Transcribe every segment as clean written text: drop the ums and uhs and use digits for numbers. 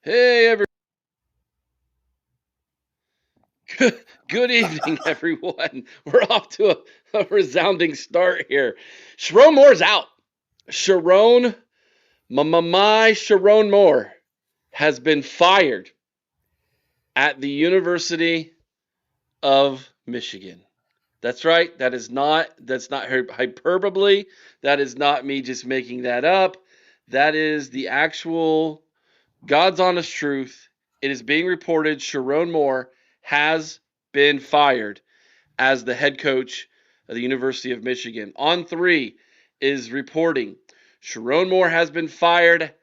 Hey, good evening, everyone. We're off to a resounding start here. Sherrone Moore's out. Sherrone, Sherrone Moore has been fired at the University of Michigan. That's right. That's not hyperbole. That is not me just making that up. That is the actual God's honest truth. It is being reported Sherrone Moore has been fired as the head coach of the University of Michigan. On3 is reporting Sherrone Moore has been fired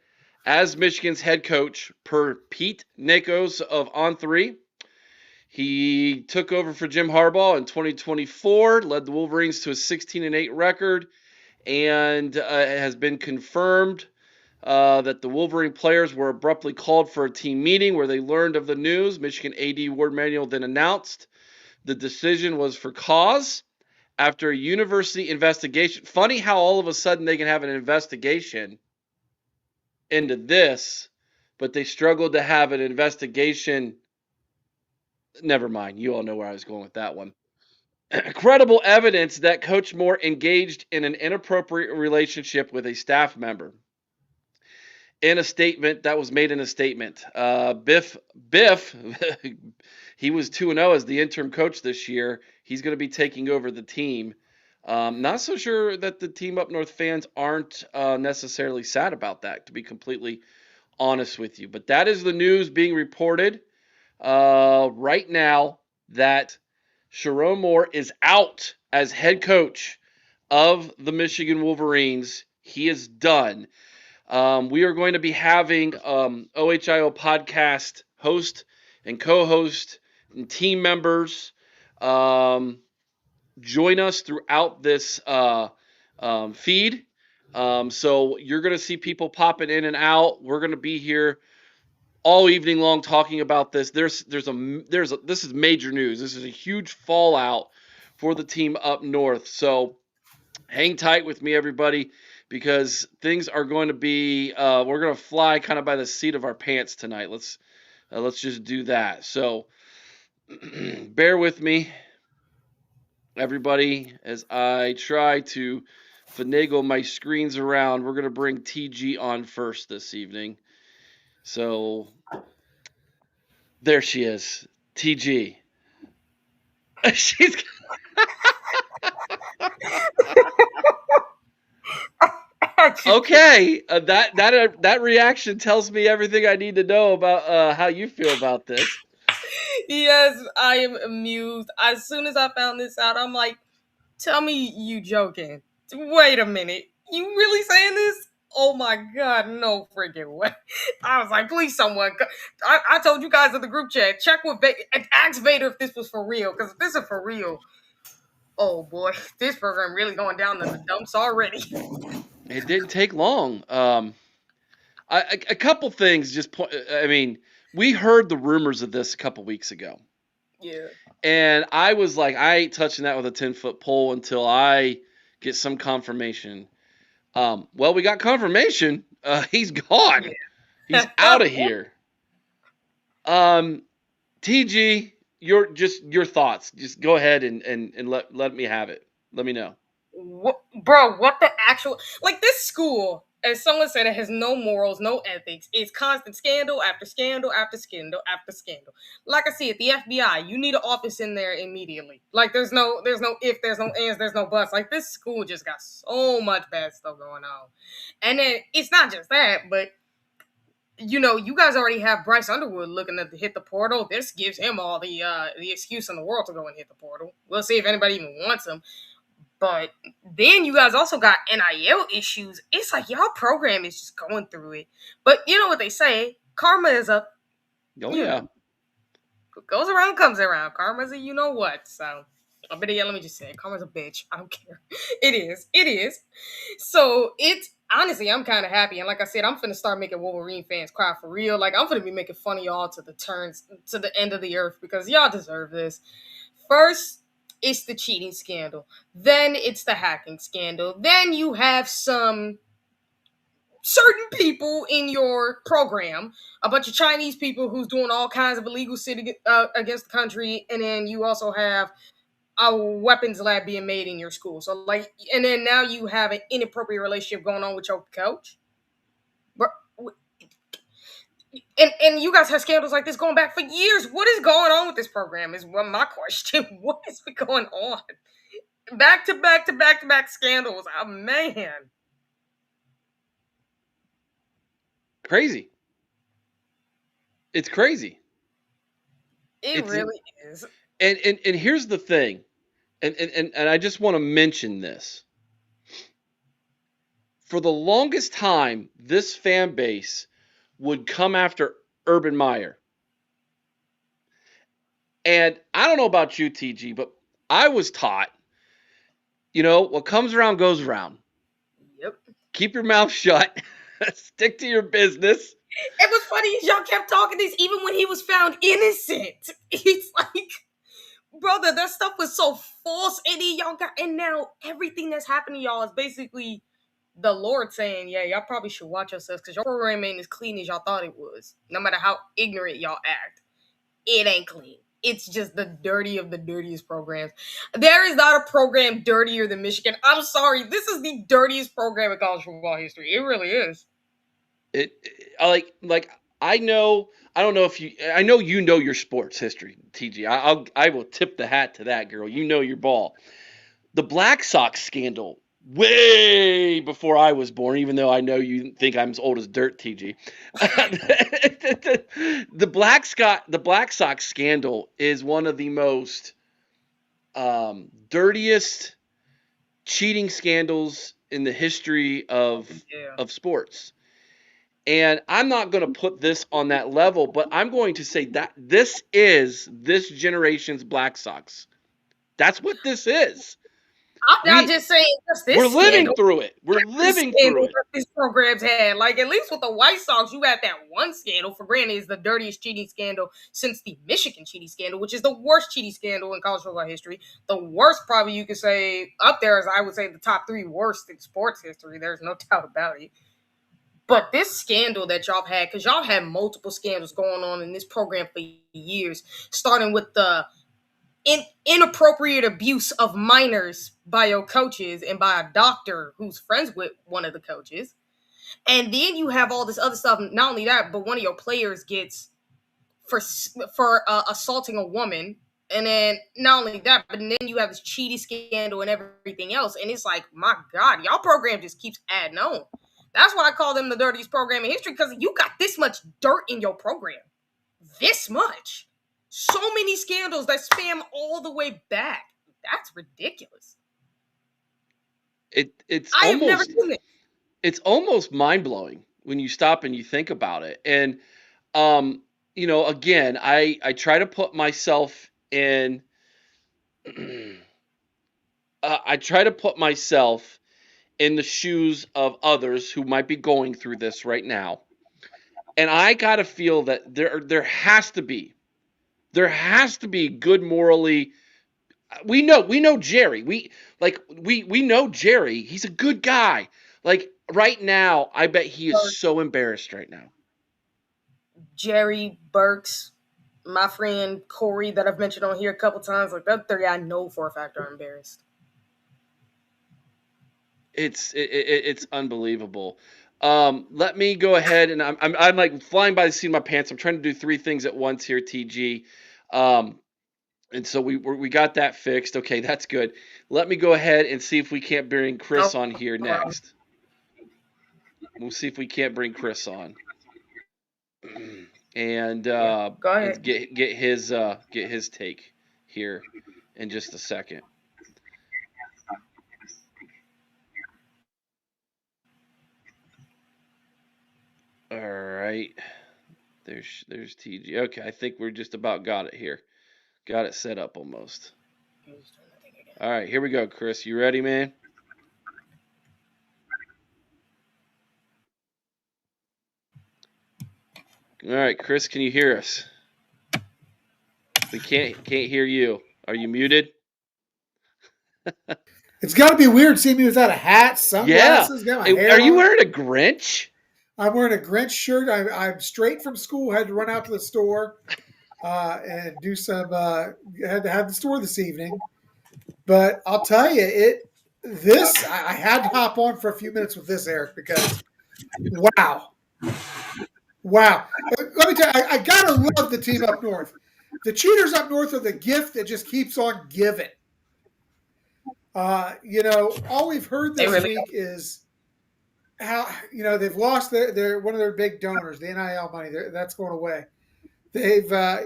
as Michigan's head coach per Pete Nikos of On3. He took over for Jim Harbaugh in 2024, led the Wolverines to a 16-8 record, and has been confirmed that the Wolverine players were abruptly called for a team meeting where they learned of the news. Michigan AD Ward Manuel then announced the decision was for cause after a university investigation. Funny how all of a sudden they can have an investigation into this, but they struggled to have an investigation. Never mind. You all know where I was going with that one. Credible evidence that Coach Moore engaged in an inappropriate relationship with a staff member. In a statement that was made in a statement, Biff, he was 2-0 as the interim coach this year. He's going to be taking over the team. Not so sure that the team up north fans aren't necessarily sad about that, to be completely honest with you. But that is the news being reported right now that Sherrone Moore is out as head coach of the Michigan Wolverines. He is done. We are going to be having OHIO podcast host and co-host and team members join us throughout this feed. So you're going to see people popping in and out. We're going to be here all evening long talking about this. This is major news. This is a huge fallout for the team up north. So hang tight with me, everybody, because things are going to be we're going to fly kind of by the seat of our pants tonight. Let's just do that. So bear with me, everybody, as I try to finagle my screens around. We're going to bring TG on first this evening. So there she is, TG. She's okay. That reaction tells me everything I need to know about how you feel about this. Yes, I am amused. As soon as I found this out, I'm like, tell me you joking. Wait a minute. You really saying this? Oh my god, no freaking way. I was like, please someone. I told you guys in the group chat, check with Vader, ask Vader if this was for real. Because if this is for real, oh boy, this program really going down in the dumps already. It didn't take long. A couple things just point. I mean, we heard the rumors of this a couple weeks ago. Yeah. And I was like, I ain't touching that with a 10-foot pole until I get some confirmation. Well, we got confirmation. He's gone. Yeah. He's out of here. TG, your thoughts. Just go ahead and let me have it. Let me know. Bro, what the actual, like, this school, as someone said, it has no morals, no ethics. It's constant scandal after scandal after scandal after scandal. Like I said, the FBI, you need an office in there immediately. Like, there's no if, there's no ands, there's no buts. Like, this school just got so much bad stuff going on. And then it's not just that, but you guys already have Bryce Underwood looking to hit the portal. This gives him all the excuse in the world to go and hit the portal. We'll see if anybody even wants him. But then you guys also got NIL issues. It's like y'all program is just going through it. But you know what they say? Karma is a Oh yeah. Goes around, comes around. Karma's a you know what. So let me just say it. Karma's a bitch. I don't care. It is. It is. So it's honestly, I'm kind of happy. And like I said, I'm finna start making Wolverine fans cry for real. Like, I'm finna be making fun of y'all to the end of the earth because y'all deserve this. First, it's the cheating scandal. Then it's the hacking scandal. Then you have some certain people in your program, a bunch of Chinese people who's doing all kinds of illegal shit against the country, and then you also have a weapons lab being made in your school. So like, and then now you have an inappropriate relationship going on with your coach. And you guys have scandals like this going back for years. What is going on with this program? Is what my question. What is going on? Back to back to back to back scandals. Oh man, Crazy. It's crazy. it It's really is. and here's the thing, and I just want to mention this. For the longest time, this fan base would come after Urban Meyer. And I don't know about you, TG, but I was taught, what comes around goes around. Yep. Keep your mouth shut. Stick to your business. It was funny y'all kept talking this even when he was found innocent. It's like, brother, that stuff was so false, and and now everything that's happening to y'all is basically the Lord saying, yeah, y'all probably should watch yourselves because your program ain't as clean as y'all thought it was. No matter how ignorant y'all act, it ain't clean. It's just the dirty of the dirtiest programs. There is not a program dirtier than Michigan. I'm sorry. This is the dirtiest program in college football history. It really is. Like I know I don't know if I know your sports history, TG. I will tip the hat to that, girl. You know your ball. The Black Sox scandal, way before I was born, even though I know you think I'm as old as dirt, TG. The Black Sox scandal is one of the most dirtiest cheating scandals in the history of sports. And I'm not going to put this on that level, but I'm going to say that this is this generation's Black Sox. That's what this is. I'm not just saying just this We're living scandal. through it. We're living through it. That these programs had. Like, at least with the White Sox, you had that one scandal. For granted, it's the dirtiest cheating scandal since the Michigan cheating scandal, which is the worst cheating scandal in college football history. The worst, probably you could say, up there, as I would say, the top 3 worst in sports history. There's no doubt about it. But this scandal that y'all had, because y'all had multiple scandals going on in this program for years, starting with the inappropriate abuse of minors by your coaches and by a doctor who's friends with one of the coaches. And then you have all this other stuff. Not only that, but one of your players gets for assaulting a woman. And then not only that, but then you have this cheating scandal and everything else. And it's like, my God, y'all program just keeps adding on. That's why I call them the dirtiest program in history, because you got this much dirt in your program. This much. So many scandals that spam all the way back. That's ridiculous. It's almost mind-blowing when you stop and you think about it. And again, I try to put myself in I try to put myself in the shoes of others who might be going through this right now. And I got to feel that there has to be good morally. We know Jerry. We know Jerry. He's a good guy. Like right now, I bet he is so embarrassed right now. Jerry, Burks, my friend Corey that I've mentioned on here a couple times, like that 3 I know for a fact are embarrassed. It's unbelievable. Let me go ahead, and I'm like flying by the seat of my pants. I'm trying to do 3 things at once here, TG. And so we got that fixed. Okay, that's good. Let me go ahead and see if we can't bring Chris on here next. We'll see if we can't bring Chris on. And go ahead. Get his take here in just a second. All right. There's TG. Okay, I think we're just about got it here. Got it set up almost. All right, here we go, Chris. You ready, man? All right, Chris, can you hear us? We can't hear you. Are you muted? It's got to be weird seeing me without a hat, sunglasses. Yeah. Are you wearing a Grinch? I'm wearing a Grinch shirt. I'm straight from school. Had to run out to the store and do some. Had to have the store this evening. But I'll tell you, I had to hop on for a few minutes with this, Eric, because wow, wow. Let me tell you, I gotta love the team up north. The cheaters up north are the gift that just keeps on giving. All we've heard They this really week is how they've lost their one of their big donors, the NIL money. That's going away. They've uh,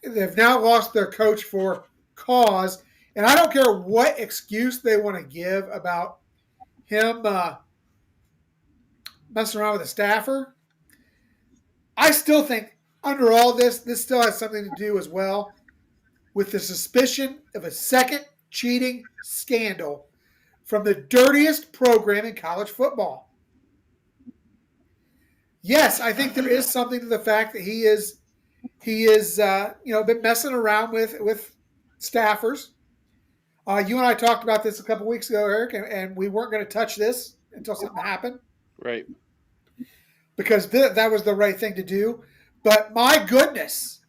they've now lost their coach for cause, and I don't care what excuse they want to give about him messing around with a staffer. I still think under all this still has something to do as well with the suspicion of a second cheating scandal from the dirtiest program in college football. Yes, I think there is something to the fact that he is been messing around with staffers. You and I talked about this a couple weeks ago, Eric, and we weren't going to touch this until something happened Right. because that was the right thing to do. But my goodness,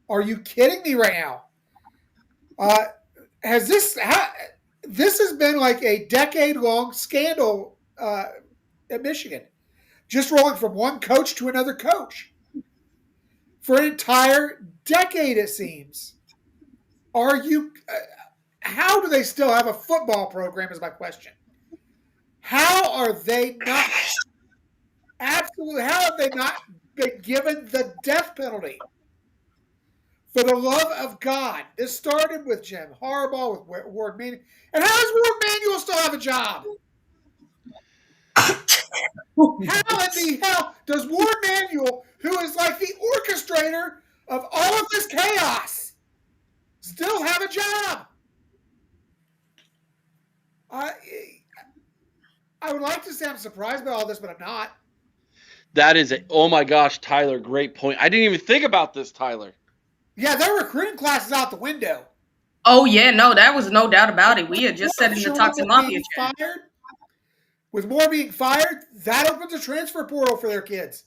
are you kidding me right now? Uh, has this has been like a decade-long scandal at Michigan, just rolling from one coach to another coach for an entire decade, it seems. Are you? How do they still have a football program? Is my question. How are they not? Absolutely. How have they not been given the death penalty? For the love of God, this started with Jim Harbaugh, with Ward Manuel. And how does Ward Manuel still have a job? How in the hell does Ward Manuel, who is like the orchestrator of all of this chaos, still have a job? I I would like to say I'm surprised by all this, but I'm not. That is oh my gosh, Tyler, great point. I didn't even think about this, Tyler. Yeah, their recruiting class is out the window. Oh yeah, no, that was no doubt about it. We had just said in the Sherrone Toxic Mafia being chat. fired, with more being fired, that opens a transfer portal for their kids.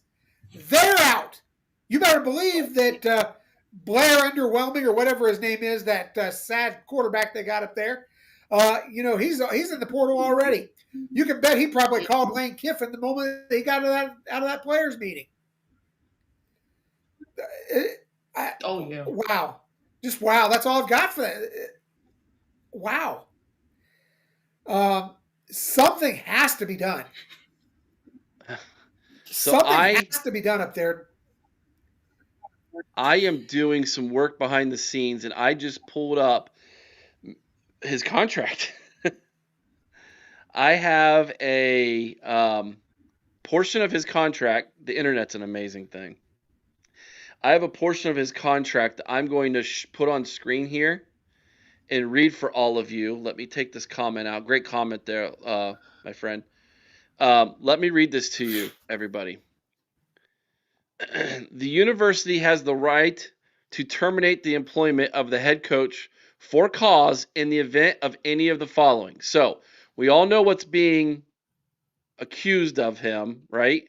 They're out. You better believe that Blair Underwhelming or whatever his name is, that sad quarterback they got up there, he's in the portal already. You can bet he probably called Lane Kiffin the moment he got out of that players meeting. Oh yeah. Wow, just wow. That's all I've got for that. Wow. Something has to be done. So Something has to be done up there. I am doing some work behind the scenes, and I just pulled up his contract. I have a portion of his contract. The internet's an amazing thing. I have a portion of his contract that I'm going to put on screen here and read for all of you. Let me take this comment out. Great comment there, my friend. Let me read this to you, everybody. The university has the right to terminate the employment of the head coach for cause in the event of any of the following. So we all know what's being accused of him, right?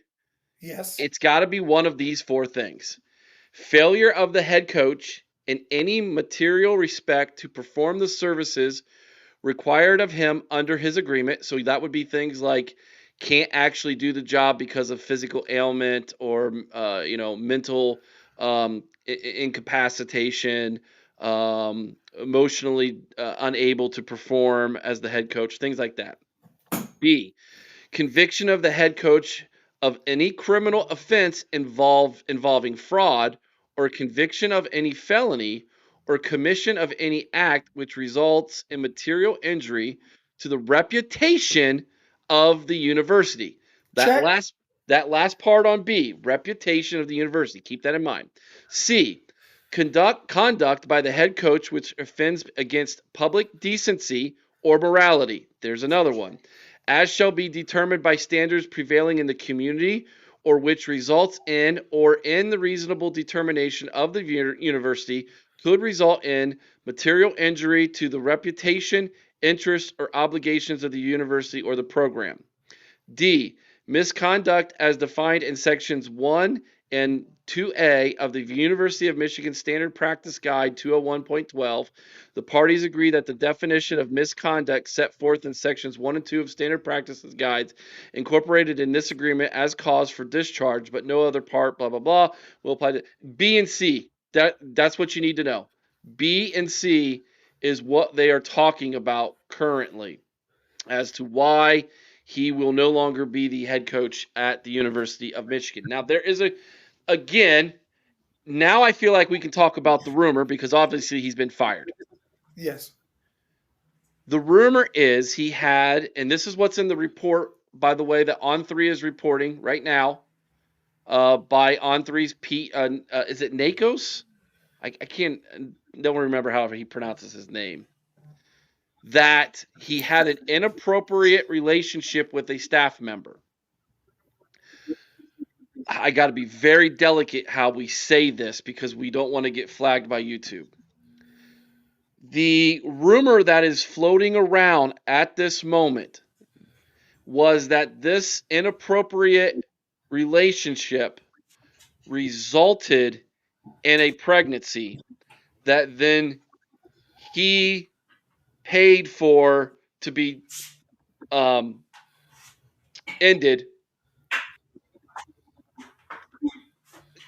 Yes. It's got to be one of these four things: failure of the head coach in any material respect to perform the services required of him under his agreement. So that would be things like can't actually do the job because of physical ailment or mental incapacitation, emotionally unable to perform as the head coach, things like that. B, conviction of the head coach of any criminal offense involving fraud, or conviction of any felony, or commission of any act which results in material injury to the reputation of the university. That Check. last that last part on B, reputation of the university. Keep that in mind. C, conduct by the head coach which offends against public decency or morality. There's another one. As shall be determined by standards prevailing in the community, or which results in or in the reasonable determination of the university could result in material injury to the reputation, interests, or obligations of the university or the program. D, Misconduct as defined in sections 1 and 2A of the University of Michigan Standard Practice Guide 201.12. The parties agree that the definition of misconduct set forth in sections 1 and 2 of Standard Practices Guides incorporated in this agreement as cause for discharge, but no other part, blah, blah, blah, will apply to B and C. That's what you need to know. B and C is what they are talking about currently as to why he will no longer be the head coach at the University of Michigan. Now, there is again, now I feel like we can talk about the rumor because obviously he's been fired. Yes. The rumor is he had, and this is what's in the report, by the way, that On3 is reporting right now by On3's Pete, is it Nakos? I don't remember how he pronounces his name. That he had an inappropriate relationship with a staff member. I got to be very delicate how we say this because we don't want to get flagged by YouTube. The rumor that is floating around at this moment was that this inappropriate relationship resulted in a pregnancy that then he paid for to be ended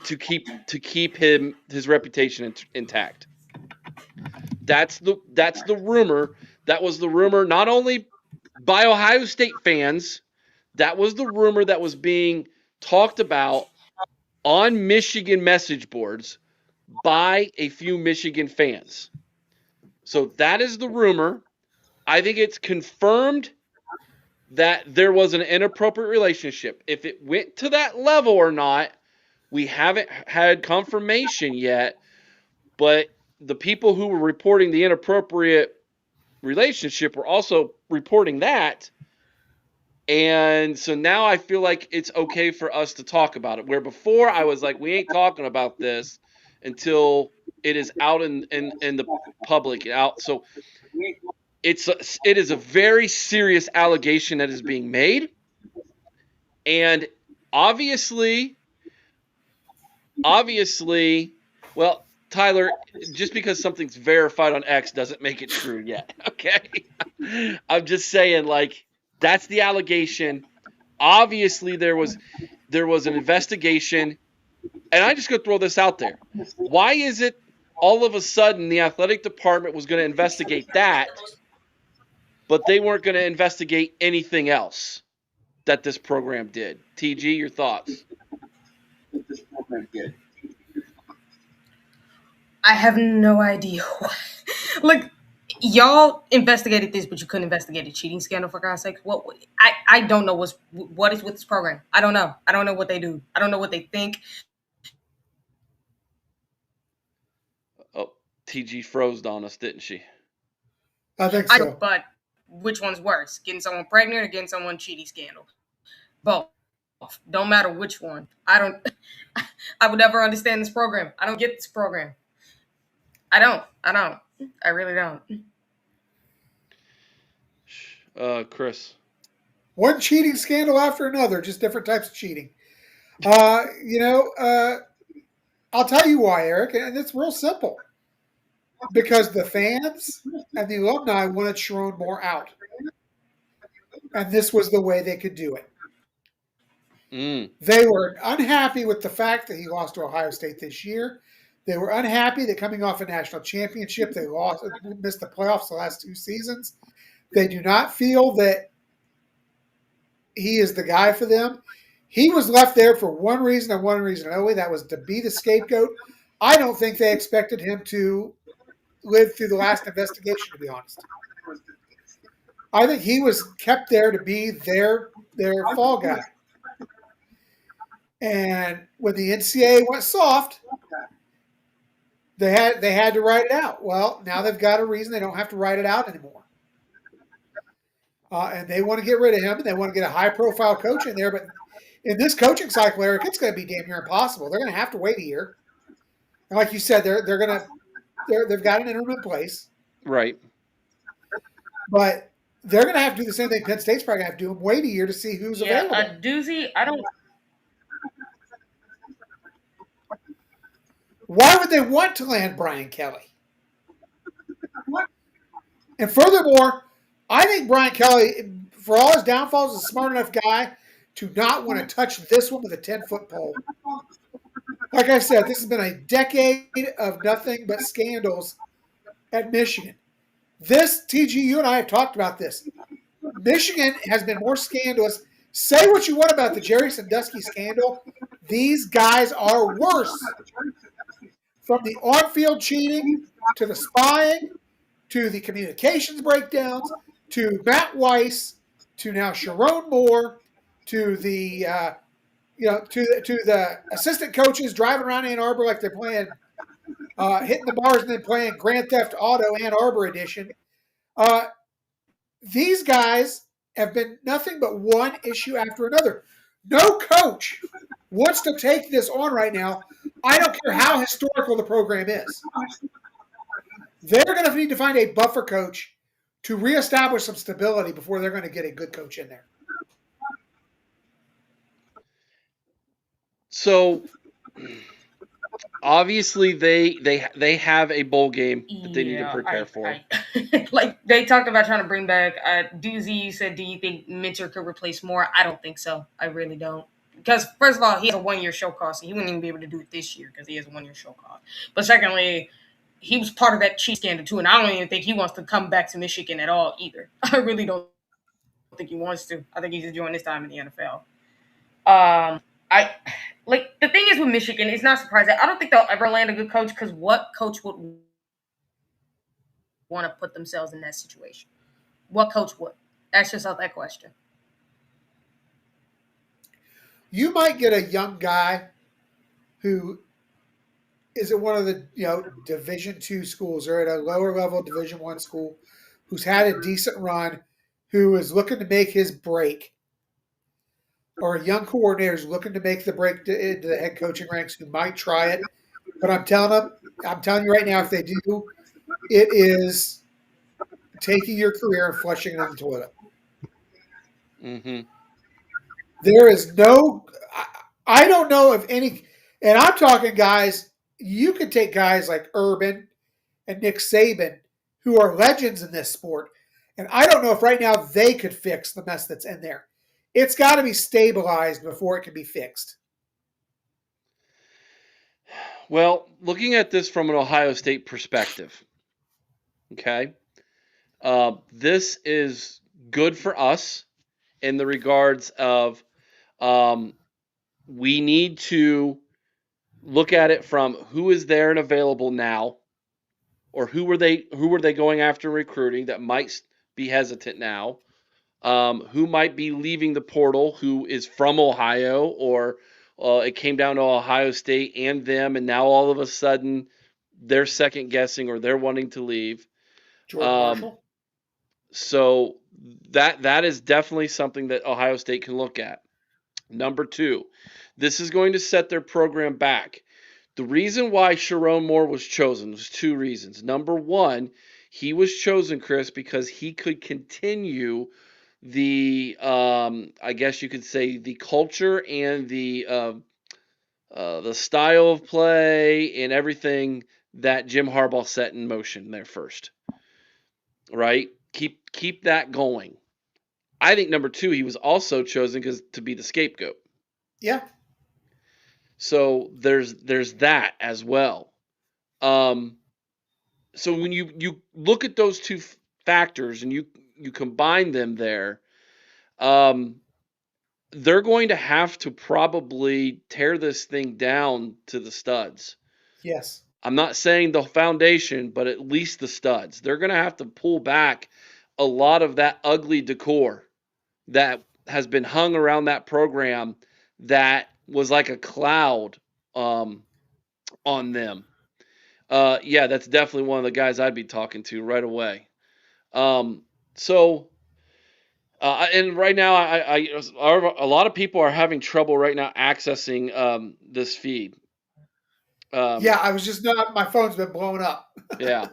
to keep his reputation intact. That's the rumor. That was the rumor not only by Ohio State fans, that was the rumor that was being talked about on Michigan message boards by a few Michigan fans. So that is the rumor. I think it's confirmed that there was an inappropriate relationship. If it went to that level or not, we haven't had confirmation yet, but the people who were reporting the inappropriate relationship were also reporting that. And so now I feel like it's okay for us to talk about it. Where before I was like, we ain't talking about this until it is out in the public out. So it is a very serious allegation that is being made. And obviously, well, Tyler, just because something's verified on X doesn't make it true yet. Okay. I'm just saying, like, that's the allegation. Obviously, there was an investigation, and I just gonna throw this out there. Why is it all of a sudden the athletic department was going to investigate that, but they weren't going to investigate anything else that this program did? TG, your thoughts? I have no idea why. Like, y'all investigated this, but you couldn't investigate a cheating scandal, for God's sake. What? I don't know what is with this program. I don't know. I don't know what they do. I don't know what they think. Oh, TG froze on us, didn't she? I think so. But which one's worse? Getting someone pregnant or getting someone cheating scandal? Both. Don't matter which one. I would never understand this program. I don't get this program. I don't. I really don't. Chris. One cheating scandal after another, just different types of cheating. I'll tell you why, Eric, and it's real simple. Because the fans and the alumni wanted Sherrone more out. And this was the way they could do it. They were unhappy with the fact that he lost to Ohio State this year. They were unhappy that coming off a national championship, they missed the playoffs the last 2 seasons. They do not feel that he is the guy for them. He was left there for one reason and one reason only. That was to be the scapegoat. I don't think they expected him to live through the last investigation, to be honest. I think he was kept there to be their fall guy. And when the NCAA went soft, they had to write it out. Well, now they've got a reason they don't have to write it out anymore. And they want to get rid of him, and they want to get a high-profile coach in there. But in this coaching cycle, Eric, it's going to be damn near impossible. They're going to have to wait a year. And like you said, they've got an interim in place, right? But they're going to have to do the same thing Penn State's probably going to have to do and wait a year to see who's Yeah, available. a doozy. I don't. Why would they want to land Brian Kelly? And furthermore, I think Brian Kelly, for all his downfalls, is a smart enough guy to not want to touch this one with a 10-foot pole. Like I said, this has been a decade of nothing but scandals at Michigan. This, TG, you and I have talked about this. Michigan has been more scandalous. Say what you want about the Jerry Sandusky scandal. These guys are worse. From the on-field cheating to the spying to the communications breakdowns to Matt Weiss to now Sherrone Moore to the to the assistant coaches driving around Ann Arbor like they're playing hitting the bars and then playing Grand Theft Auto Ann Arbor edition. These guys have been nothing but one issue after another. No coach wants to take this on right now. I don't care how historical the program is. They're going to need to find a buffer coach to reestablish some stability before they're going to get a good coach in there. So obviously they have a bowl game that they need to prepare for. Like they talked about trying to bring back Doozy. You said, do you think Minter could replace Moore? I don't think so. I really don't. Because first of all, he has a 1-year show cause, so he wouldn't even be able to do it this year because he has a 1-year show cause. But secondly, he was part of that cheat scandal too, and I don't even think he wants to come back to Michigan at all either. I really don't think he wants to. I think he's enjoying his time in the NFL. I like the thing is with Michigan, it's not surprising. I don't think they'll ever land a good coach because what coach would want to put themselves in that situation? What coach would? That's just out that question. You might get a young guy who is at one of the Division II schools or at a lower level Division I school who's had a decent run, who is looking to make his break, or a young coordinator who's looking to make the break into the head coaching ranks who might try it. But I'm telling you right now, if they do, it is taking your career and flushing it in the toilet. Mm-hmm. There is no – I don't know if any – and I'm talking guys – you could take guys like Urban and Nick Saban who are legends in this sport, and I don't know if right now they could fix the mess that's in there. It's got to be stabilized before it can be fixed. Well, looking at this from an Ohio State perspective, okay, this is good for us in the regards of we need to look at it from who is there and available now, or who were they going after recruiting that might be hesitant now, who might be leaving the portal, who is from Ohio, or it came down to Ohio State and them, and now all of a sudden they're second guessing or they're wanting to leave. Jordan Marshall. So that is definitely something that Ohio State can look at. Number 2, this is going to set their program back. The reason why Sherrone Moore was chosen was 2 reasons. Number 1, he was chosen, Chris, because he could continue the, I guess you could say, the culture and the style of play and everything that Jim Harbaugh set in motion there first. Right? Keep that going. I think number 2, he was also chosen to be the scapegoat. Yeah. So there's that as well. So when you look at those 2 factors and you combine them there, they're going to have to probably tear this thing down to the studs. Yes. I'm not saying the foundation, but at least the studs. They're going to have to pull back a lot of that ugly decor that has been hung around that program that was like a cloud on them. Yeah, that's definitely one of the guys I'd be talking to right away. And right now, a lot of people are having trouble right now accessing this feed. Yeah, I was just not. My phone's been blowing up. Yeah.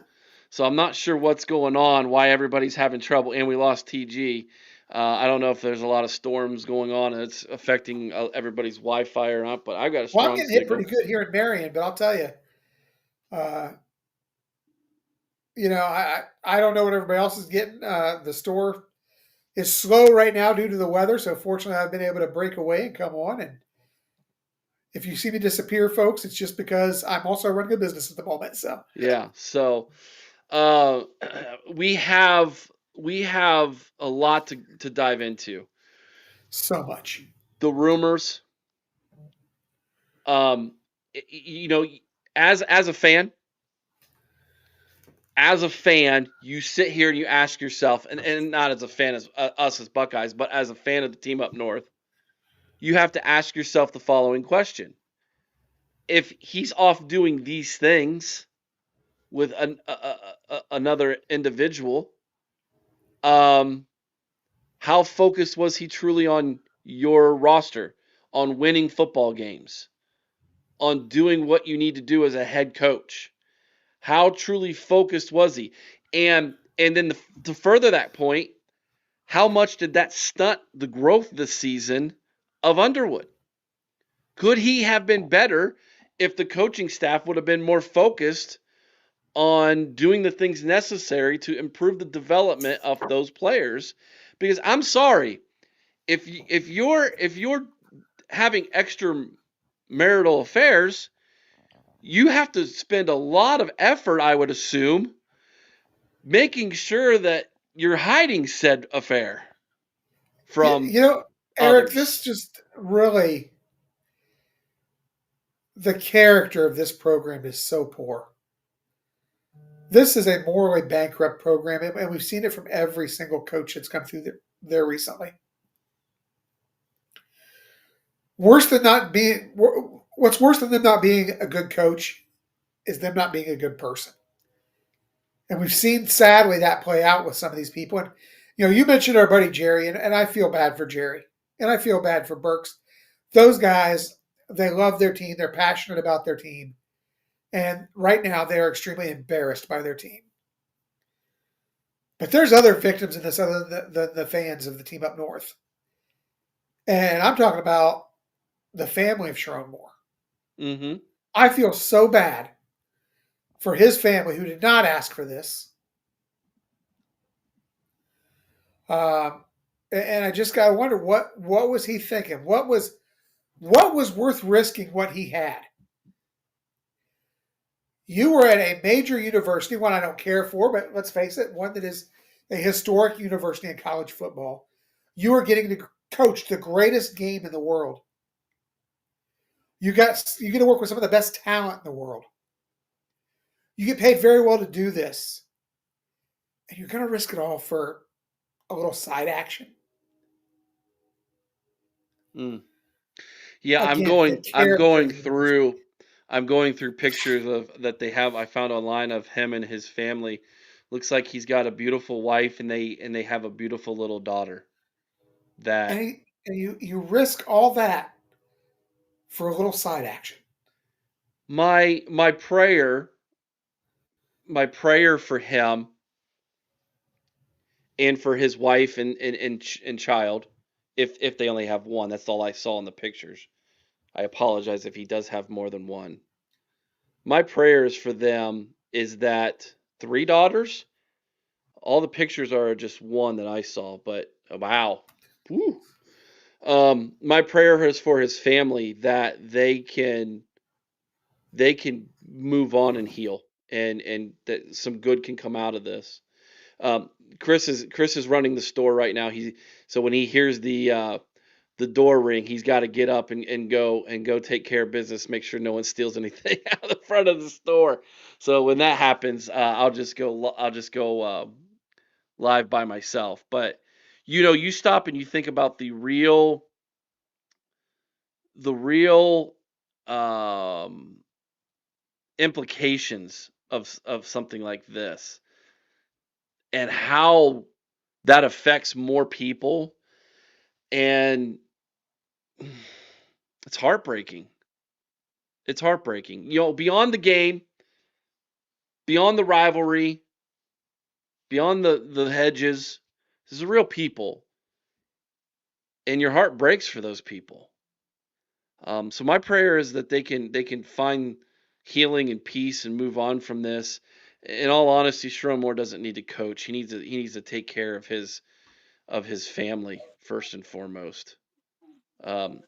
So I'm not sure what's going on, why everybody's having trouble, and we lost TG. I don't know if there's a lot of storms going on and it's affecting everybody's Wi-Fi or not, but I've got a Well, I'm strong getting hit signal. pretty good here in Marion, but I'll tell you, uh, I don't know what everybody else is getting. The store is slow right now due to the weather, so fortunately, I've been able to break away and come on. And if you see me disappear, folks, it's just because I'm also running a business at the moment. So Yeah. So uh, we have a lot to dive into. so much. The rumors. Um, you know, as a fan, you sit here and you ask yourself, and not as a fan as us as Buckeyes, but as a fan of the team up north, you have to ask yourself the following question: if he's off doing these things with another individual, um, how focused was he truly on your roster, on winning football games, on doing what you need to do as a head coach? How truly focused was he? And then to further that point, how much did that stunt the growth this season of Underwood? Could he have been better if the coaching staff would have been more focused on doing the things necessary to improve the development of those players? Because I'm sorry, if you're having extra marital affairs, you have to spend a lot of effort, I would assume, making sure that you're hiding said affair from You know, Eric, this others. just really the character of this program is so poor. This is a morally bankrupt program, and we've seen it from every single coach that's come through there recently. Worse than not being, what's worse than them not being a good coach is them not being a good person. And we've seen sadly that play out with some of these people. And you mentioned our buddy Jerry, and I feel bad for Jerry, and I feel bad for Burks. Those guys, they love their team. They're passionate about their team, and right now they are extremely embarrassed by their team. But there's other victims in this other than the fans of the team up north, and I'm talking about the family of Sherrone Moore. Mm-hmm. I feel so bad for his family who did not ask for this. Um, and I just gotta wonder what was he thinking? What was worth risking what he had? You were at a major university, one I don't care for, but let's face it, one that is a historic university in college football. You are getting to coach the greatest game in the world. You get to work with some of the best talent in the world. You get paid very well to do this, and you're going to risk it all for a little side action. Mm. Yeah, I'm Again, the going. I'm character of going the university. through. I'm going through pictures of that they have. I found online of him and his family. Looks like he's got a beautiful wife, and they have a beautiful little daughter. That And you risk all that for a little side action. my prayer for him and for his wife and child, if they only have one. That's all I saw in the pictures. I apologize if he does have more than one. My prayers for them is that three daughters. All the pictures are just one that I saw, but wow. Woo. My prayer is for his family that they can move on and heal, and that some good can come out of this. Um, Chris is running the store right now. So when he hears the door ring, he's got to get up and go take care of business, make sure no one steals anything out of the front of the store. So when that happens, I'll just go live by myself. But you stop and you think about the real um, implications of something like this, and how that affects more people, and it's heartbreaking. It's heartbreaking. Beyond the game, beyond the rivalry. beyond the hedges. This is real people, and your heart breaks for those people. So my prayer is that they can find healing and peace and move on from this. In all honesty, Sherrone Moore doesn't need to coach. He needs to take care of his family first and foremost. Um,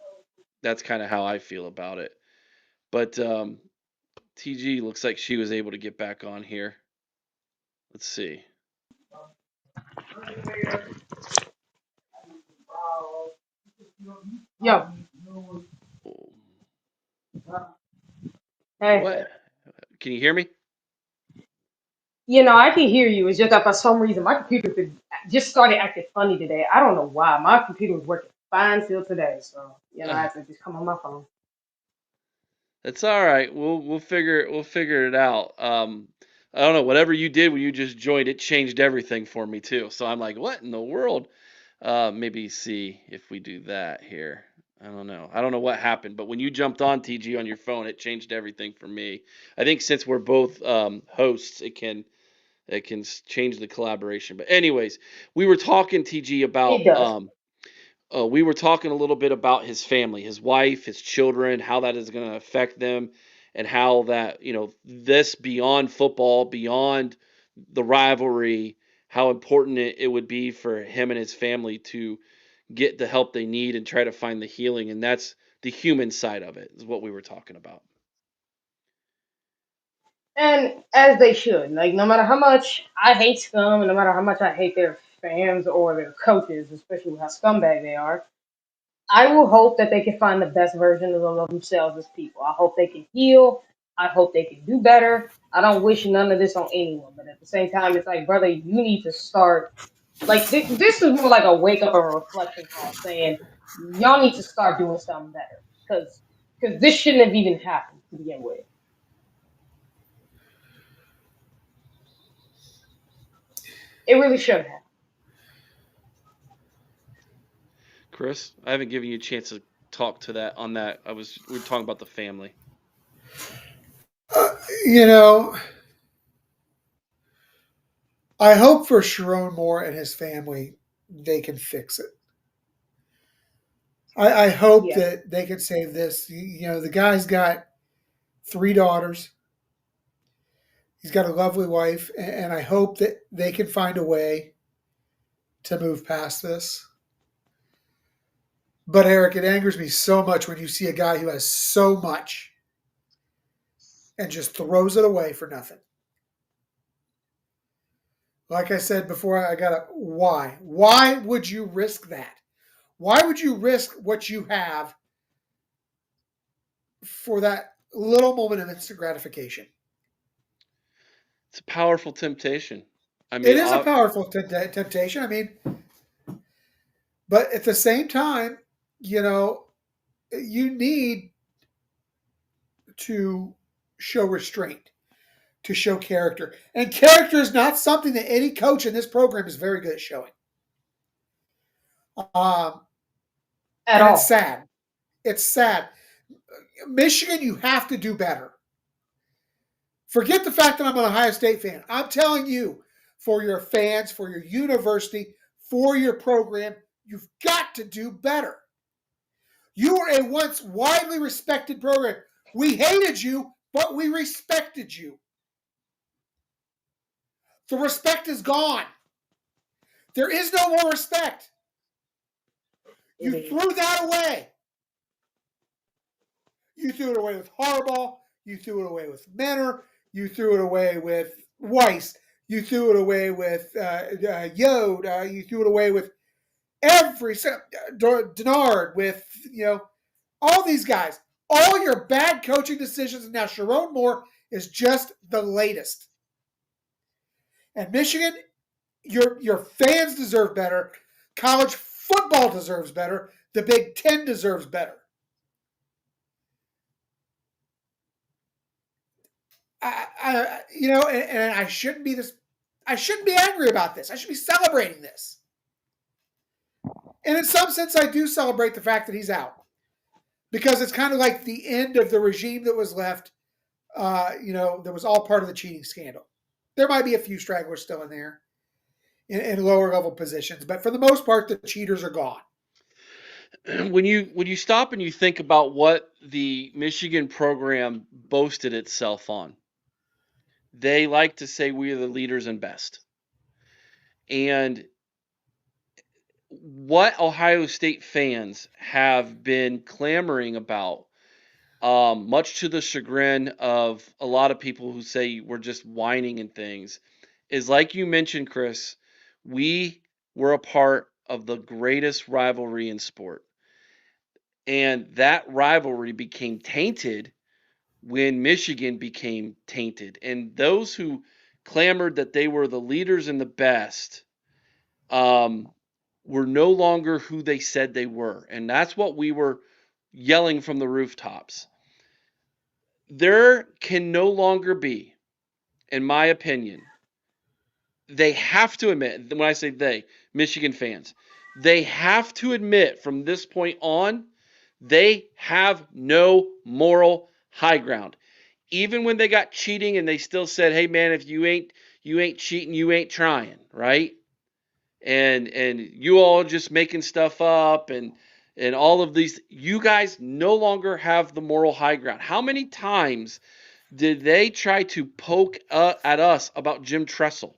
that's kind of how I feel about it. But TG looks like she was able to get back on here. Let's see. Yo, hey. What? Can you hear me? I can hear you. It's just that for some reason my computer just started acting funny today. I don't know why. My computer was working fine till today, so I Uh, had to just come on my phone. That's all right. We'll figure it out. I don't know. Whatever you did when you just joined, it changed everything for me too. So I'm like, what in the world? Maybe see if we do that here. I don't know. I don't know what happened, but when you jumped on TG on your phone, it changed everything for me. I think since we're both hosts, it can change the collaboration. But anyways, we were talking TG It about does. we were talking a little bit about his family, his wife, his children, how that is going to affect them, and how that, this beyond football, beyond the rivalry, how important it would be for him and his family to get the help they need and try to find the healing. And that's the human side of it, is what we were talking about. And as they should. Like, no matter how much I hate scum, and no matter how much I hate their fans or their coaches, especially with how scumbag they are, I will hope that they can find the best version of themselves as people. I hope they can heal. I hope they can do better. I don't wish none of this on anyone, but at the same time, it's like, brother, you need to start. Like, this is more like a wake up and reflection call, saying y'all need to start doing something better, because this shouldn't have even happened to begin with. It really shouldn't have. Chris, I haven't given you a chance to talk to that on that. We were talking about the family. Uh, you know, I hope for Sherrone Moore and his family they can fix it. I hope Yeah. that they can save this. The guy's got 3 daughters. He's got a lovely wife, and I hope that they can find a way to move past this. But Eric, it angers me so much when you see a guy who has so much and just throws it away for nothing. Like I said before, I got to why? Why would you risk that? Why would you risk what you have for that little moment of instant gratification? It's a powerful temptation. I It mean, is a powerful temptation. I mean, but at the same time, you know, you need to show restraint, to show character. And character is not something that any coach in this program is very good at showing. Um, At and it's all. sad. It's sad. Michigan, you have to do better. Forget the fact that I'm an Ohio State fan. I'm telling you, for your fans, for your university, for your program, you've got to do better. You were a once widely respected program. We hated you, but we respected you. The respect is gone. There is no more respect. You threw that away. You threw it away with Harbaugh. You threw it away with Menor. You threw it away with Weiss. You threw it away with Yode. You threw it away with every Denard. With all these guys. All your bad coaching decisions, and now Sherrone Moore is just the latest. And Michigan, your fans deserve better. College football deserves better. The Big Ten deserves better. And I shouldn't be this. I shouldn't be angry about this. I should be celebrating this. And in some sense, I do celebrate the fact that he's out because it's kind of like the end of the regime that was left. That was all part of the cheating scandal. There might be a few stragglers still in there, in lower level positions. But for the most part, the cheaters are gone. When you stop and you think about what the Michigan program boasted itself on, they like to say we are the leaders and best. And what Ohio State fans have been clamoring about, much to the chagrin of a lot of people who say we're just whining and things, is like you mentioned, Chris, we were a part of the greatest rivalry in sport. And that rivalry became tainted when Michigan became tainted. And those who clamored that they were the leaders and the best, um, were no longer who they said they were. And that's what we were yelling from the rooftops. There can no longer be, in my opinion, they have to admit, when I say they, Michigan fans, they have to admit from this point on, they have no moral high ground. Even when they got cheating and they still said, "Hey man, if you ain't cheating, you ain't trying," right? And you all just making stuff up and all of these, you guys no longer have the moral high ground. How many times did they try to poke at us about Jim Tressel?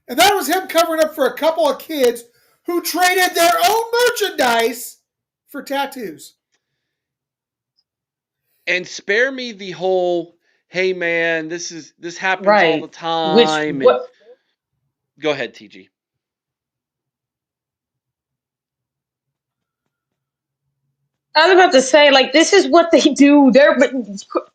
And that was him covering up for a couple of kids who traded their own merchandise for tattoos. And spare me the whole, "Hey man, this happens all the Right. Which time," and what go ahead, TG. I was about to say, like, this is what they do.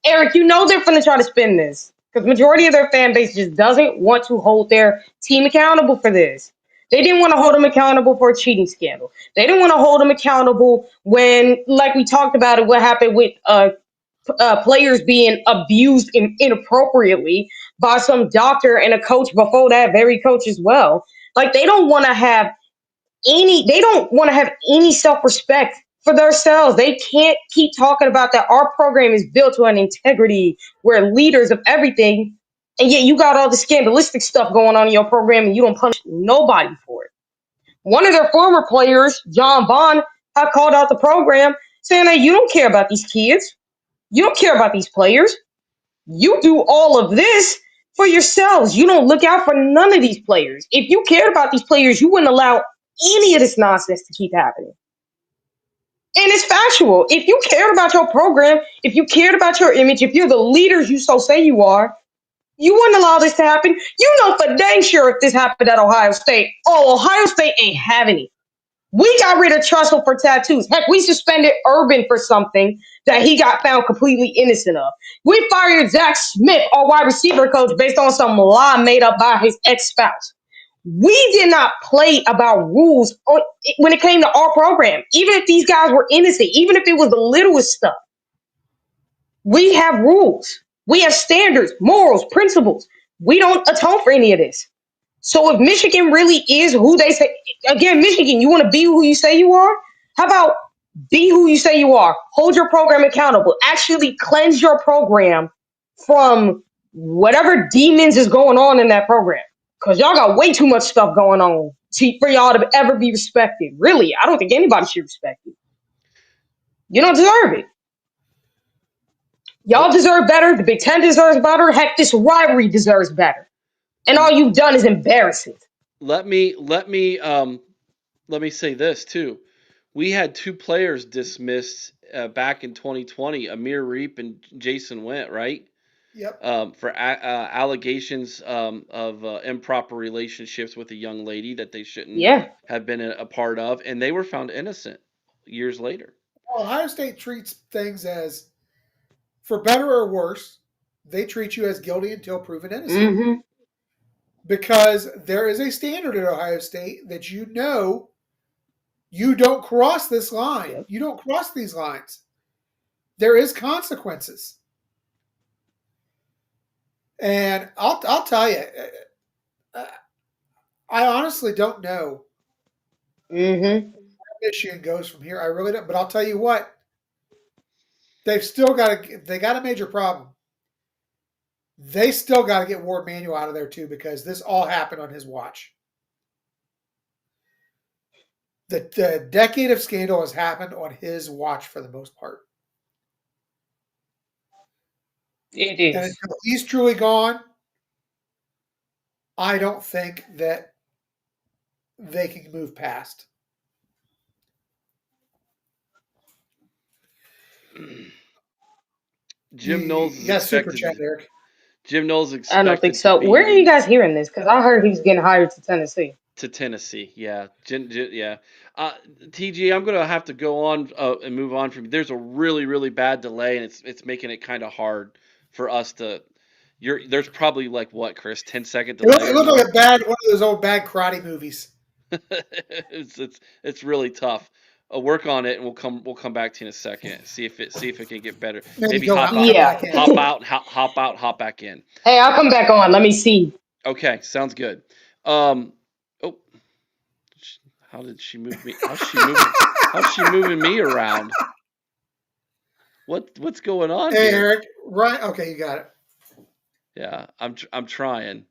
Eric, you know they're going to try to spin this because majority of their fan base just doesn't want to hold their team accountable for this. They didn't want to hold them accountable for a cheating scandal. They didn't want to hold them accountable when, like we talked about it, what happened with players being abused inappropriately by some doctor and a coach before that very coach as well. Like they don't want to have any self-respect for themselves. They can't keep talking about that our program is built on integrity. We're leaders of everything. And yet you got all the scandalistic stuff going on in your program and you don't punish nobody for it. One of their former players, John Bond, had called out the program saying that you don't care about these kids. You don't care about these players. You do all of this for yourselves. You don't look out for none of these players. If you cared about these players, you wouldn't allow any of this nonsense to keep happening. And it's factual. If you cared about your program, if you cared about your image, if you're the leaders you so say you are, you wouldn't allow this to happen. You know for dang sure if this happened at Ohio State, oh, Ohio State ain't having it. We got rid of Trussell for tattoos. Heck, we suspended Urban for something that he got found completely innocent of. We fired Zach Smith, our wide receiver coach, based on some lie made up by his ex-spouse. We did not play about rules when it came to our program. Even if these guys were innocent, even if it was the littlest stuff, we have rules. We have standards, morals, principles. We don't atone for any of this. So if Michigan really is who they say, again, Michigan, you want to be who you say you are? How about be who you say you are? Hold your program accountable. Actually cleanse your program from whatever demons is going on in that program. Because y'all got way too much stuff going on for y'all to ever be respected. Really, I don't think anybody should respect you. You don't deserve it. Y'all Let, deserve better. The Big Ten deserves better. Heck, this rivalry deserves better. And all you've done is embarrassing. let me let me let me say this too. We had two players dismissed back in 2020, Amir Reap and Jason Went, right? Yep. For allegations of improper relationships with a young lady that they shouldn't Yeah. have been a part of, and they were found innocent years later. Well, Ohio State treats things as, for better or worse, they treat you as guilty until proven innocent. Mm-hmm. Because there is a standard at Ohio State that you don't cross this line. Yep. You don't cross these lines. There is consequences. And I'll tell you, I honestly don't know Mm-hmm. where Michigan goes from here. I really don't. But I'll tell you what, they've still got they got a major problem. They still got to get Ward Manuel out of there too because this all happened on his watch. The decade of scandal has happened on his watch for the most part. It And is. until he's truly gone, I don't think that they can move past. Jim Knowles You is got a super chat, expected. Eric. Jim Knowles is I don't think expected to so. Where are you be guys hearing this? Because I heard he was getting hired to Tennessee. to Tennessee. Yeah, yeah. TG, I'm gonna have to go on and move on from. There's a really bad delay, and it's making it kind of hard for us to. There's probably like what, Chris, 10-second delay It or looked like more. a bad one of those old bad karate movies. It's really tough. Work on it, and we'll come back to you in a second. See if it can get better. Maybe Maybe go out and come Yeah. back in. hop out, hop back in. Hey, I'll come back on. Let me see. Okay, sounds good. Oh, how did she move me? How's she moving me around? What's going on Hey, here? Eric. Right? Okay, you got it. Yeah, I'm trying.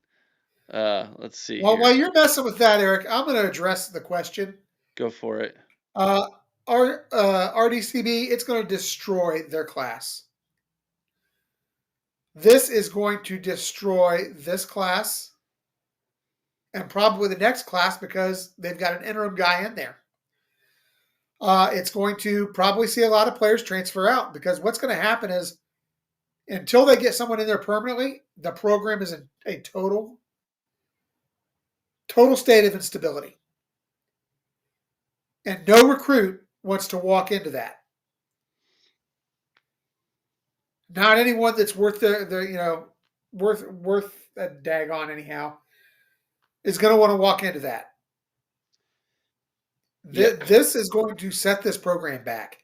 Let's see Well, while here. you're messing with that, Eric, I'm going to address the question. Go for it. Uh, RDCB, it's going to destroy their class. This is going to destroy this class and probably the next class because they've got an interim guy in there. It's going to probably see a lot of players transfer out because what's going to happen is until they get someone in there permanently, the program is in a total state of instability. And no recruit wants to walk into that. Not anyone that's worth the worth a daggone anyhow is going to want to walk into that. Yeah. This is going to set this program back.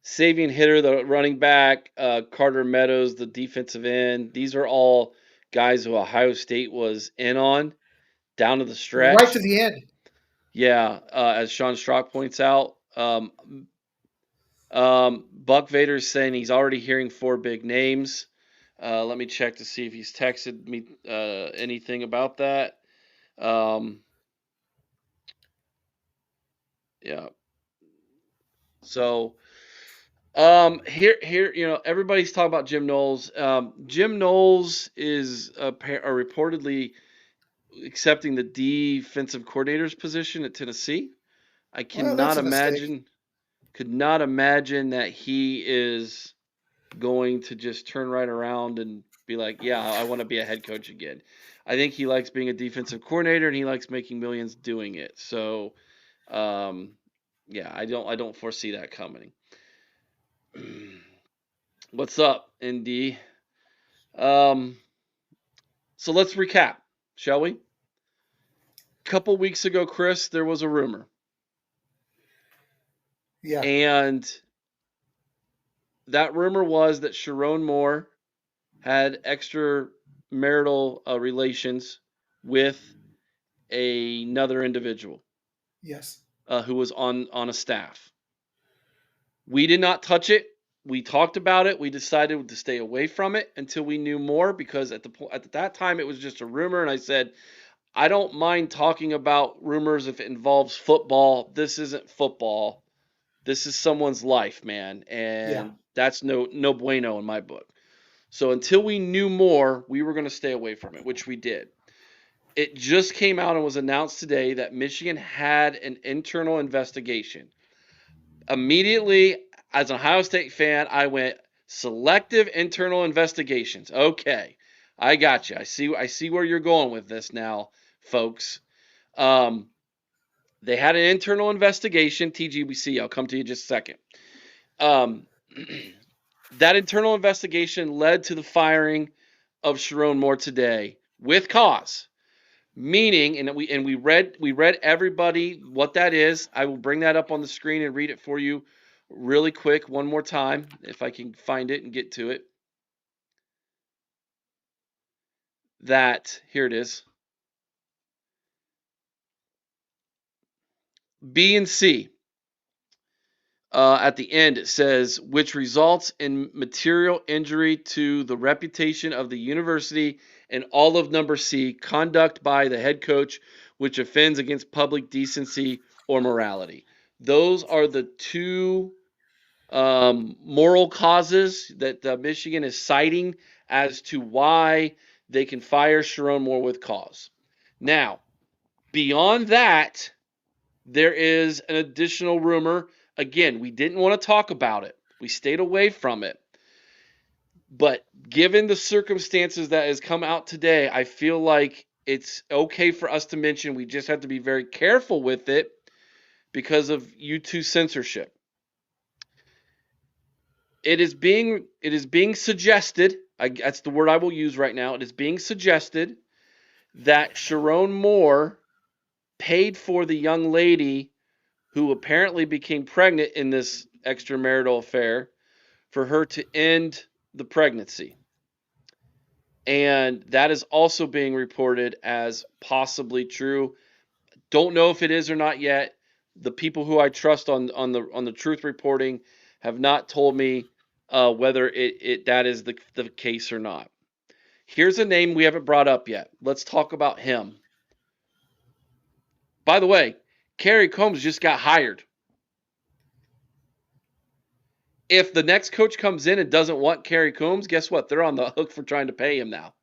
Saving hitter, the running back, Carter Meadows, the defensive end. These are all guys who Ohio State was in on down to the Right stretch. to the end. Yeah, as Sean Strock points out. Buck Vader's saying he's already hearing 4 big names. Let me check to see if he's texted me anything about that. Yeah. So here, everybody's talking about Jim Knowles. Jim Knowles is reportedly accepting the defensive coordinator's position at Tennessee. I Well, that's cannot a mistake. imagine, could not imagine that he is going to just turn right around and be like, yeah, I want to be a head coach again. I think he likes being a defensive coordinator and he likes making millions doing it. So, yeah, I don't foresee that coming. What's up, ND? Um, so let's recap, shall we? Couple weeks ago, Chris, there was a rumor. Yeah. And that rumor was that Sherrone Moore had extramarital relations with another individual Yes. who was on a staff. We did not touch it. We talked about it. We decided to stay away from it until we knew more because at that time it was just a rumor, and I said I don't mind talking about rumors if it involves football. This isn't football. This is someone's life, man, Yeah. and that's no bueno in my book. So until we knew more, we were going to stay away from it, which we did. It just came out and was announced today that Michigan had an internal investigation. Immediately, as an Ohio State fan, I went selective internal investigations. Okay, I got you. I see where you're going with this now, folks. They had an internal investigation. TGBC, I'll come to you in just a second. That internal investigation led to the firing of Sherrone Moore today with cause. Meaning, and we read everybody what that is. I will bring that up on the screen and read it for you really quick one more time if I can find it and get to it. That here it is. B and C. at the end, it says, which results in material injury to the reputation of the university and all of number C, conduct by the head coach, which offends against public decency or morality. Those are the two moral causes that Michigan is citing as to why they can fire Sherrone Moore with cause. Now, beyond that, there is an additional rumor. Again, we didn't want to talk about it. We stayed away from it. But given the circumstances that has come out today, I feel like it's okay for us to mention. We just have to be very careful with it because of YouTube censorship. It is being suggested, that's the word I will use right now. It is being suggested that Sherrone Moore paid for the young lady who apparently became pregnant in this extramarital affair for her to end the pregnancy. And that is also being reported as possibly true. Don't know if it is or not yet. The people who I trust on the truth reporting have not told me whether that is the case or not. Here's a name we haven't brought up yet. Let's talk about him. By the way, Kerry Combs just got hired. If the next coach comes in and doesn't want Kerry Combs, guess what? They're on the hook for trying to pay him now.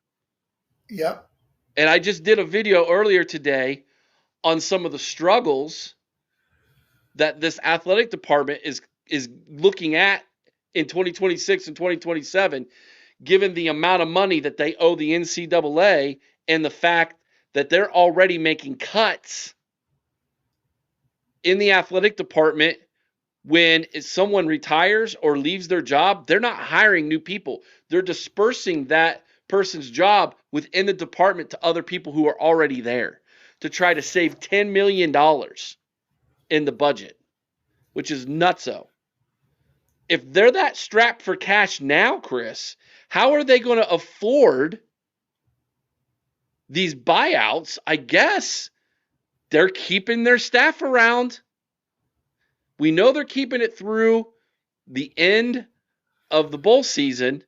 Yep. And I just did a video earlier today on some of the struggles that this athletic department is looking at in 2026 and 2027, given the amount of money that they owe the NCAA and the fact that they're already making cuts in the athletic department. When someone retires or leaves their job, they're not hiring new people. They're dispersing that person's job within the department to other people who are already there to try to save $10 million in the budget, which is nutso. If they're that strapped for cash now, Chris, how are they going to afford these buyouts? I guess they're keeping their staff around. We know they're keeping it through the end of the bowl season.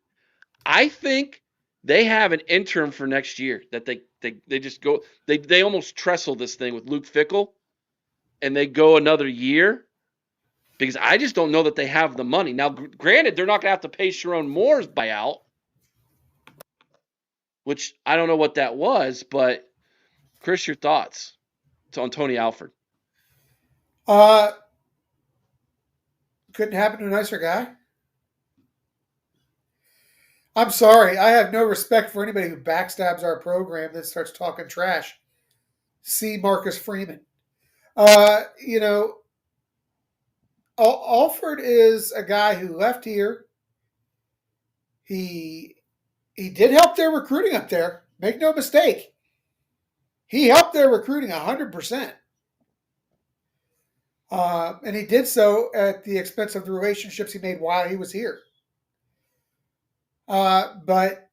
I think they have an interim for next year that they just go. They almost trestle this thing with Luke Fickell, and they go another year because I just don't know that they have the money. Now, granted, they're not going to have to pay Sherrone Moore's buyout, which I don't know what that was. But Chris, your thoughts on Tony Alford? Couldn't happen to a nicer guy. I'm sorry. I have no respect for anybody who backstabs our program that starts talking trash. See Marcus Freeman. You know, Alford is a guy who left here. He did help their recruiting up there. Make no mistake. He helped their recruiting 100%. And he did so at the expense of the relationships he made while he was here. But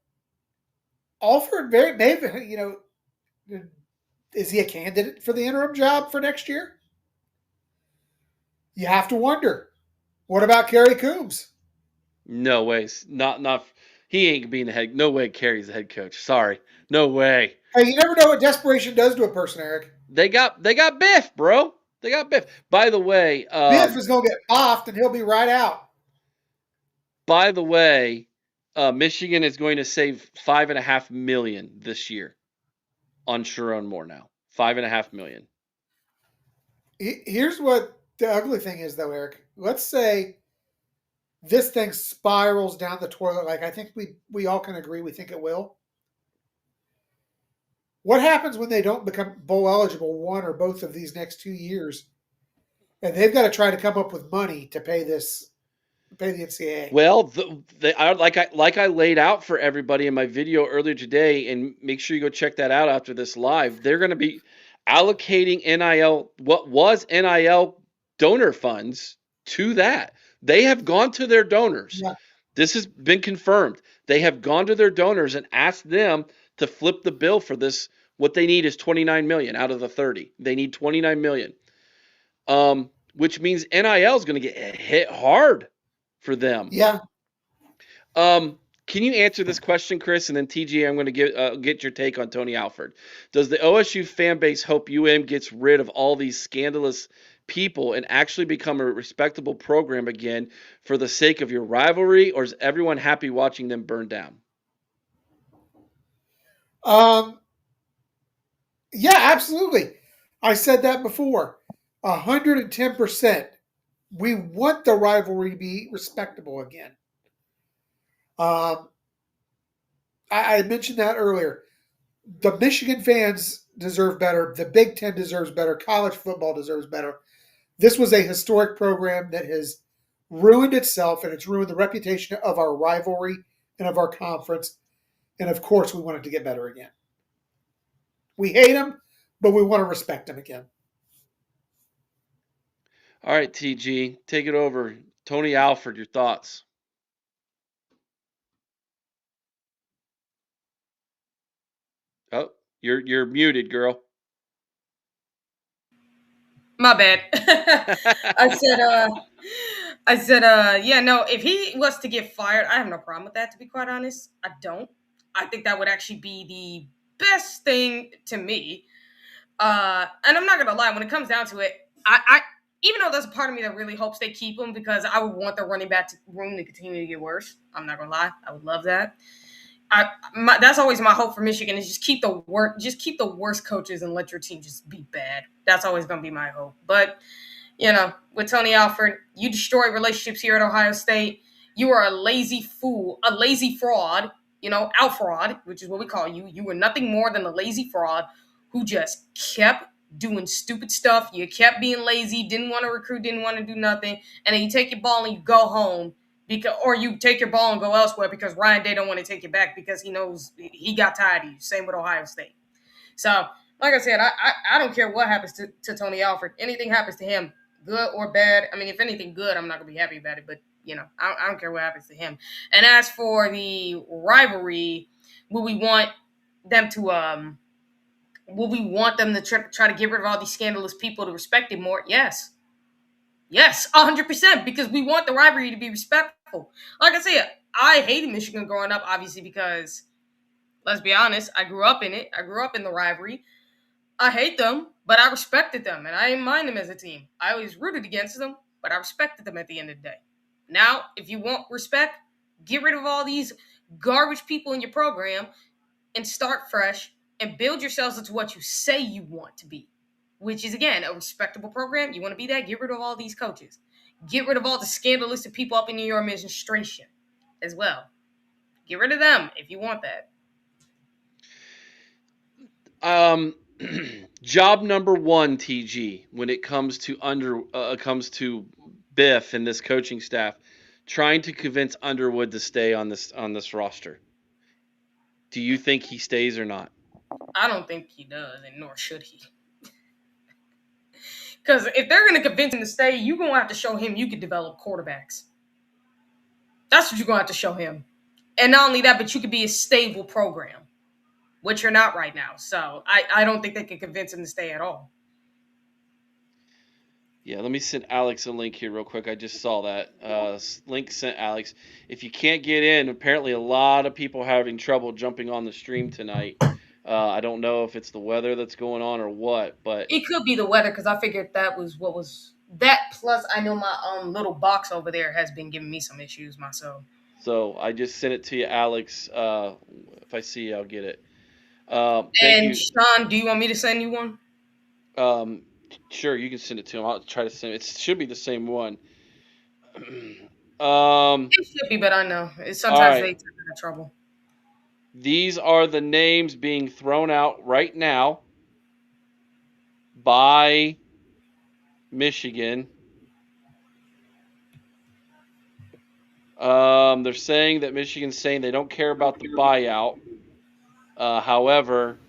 Alford may, you know, is he a candidate for the interim job for next year? You have to wonder. What about Kerry Coombs? No ways. Not. He ain't being the head. No way. Kerry's the head coach. Sorry. No way. Hey, you never know what desperation does to a person, Eric. They got Biff, bro. They got Biff. By the way, Biff is going to get offed and he'll be right out. By the way, Michigan is going to save $5.5 million this year on Sherrone Moore now. $5.5 million. Here's what the ugly thing is, though, Eric. Let's say this thing spirals down the toilet, like I think we all can agree we think it will. What happens when they don't become bowl eligible one or both of these next 2 years, and they've got to try to come up with money to pay the NCAA? Well, like I laid out for everybody in my video earlier today, and make sure you go check that out after this live. They're going to be allocating NIL, what was NIL donor funds, to that. They have gone to their donors. Yeah. This has been confirmed. They have gone to their donors and asked them to flip the bill for this. What they need is $29 million out of the 30. They need $29 million. which means NIL is going to get hit hard for them. Yeah. Can you answer this question, Chris? And then TG, I'm going to get your take on Tony Alford. Does the OSU fan base hope UM gets rid of all these scandalous people and actually become a respectable program again for the sake of your rivalry, or is everyone happy watching them burn down? Yeah, absolutely. I said that before. 110%. We want the rivalry to be respectable again. Um, I mentioned that earlier. The Michigan fans deserve better. The Big Ten deserves better. College football deserves better. This was a historic program that has ruined itself, and it's ruined the reputation of our rivalry and of our conference. And of course, we want it to get better again. We hate them, but we want to respect them again. All right, TG, take it over. Tony Alford, your thoughts. Oh, you're muted, girl. My bad. I said, yeah, no, if he was to get fired, I have no problem with that, to be quite honest. I don't. I think that would actually be the best thing to me. And I'm not gonna lie, when it comes down to it, I even though there's a part of me that really hopes they keep him because I would want the running back room to continue to get worse. I'm not gonna lie, I would love that. That's always my hope for Michigan is just keep the worst coaches and let your team just be bad. That's always gonna be my hope. But with Tony Alford, you destroy relationships here at Ohio State. You are a lazy fool, a lazy fraud. Out fraud, which is what we call you. You were nothing more than a lazy fraud who just kept doing stupid stuff. You kept being lazy, didn't want to recruit, didn't want to do nothing, and then you take your ball and you go home or you take your ball and go elsewhere because Ryan Day don't want to take it back because he knows he got tired of you. Same with Ohio State. So, like I said, I don't care what happens to Tony Alford. Anything happens to him, good or bad. I mean, if anything good, I'm not gonna be happy about it. But I don't care what happens to him. And as for the rivalry, will we want them to try to get rid of all these scandalous people to respect it more? Yes. Yes, 100%, because we want the rivalry to be respectful. Like I said, I hated Michigan growing up, obviously, because, let's be honest, I grew up in it. I grew up in the rivalry. I hate them, but I respected them, and I didn't mind them as a team. I always rooted against them, but I respected them at the end of the day. Now, if you want respect, get rid of all these garbage people in your program and start fresh and build yourselves into what you say you want to be, which is, again, a respectable program. You want to be that? Get rid of all these coaches. Get rid of all the scandalistic people up in your administration as well. Get rid of them if you want that. Job number one, TG, when it comes to Biff and this coaching staff, trying to convince Underwood to stay on this roster. Do you think he stays or not? I don't think he does, and nor should he. Because if they're going to convince him to stay, you're going to have to show him you can develop quarterbacks. That's what you're going to have to show him. And not only that, but you could be a stable program, which you're not right now. So I don't think they can convince him to stay at all. Yeah, let me send Alex a link here real quick. I just saw that. Link sent Alex. If you can't get in, apparently a lot of people are having trouble jumping on the stream tonight. I don't know if it's the weather that's going on or what, but it could be the weather because I figured that was what was that. Plus, I know my little box over there has been giving me some issues myself. So I just sent it to you, Alex. If I see you, I'll get it. And you. Sean, do you want me to send you one? Sure, you can send it to him. I'll try to send it. It should be the same one. It should be, but I know sometimes they take out trouble. These are the names being thrown out right now by Michigan. They're saying that Michigan's saying they don't care about the buyout. However,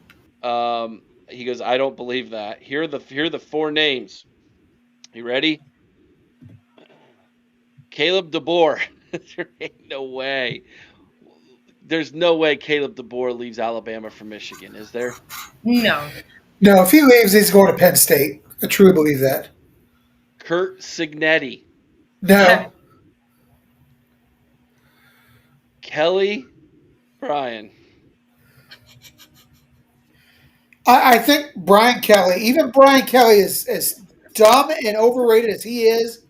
he goes, I don't believe that. Here are the four names. You ready? Caleb DeBoer. There ain't no way. There's no way Caleb DeBoer leaves Alabama for Michigan, is there? No. No, if he leaves, he's going to Penn State. I truly believe that. Kurt Signetti, No, Kelly Bryan. I think Brian Kelly, even Brian Kelly, is as dumb and overrated as he is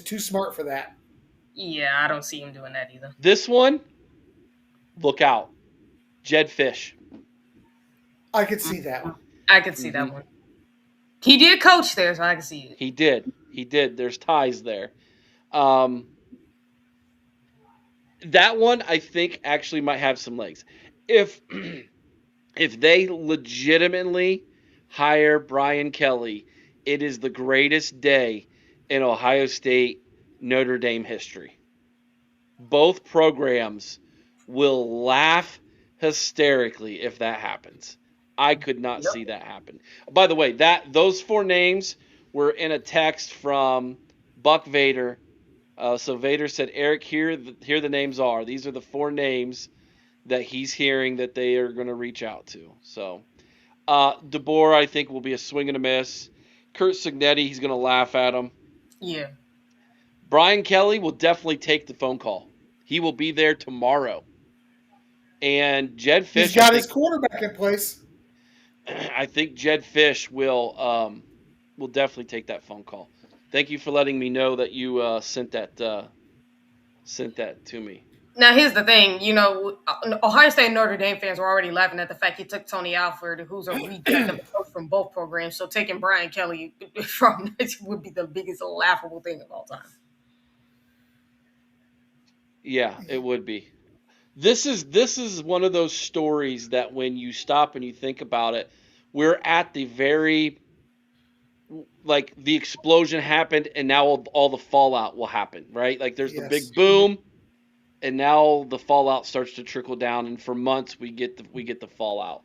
too smart for that. Yeah, I don't see him doing that either. This one, look out. Jed Fish. I could see that one. I could see Hmm that one. He did coach there, so I can see it. He did. He did. There's ties there. Um, that one I think actually might have some legs. If if they legitimately hire Brian Kelly, it is the greatest day in Ohio State Notre Dame history. Both programs will laugh hysterically if that happens. I could not Yep. see that happen. By the way, that those four names were in a text from Buck Vader. So Vader said, "Eric, here the names are. These are the four names that he's hearing that they are going to reach out to." So DeBoer, I think, will be a swing and a miss. Kurt Signetti, he's going to laugh at him. Yeah. Brian Kelly will definitely take the phone call. He will be there tomorrow. And Jed He's Fish, I got his think, quarterback in place. I think Jed Fish will definitely take that phone call. Thank you for letting me know that you sent that to me. Now here's the thing, Ohio State and Notre Dame fans were already laughing at the fact he took Tony Alford, who's a reject of a coach from both programs. So taking Brian Kelly from would be the biggest laughable thing of all time. Yeah, it would be. This is one of those stories that when you stop and you think about it, we're at the very like the explosion happened and now all the fallout will happen, right? Like there's the Yes. big boom and now the fallout starts to trickle down and for months we get the fallout.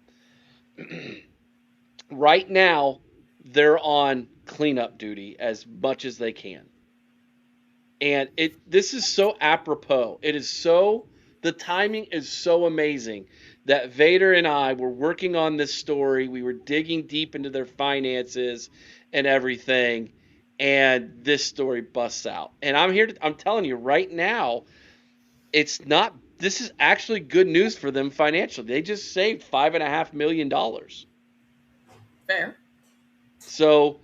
Right now they're on cleanup duty as much as they can. And this is so apropos. It is so the timing is so amazing that Vader and I were working on this story. We were digging deep into their finances and everything, and this story busts out. And I'm telling you right now, it's not this is actually good news for them financially. They just saved $5.5 million. Fair. So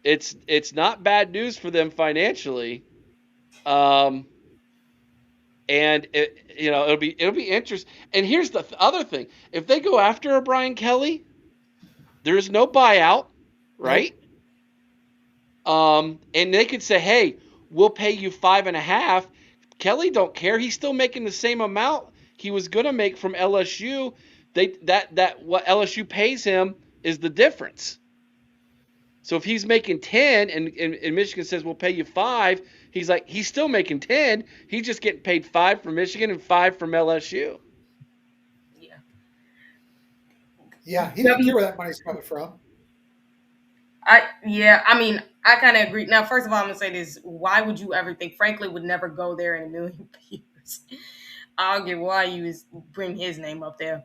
it's not bad news for them financially. Um, and it'll be interesting. And here's the other thing: if they go after a Brian Kelly, there's no buyout, right? Nope. And they could say, "Hey, we'll pay you 5.5." Kelly don't care; he's still making the same amount he was gonna make from LSU. That what LSU pays him is the difference. So if he's making 10 and Michigan says we'll pay you 5, he's still making 10. He's just getting paid 5 from Michigan and 5 from LSU. Yeah. Yeah, he didn't W. care where that money's coming from. I mean, I kind of agree. Now, first of all, I'm gonna say this: why would you ever think Franklin would never go there in a million years? I'll get why you bring his name up there.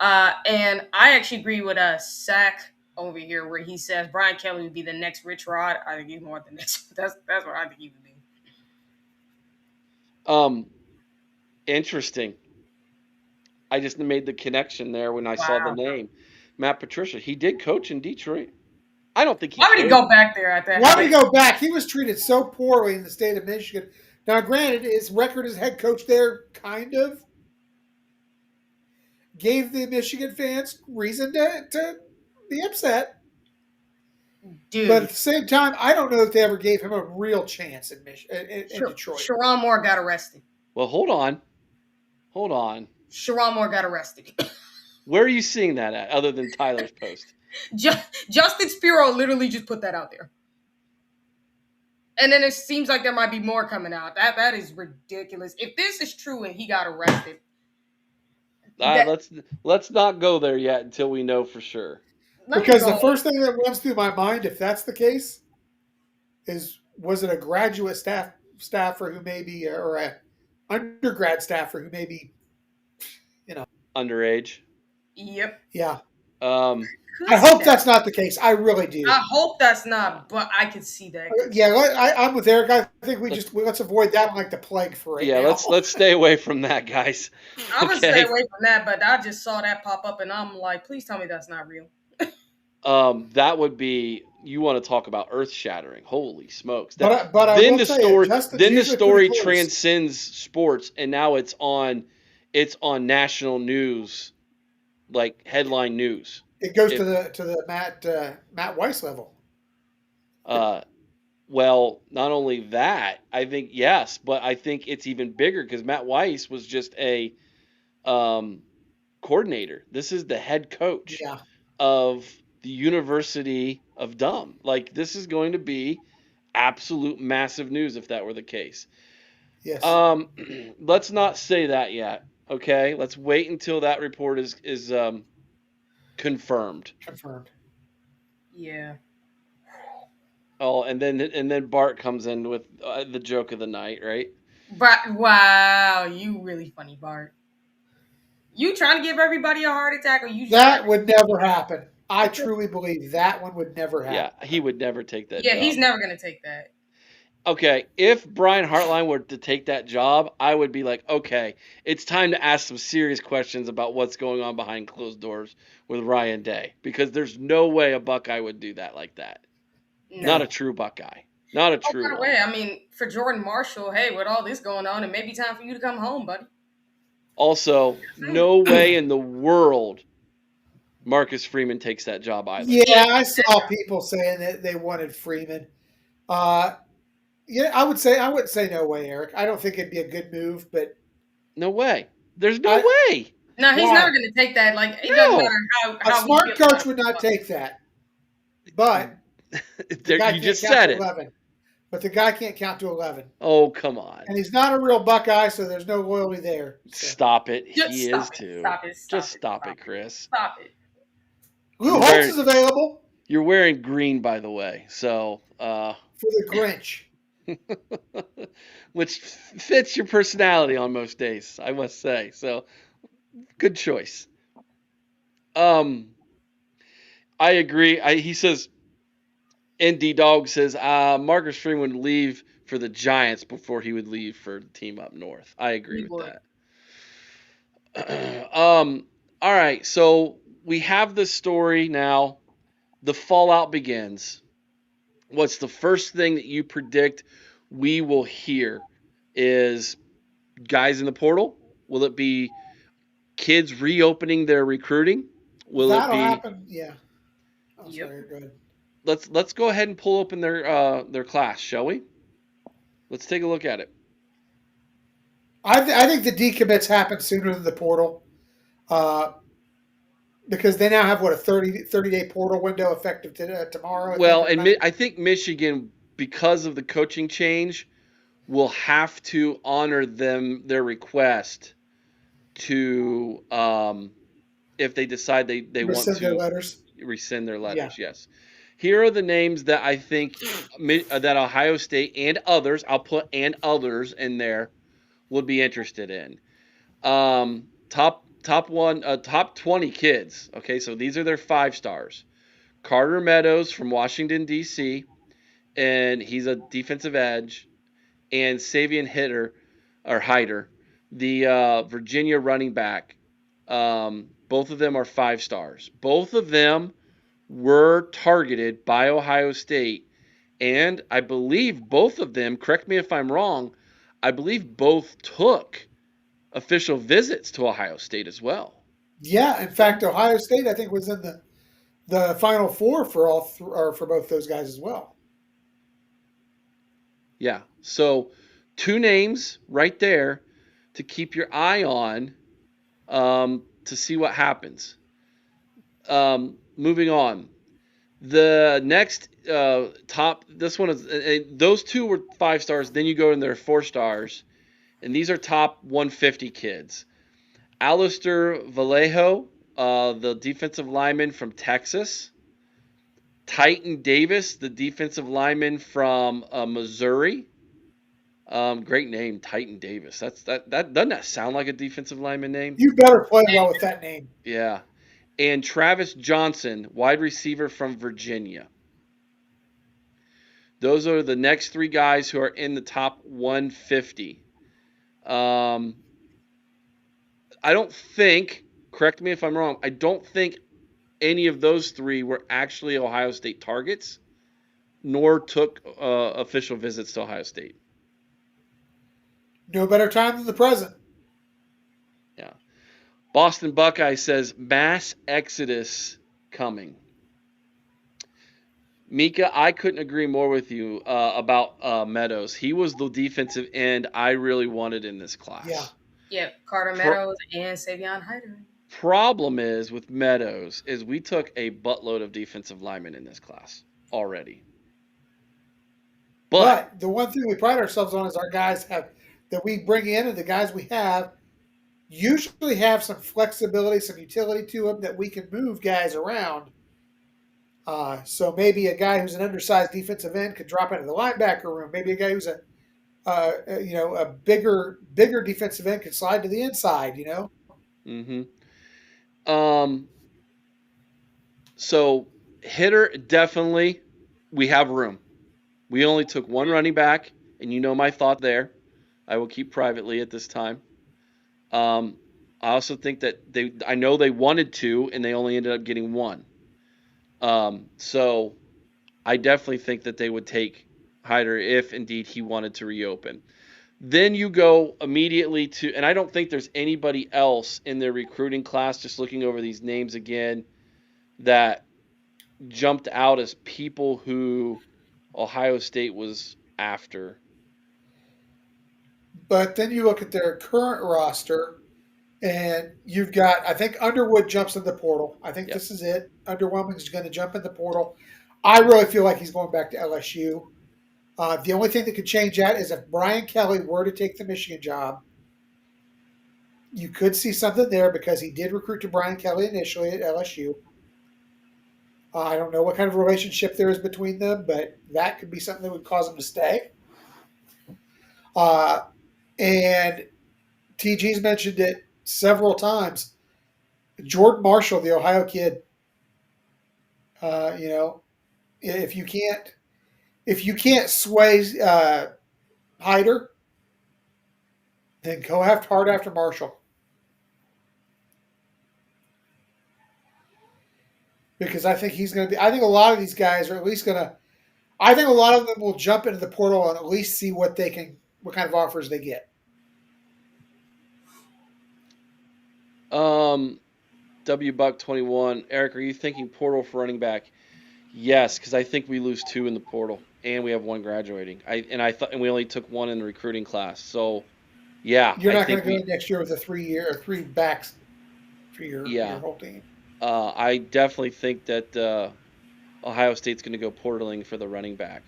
And I actually agree with Sack over here, where he says Brian Kelly would be the next Rich Rod. I think he's more the next. That's what I think he would be. Um, Interesting. I just made the connection there when I saw the Wow. name. Matt Patricia. He did coach in Detroit. I don't think he Why would he cared. go back there at that? Why would he go back? He was treated so poorly in the state of Michigan. Now, granted, his record as head coach there kind of gave the Michigan fans reason to be upset. But Dude, at the same time, I don't know that they ever gave him a real chance in Detroit. Sherrone Moore got arrested. Well, hold on. Hold on. Sherrone Moore got arrested. Where are you seeing that at other than Tyler's post? Justin Spiro literally just put that out there. And then it seems like there might be more coming out. That is ridiculous. If this is true and he got arrested, Let's not go there yet until we know for sure. Because the first thing that runs through my mind, if that's the case, is was it a graduate staffer who maybe or a undergrad staffer who maybe Underage. Yep. yeah. Could I see hope that. that's not the case. I really do. I hope that's not, but I could see that. Yeah, I'm with Eric. I think let's avoid that like the plague for right Yeah, now. let's stay away from that, guys. I'm gonna stay Okay. away from that, but I just saw that pop up, and I'm like, please tell me that's not real. That would be, you want to talk about earth shattering. Holy smokes. But I will tell you, Justin's Then the usually pretty story close. transcends sports, and now it's on national news, like headline news. It goes If to the Matt Weiss level. uh well, not only that, I think yes, but I think it's even bigger because Matt Weiss was just a um coordinator. This is the head coach Yeah. of the University of Dumb. Like, this is going to be absolute massive news if that were the case. Yes. Um, let's not say that yet. Okay, let's wait until that report is confirmed. Confirmed. Yeah. Oh, and then Bart comes in with the joke of the night, right? But wow, you really funny, Bart. You trying to give everybody a heart attack, or you trying? That would never happen. I truly believe that one would never Yeah, happen. he would never take that Yeah, he's job. never gonna take that. Okay, if Brian Hartline were to take that job, I would be like, okay, it's time to ask some serious questions about what's going on behind closed doors with Ryan Day, because there's no way a Buckeye would do that like that. Not a No. true Buckeye. Not a Oh, true by the one. way, I mean, for Jordan Marshall, hey, with all this going on, it may be time for you to come home, buddy. Also, no way in the world Marcus Freeman takes that job either. Yeah, I saw people saying that they wanted Freeman. Uh, yeah, I wouldn't say no way, Eric. I don't think it'd be a good move, but No way. There's no I way. No, he's why never gonna take that. Like, it doesn't No. matter a how we smart feel about coach it. would not take that. But the There, guy you can't just count said to it. 11. But the guy can't count to 11, Oh, come on. and he's not a real Buckeye, so there's no loyalty there. So. Stop it. Just He is stop it. too. Stop it. Just stop it, Chris. Stop it. Lou You're Holtz wearing is available you're wearing green, by the way. So for the Grinch. which fits your personality on most days, I must say. So good choice. Um, I agree. He says, ND Dog says, Marcus Freeman would leave for the Giants before he would leave for the team up north. I agree He with would. that. All right. So we have this story now. The fallout begins. What's the first thing that you predict we will hear is guys in the portal? Will it be kids reopening their recruiting? Will it That'll be happen. Yeah. I'm Yep. sorry. Go ahead. let's go ahead and pull open their class, shall we? Let's take a look at it. I think the decommits happen sooner than the portal, because they now have what a 30-day portal window effective tomorrow. Well, I think, and I think Michigan, because of the coaching change, will have to honor their request to if they decide they want rescind their to letters. rescind their letters. Yeah. Yes. Here are the names that I think that Ohio State and others, I'll put and others in there, would be interested in. Top 20 kids. Okay, so these are their 5 stars. Carter Meadows from Washington D.C. and he's a defensive edge, and Savion Hyder, the Virginia running back. Both of them are 5 stars. Both of them were targeted by Ohio State, and I believe both of them, correct me if I'm wrong, I believe both took official visits to Ohio State as well. Yeah. In fact, Ohio State I think was in the Final Four for or for both those guys as well. Yeah. So 2 names right there to keep your eye on to see what happens. Moving on. The next top, this one is, those 2 were 5 stars. Then you go in their 4 stars. And these are top 150 kids. Alistair Vallejo, the defensive lineman from Texas. Titan Davis, the defensive lineman from Missouri. Great name, Titan Davis. That doesn't that sound like a defensive lineman name? You better play well with that name. Yeah. and Travis Johnson, wide receiver from Virginia. Those are the next three guys who are in the top 150. I don't think, correct me if I'm wrong, I don't think any of those three were actually Ohio State targets, nor took official visits to Ohio State. No better time than the present. Yeah. Boston Buckeye says mass exodus coming. Mika, I couldn't agree more with you about Meadows. He was the defensive end I really wanted in this class. Yeah. Yep, Carter Meadows and Savion Hyder. Problem is with Meadows is we took a buttload of defensive linemen in this class already. But the one thing we pride ourselves on is our guys have that we bring in, and the guys we have usually have some flexibility, some utility to them that we can move guys around. So maybe a guy who's an undersized defensive end could drop into the linebacker room. Maybe a guy who's a bigger defensive end could slide to the inside. So hitter, definitely, we have room. We only took one running back, and you know my thought there. I will keep privately at this time. I also think that I know they wanted two, and they only ended up getting one. So I definitely think that they would take Hyder if indeed he wanted to reopen. Then you go immediately to, and I don't think there's anybody else in their recruiting class, just looking over these names again, that jumped out as people who Ohio State was after. But then you look at their current roster, and you've got, I think Underwood jumps in the portal. I think this is it. Underwhelming is going to jump in the portal. I really feel like he's going back to LSU. The only thing that could change that is if Brian Kelly were to take the Michigan job. You could see something there because he did recruit to Brian Kelly initially at LSU. I don't know what kind of relationship there is between them, but that could be something that would cause him to stay. And TG's mentioned it several times. Jordan Marshall, the Ohio kid, if you can't sway Hyder, then go hard after Marshall. Because I think he's going to be. I think a lot of these guys are at least going to. I think a lot of them will jump into the portal and at least see what kind of offers they get. W Buck 21. Eric, are you thinking portal for running back? Yes, because I think we lose two in the portal, and we have one graduating. And we only took one in the recruiting class. So, yeah, you're not going to go next year with a 3 backs for your whole team. I definitely think that Ohio State's going to go portaling for the running back.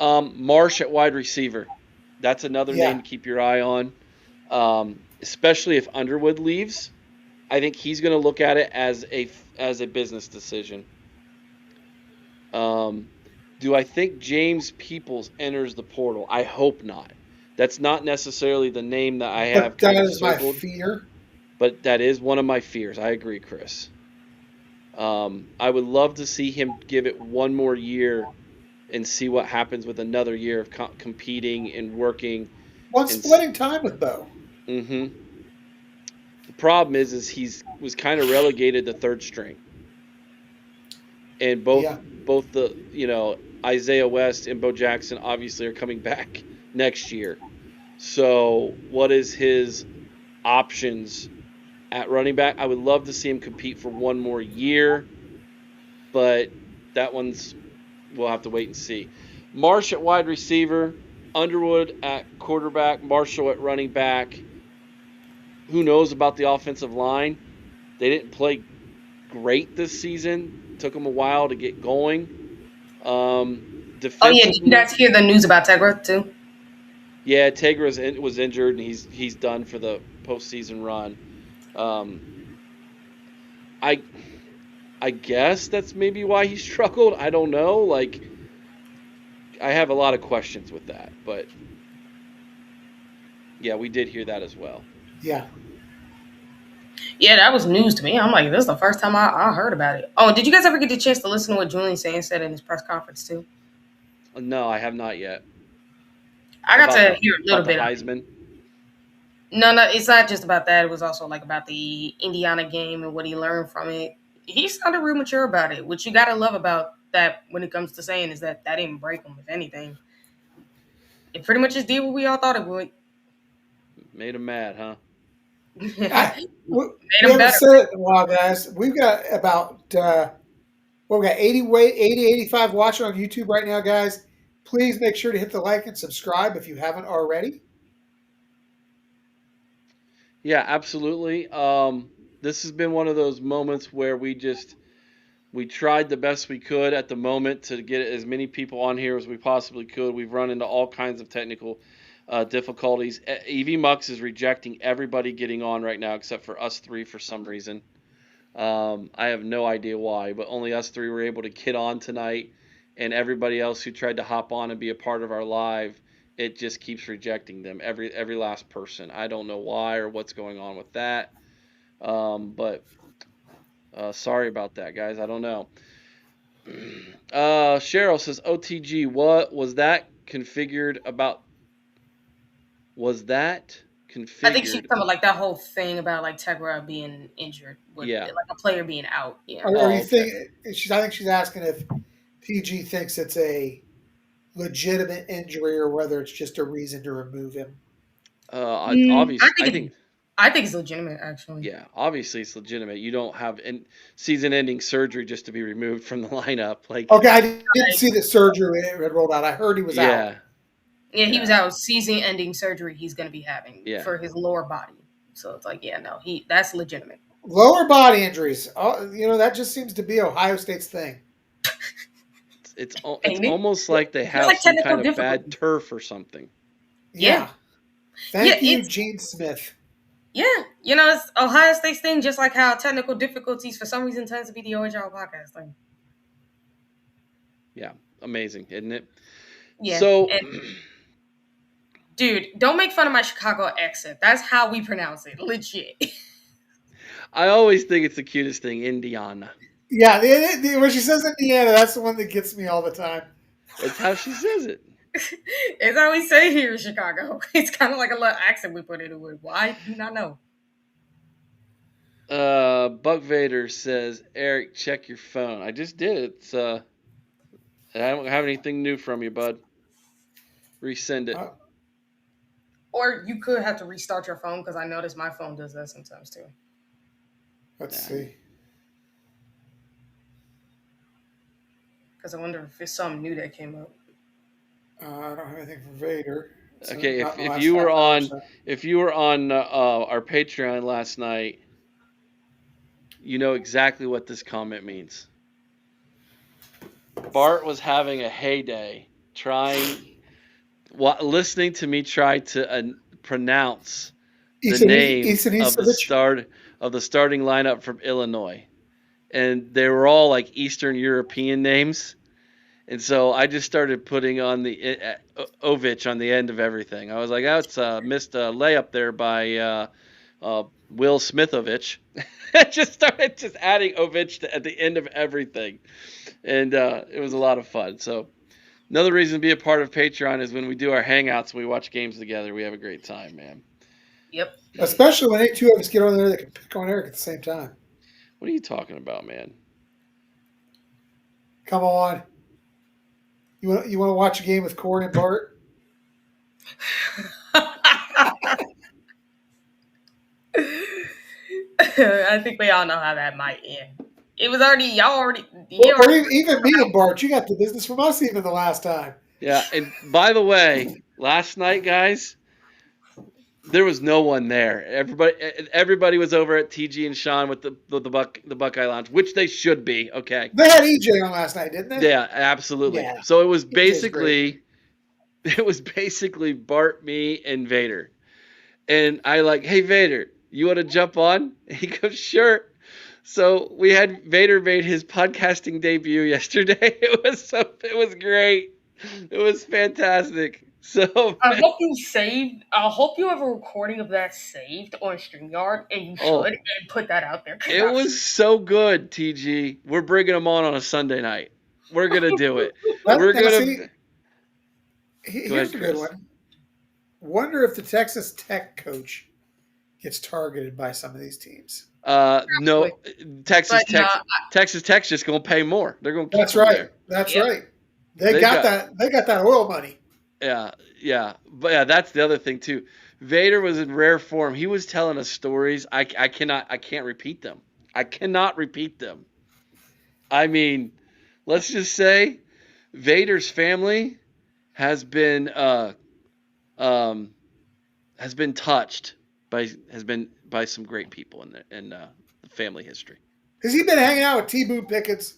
Marsh at wide receiver. That's another name to keep your eye on, especially if Underwood leaves. I think he's going to look at it as a business decision. Do I think James Peoples enters the portal? I hope not. That's not necessarily the name that I have. But that is my fear. But that is one of my fears. I agree, Chris. I would love to see him give it one more year and see what happens with another year of competing and working. Splitting time with Bo. Mm-hmm. The problem is he was kind of relegated to third string. And both the Isaiah West and Bo Jackson obviously are coming back next year. So what is his options at running back? I would love to see him compete for one more year, but we'll have to wait and see. Marsh at wide receiver, Underwood at quarterback, Marshall at running back. Who knows about the offensive line? They didn't play great this season. Took them a while to get going. Did you guys hear the news about Tegra too? Yeah, Tegra was injured and he's done for the postseason run. I guess that's maybe why he struggled. I don't know. I have a lot of questions with that, but yeah, we did hear that as well. Yeah. Yeah, that was news to me. I'm like, this is the first time I heard about it. Oh, did you guys ever get the chance to listen to what Julian Sands said in his press conference too? No, I have not yet. I got to hear a little About the bit of it. Heisman. No, it's not just about that. It was also like about the Indiana game and what he learned from it. He sounded real mature about it, which you gotta love about that when it comes to saying is that didn't break him. If anything, it pretty much just did what we all thought it would. Made him mad, huh? We Made him haven't better. said it in a while, guys. We've got about we got 85 watching on YouTube right now, guys. Please make sure to hit the like and subscribe if you haven't already. Yeah, absolutely. This has been one of those moments where we tried the best we could at the moment to get as many people on here as we possibly could. We've run into all kinds of technical difficulties. EV Mux is rejecting everybody getting on right now except for us three for some reason. I have no idea why, but only us three were able to get on tonight, and everybody else who tried to hop on and be a part of our live, it just keeps rejecting them. Every last person. I don't know why or what's going on with that. But sorry about that, guys. I don't know. Cheryl says, OTG, what was that configured about? Was that configured? I think she's talking about like that whole thing about like Tegra being injured, with Yeah. like a player being out. Yeah. Are you okay. think? I think she's asking if TG thinks it's a legitimate injury or whether it's just a reason to remove him. Obviously, I think it's legitimate, actually. Yeah, obviously it's legitimate. You don't have season-ending surgery just to be removed from the lineup. Like, okay, I didn't see that surgery had rolled out. I heard he was out. Yeah, he was out. Season-ending surgery he's going to be having Yeah. for his lower body. So it's like, yeah, no, that's legitimate. Lower body injuries. That just seems to be Ohio State's thing. It's almost like they have some kind of bad turf or something. Yeah. Thank you, Gene Smith. Yeah, it's Ohio State's thing, just like how technical difficulties for some reason tends to be the original podcast thing. Yeah, amazing, isn't it? Yeah. So, dude, don't make fun of my Chicago accent. That's how we pronounce it, legit. I always think it's the cutest thing, Indiana. Yeah, when she says Indiana, that's the one that gets me all the time. That's how she says it. It's how we say here in Chicago. It's kind of like a little accent we put into it. Why? I do not know. Buck Vader says, Eric, check your phone. I just did it. I don't have anything new from you, bud. Resend it. Or you could have to restart your phone because I notice my phone does that sometimes too. Let's see. Because I wonder if it's something new that came up. I don't have anything from Vader. Okay, if you were on our Patreon last night, you know exactly what this comment means. Bart was having a heyday listening to me try to pronounce the name of the starting lineup from Illinois, and they were all like Eastern European names. And so I just started putting on the Ovich on the end of everything. I was like, oh, it's missed a layup there by Will Smithovich. I just started adding Ovich at the end of everything. And it was a lot of fun. So another reason to be a part of Patreon is when we do our hangouts, we watch games together. We have a great time, man. Yep. Especially when two of us get on there that can pick on Eric at the same time. What are you talking about, man? Come on. You want to watch a game with Corey and Bart? I think we all know how that might end. It was already or even me and Bart. You got the business from us even the last time. Yeah, and by the way, last night, guys, there was no one there. Everybody was over at TG and Sean with the Buckeye Lounge, which they should be. Okay. They had EJ on last night, didn't they? Yeah, absolutely. Yeah. So it was basically Bart, me, and Vader. And I hey Vader, you want to jump on? And he goes, sure. So we had Vader made his podcasting debut yesterday. It was great. It was fantastic. So, I hope you saved. I hope you have a recording of that saved on StreamYard, and you oh, should and put that out there. it was so good, TG. We're bringing them on a Sunday night. We're gonna do it. We're Now, gonna see, go ahead, here's a good Chris. one. Wonder if the Texas Tech coach gets targeted by some of these teams. No, Texas But no, Tech. Texas Tech's just gonna pay more. They're gonna keep That's them right. there. That's yep. right. They They've got got that. They got that oil money. yeah, but yeah, that's the other thing too. Vader was in rare form. He was telling us stories. I can't repeat them. I cannot repeat them. I mean, let's just say Vader's family has been um has been touched by some great people the family history. Has he been hanging out with T. Boone Pickens?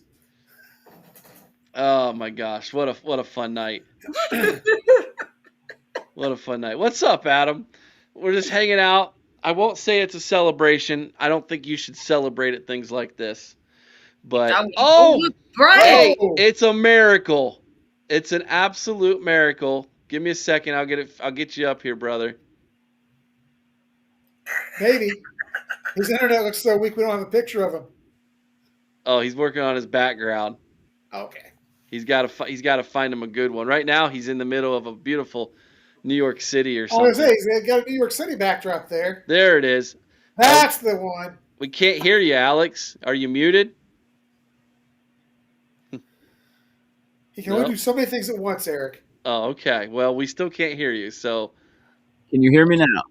Oh my gosh, what a fun night. What a fun night. What's up, Adam? We're just hanging out. I won't say it's a celebration. I don't think you should celebrate at things like this. But look, Brian. hey, Oh. it's a miracle. It's an absolute miracle. Give me a second. I'll get you up here, brother. Maybe. His internet looks so weak we don't have a picture of him. Oh, he's working on his background. Okay. He's got to find him a good one. Right now, he's in the middle of a beautiful New York City or I was something. say he's got a New York City backdrop there. There it is. That's the one. We can't hear you, Alex. Are you muted? He can only do so many things at once, Eric. Oh, okay. Well, we still can't hear you. So Can you hear me now?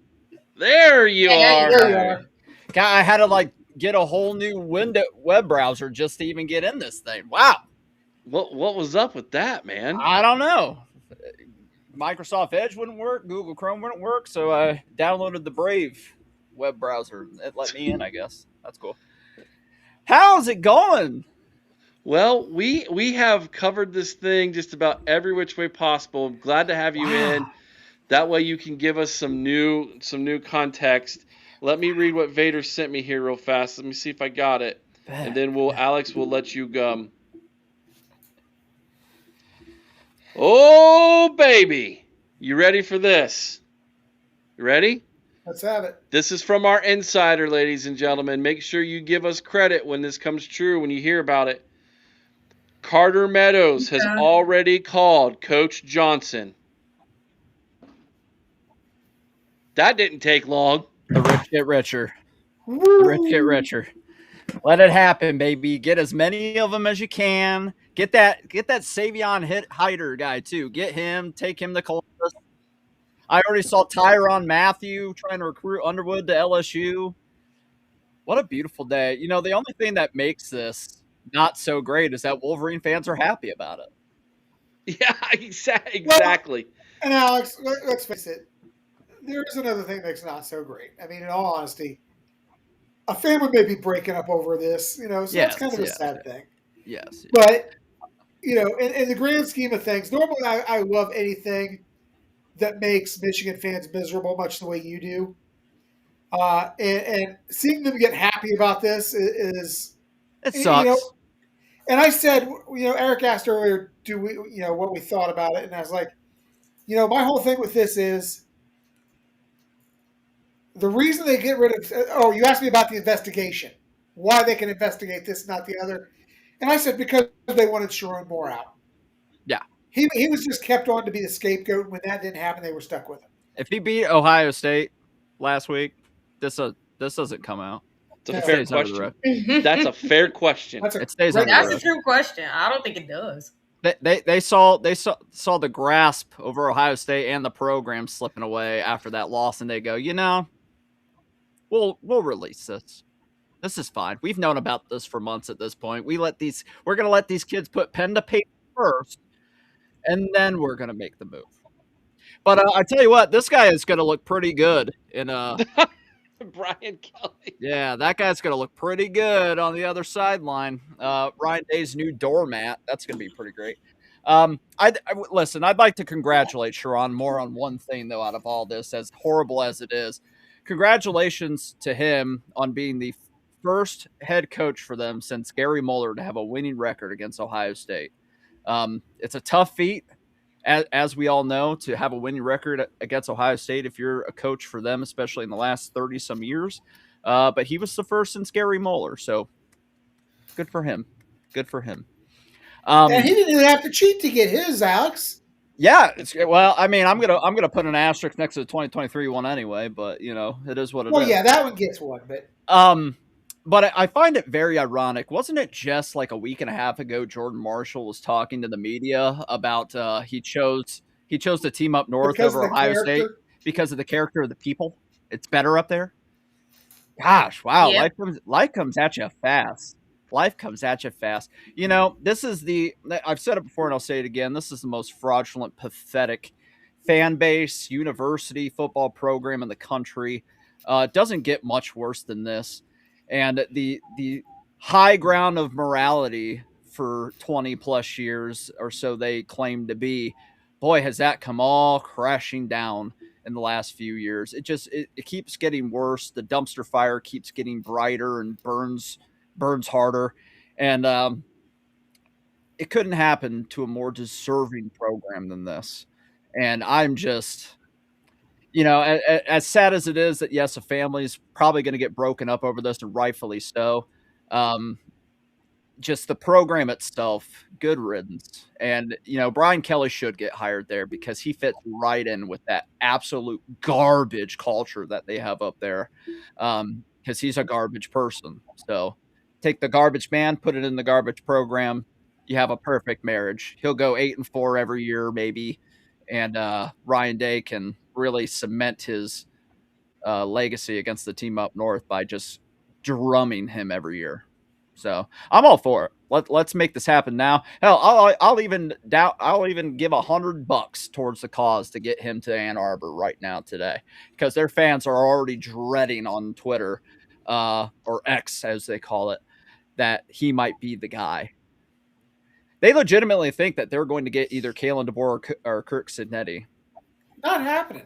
there you are. There you are. God, I had to get a whole new web browser just to even get in this thing. Wow. What was up with that, man? I don't know. Microsoft Edge wouldn't work. Google Chrome wouldn't work. So I downloaded the Brave web browser. It let me in, I guess. That's cool. How's it going? Well, we have covered this thing just about every which way possible. I'm glad to have you in. That way you can give us some new context. Let me read what Vader sent me here real fast. Let me see if I got it. And then Alex will let you go. Oh, baby. You ready for this? You ready? Let's have it. This is from our insider, ladies and gentlemen. Make sure you give us credit when this comes true, when you hear about it. Carter Meadows has already called Coach Johnson. That didn't take long. The rich get richer. The rich get richer. Let it happen, baby. Get as many of them as you can. Get that Savion Hyder guy too. Get him. Take him to Columbus. I already saw Tyrann Mathieu trying to recruit Underwood to LSU. What a beautiful day. You know, the only thing that makes this not so great is that Wolverine fans are happy about it. Yeah, exactly. Well, and Alex, let's face it. There is another thing that's not so great. I mean, in all honesty, a family may be breaking up over this, so it's kind of a sad thing. Yes. But, in the grand scheme of things, normally I love anything that makes Michigan fans miserable, much the way you do. And seeing them get happy about this is it sucks. And I said, Eric asked earlier, do we, what we thought about it, and I was like, my whole thing with this is the reason they get rid of. Oh, you asked me about the investigation, why they can investigate this, not the other, and I said because they wanted Sherrone Moore out. Yeah, he was just kept on to be the scapegoat. When that didn't happen, they were stuck with him. If he beat Ohio State last week, this doesn't come out. It's a fair question. That's a fair question. That's a true question. I don't think it does. They saw the grasp over Ohio State and the program slipping away after that loss, and they go, we'll release this. This is fine. We've known about this for months at this point. We're gonna let these kids put pen to paper first, and then we're gonna make the move. But I tell you what, this guy is gonna look pretty good in Brian Kelly. Yeah, that guy's going to look pretty good on the other sideline. Ryan Day's new doormat. That's going to be pretty great. Listen, I'd like to congratulate Sherrone Moore on one thing, though, out of all this, as horrible as it is. Congratulations to him on being the first head coach for them since Gary Mueller to have a winning record against Ohio State. It's a tough feat. as we all know, to have a winning record against Ohio State, if you're a coach for them, especially in the last 30 some years. But he was the first since Gary Moeller, so good for him. Good for him. And he didn't even have to cheat to get his, Alex. Yeah, well, I mean, I'm gonna put an asterisk next to the 2023 one anyway, but it is what it is. Well, yeah, that one gets one, but but I find it very ironic. Wasn't it just like a week and a half ago Jordan Marshall was talking to the media about he chose to team up north because over of the Ohio State character. because of the character of the people. It's better up there. Gosh, wow, Yep. life comes at you fast. Life comes at you fast. This is I've said it before and I'll say it again. This is the most fraudulent, pathetic fan base, university football program in the country. It doesn't get much worse than this. And the high ground of morality for 20 plus years or so they claim to be, boy, has that come all crashing down in the last few years. It keeps getting worse. The dumpster fire keeps getting brighter and burns harder. And it couldn't happen to a more deserving program than this. And I'm just, as sad as it is that, yes, a family's probably going to get broken up over this, and rightfully so. Just the program itself, good riddance. And, Brian Kelly should get hired there because he fits right in with that absolute garbage culture that they have up there. Because he's a garbage person. So take the garbage man, put it in the garbage program. You have a perfect marriage. He'll go 8-4 every year, maybe. And Ryan Day can really cement his legacy against the team up north by just drumming him every year. So I'm all for it. Let's make this happen now. Hell, I'll even give $100 towards the cause to get him to Ann Arbor right now today, because their fans are already dreading on Twitter, or X as they call it, that he might be the guy. They legitimately think that they're going to get either Kalen DeBoer or Kirk Cignetti. Not happening.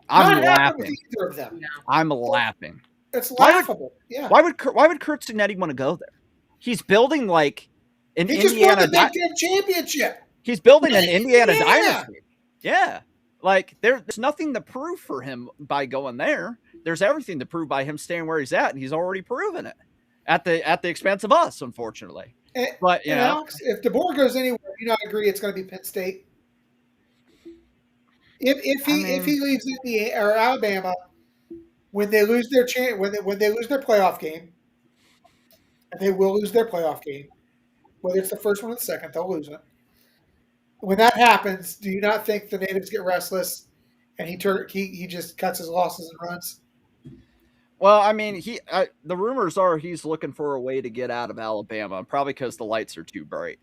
I'm Not happening with laughing. either of them. No. I'm laughing. It's laughable. Yeah. Why would Kurt Cignetti want to go there? He's building like an He just won Indiana. the Big Ten championship. He's building an Indiana Yeah. dynasty. Yeah, like there's nothing to prove for him by going there. There's everything to prove by him staying where he's at, and he's already proven it at the expense of us, unfortunately. But Alex, if DeBoer goes anywhere, you not agree it's going to be Penn State. If he leaves Indiana or Alabama when they lose their when they lose their playoff game, and they will lose their playoff game, whether it's the first one or the second, they'll lose it. When that happens, do you not think the natives get restless and he just cuts his losses and runs? Well, I mean, the rumors are he's looking for a way to get out of Alabama, probably because the lights are too bright.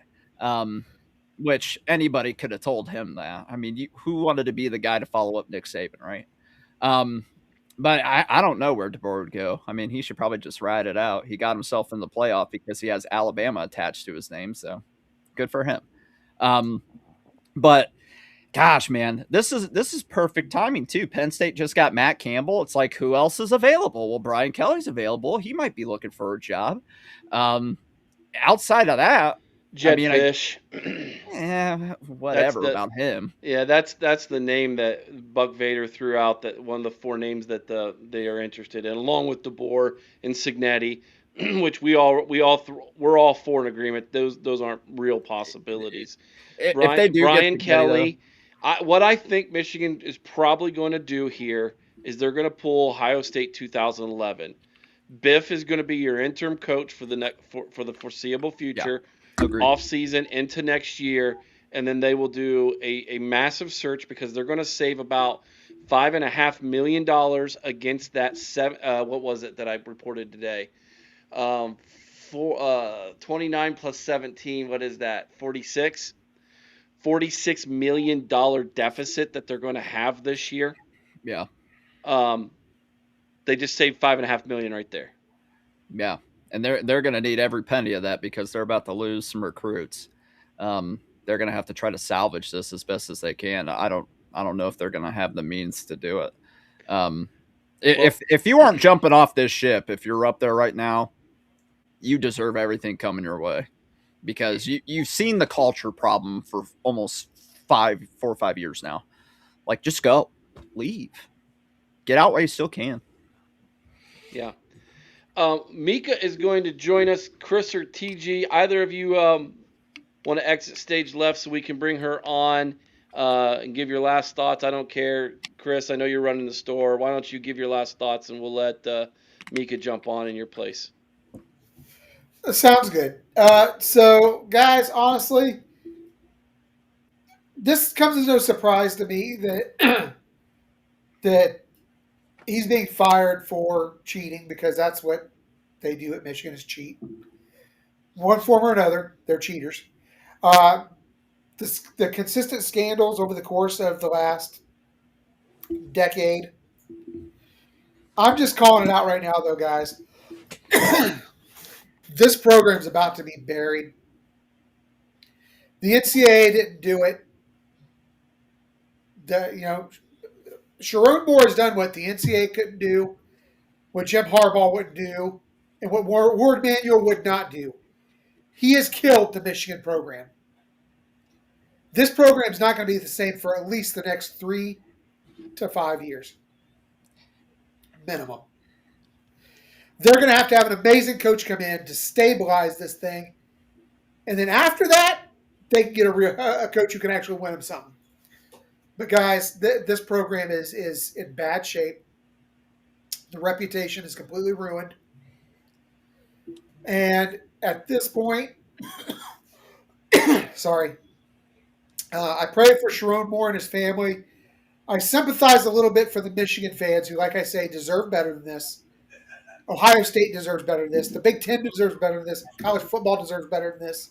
Which anybody could have told him that. I mean, who wanted to be the guy to follow up Nick Saban, right? But I don't know where DeBoer would go. I mean, he should probably just ride it out. He got himself in the playoff because he has Alabama attached to his name, so good for him. But gosh, man, this is perfect timing too. Penn State just got Matt Campbell. It's like, who else is available? Well, Brian Kelly's available. He might be looking for a job. Outside of that, Jed Fish. Whatever about him. Yeah, that's the name that Buck Vader threw out. That one of the four names that they are interested in, along with DeBoer and Cignetti, which we're all for in agreement. Those aren't real possibilities. If they do Brian get Kelly, what I think Michigan is probably going to do here is they're going to pull Ohio State 2011. Biff is going to be your interim coach for the foreseeable future. Yeah. Agreed. Off season into next year, and then they will do a massive search because they're going to save about $5.5 million against that what was it that I reported today? 29 plus 17, what is that? $46 million deficit that they're going to have this year. Yeah. They just saved $5.5 million right there. Yeah. And they're going to need every penny of that because they're about to lose some recruits. They're going to have to try to salvage this as best as they can. I don't know if they're going to have the means to do it. If you aren't jumping off this ship, if you're up there right now, you deserve everything coming your way because you've seen the culture problem for almost 4 or 5 years now. Like, just go, leave, get out while you still can. Yeah. Mika is going to join us. Chris or TG, either of you want to exit stage left so we can bring her on and give your last thoughts? I don't care. Chris, I know you're running the store. Why don't you give your last thoughts and we'll let Mika jump on in your place? That sounds good. So, guys, honestly, this comes as no surprise to me that that he's being fired for cheating because that's what they do at Michigan is cheat. One form or another, they're cheaters. Uh, the consistent scandals over the course of the last decade. I'm just calling it out right now, though, guys. This program's about to be buried. The NCAA didn't do it. Sherrone Moore has done what the NCAA couldn't do, what Jim Harbaugh wouldn't do, and what Ward Manuel would not do. He has killed the Michigan program. This program is not going to be the same for at least the next 3 to 5 years, minimum. They're going to have an amazing coach come in to stabilize this thing, and then after that, they can get a coach who can actually win them something. But guys, this program is in bad shape. The reputation is completely ruined, and at this point, sorry, I pray for Sherrone Moore and his family. I sympathize a little bit for the Michigan fans who, like I say, deserve better than this. Ohio State deserves better than this. The Big Ten deserves better than this. College football deserves better than this.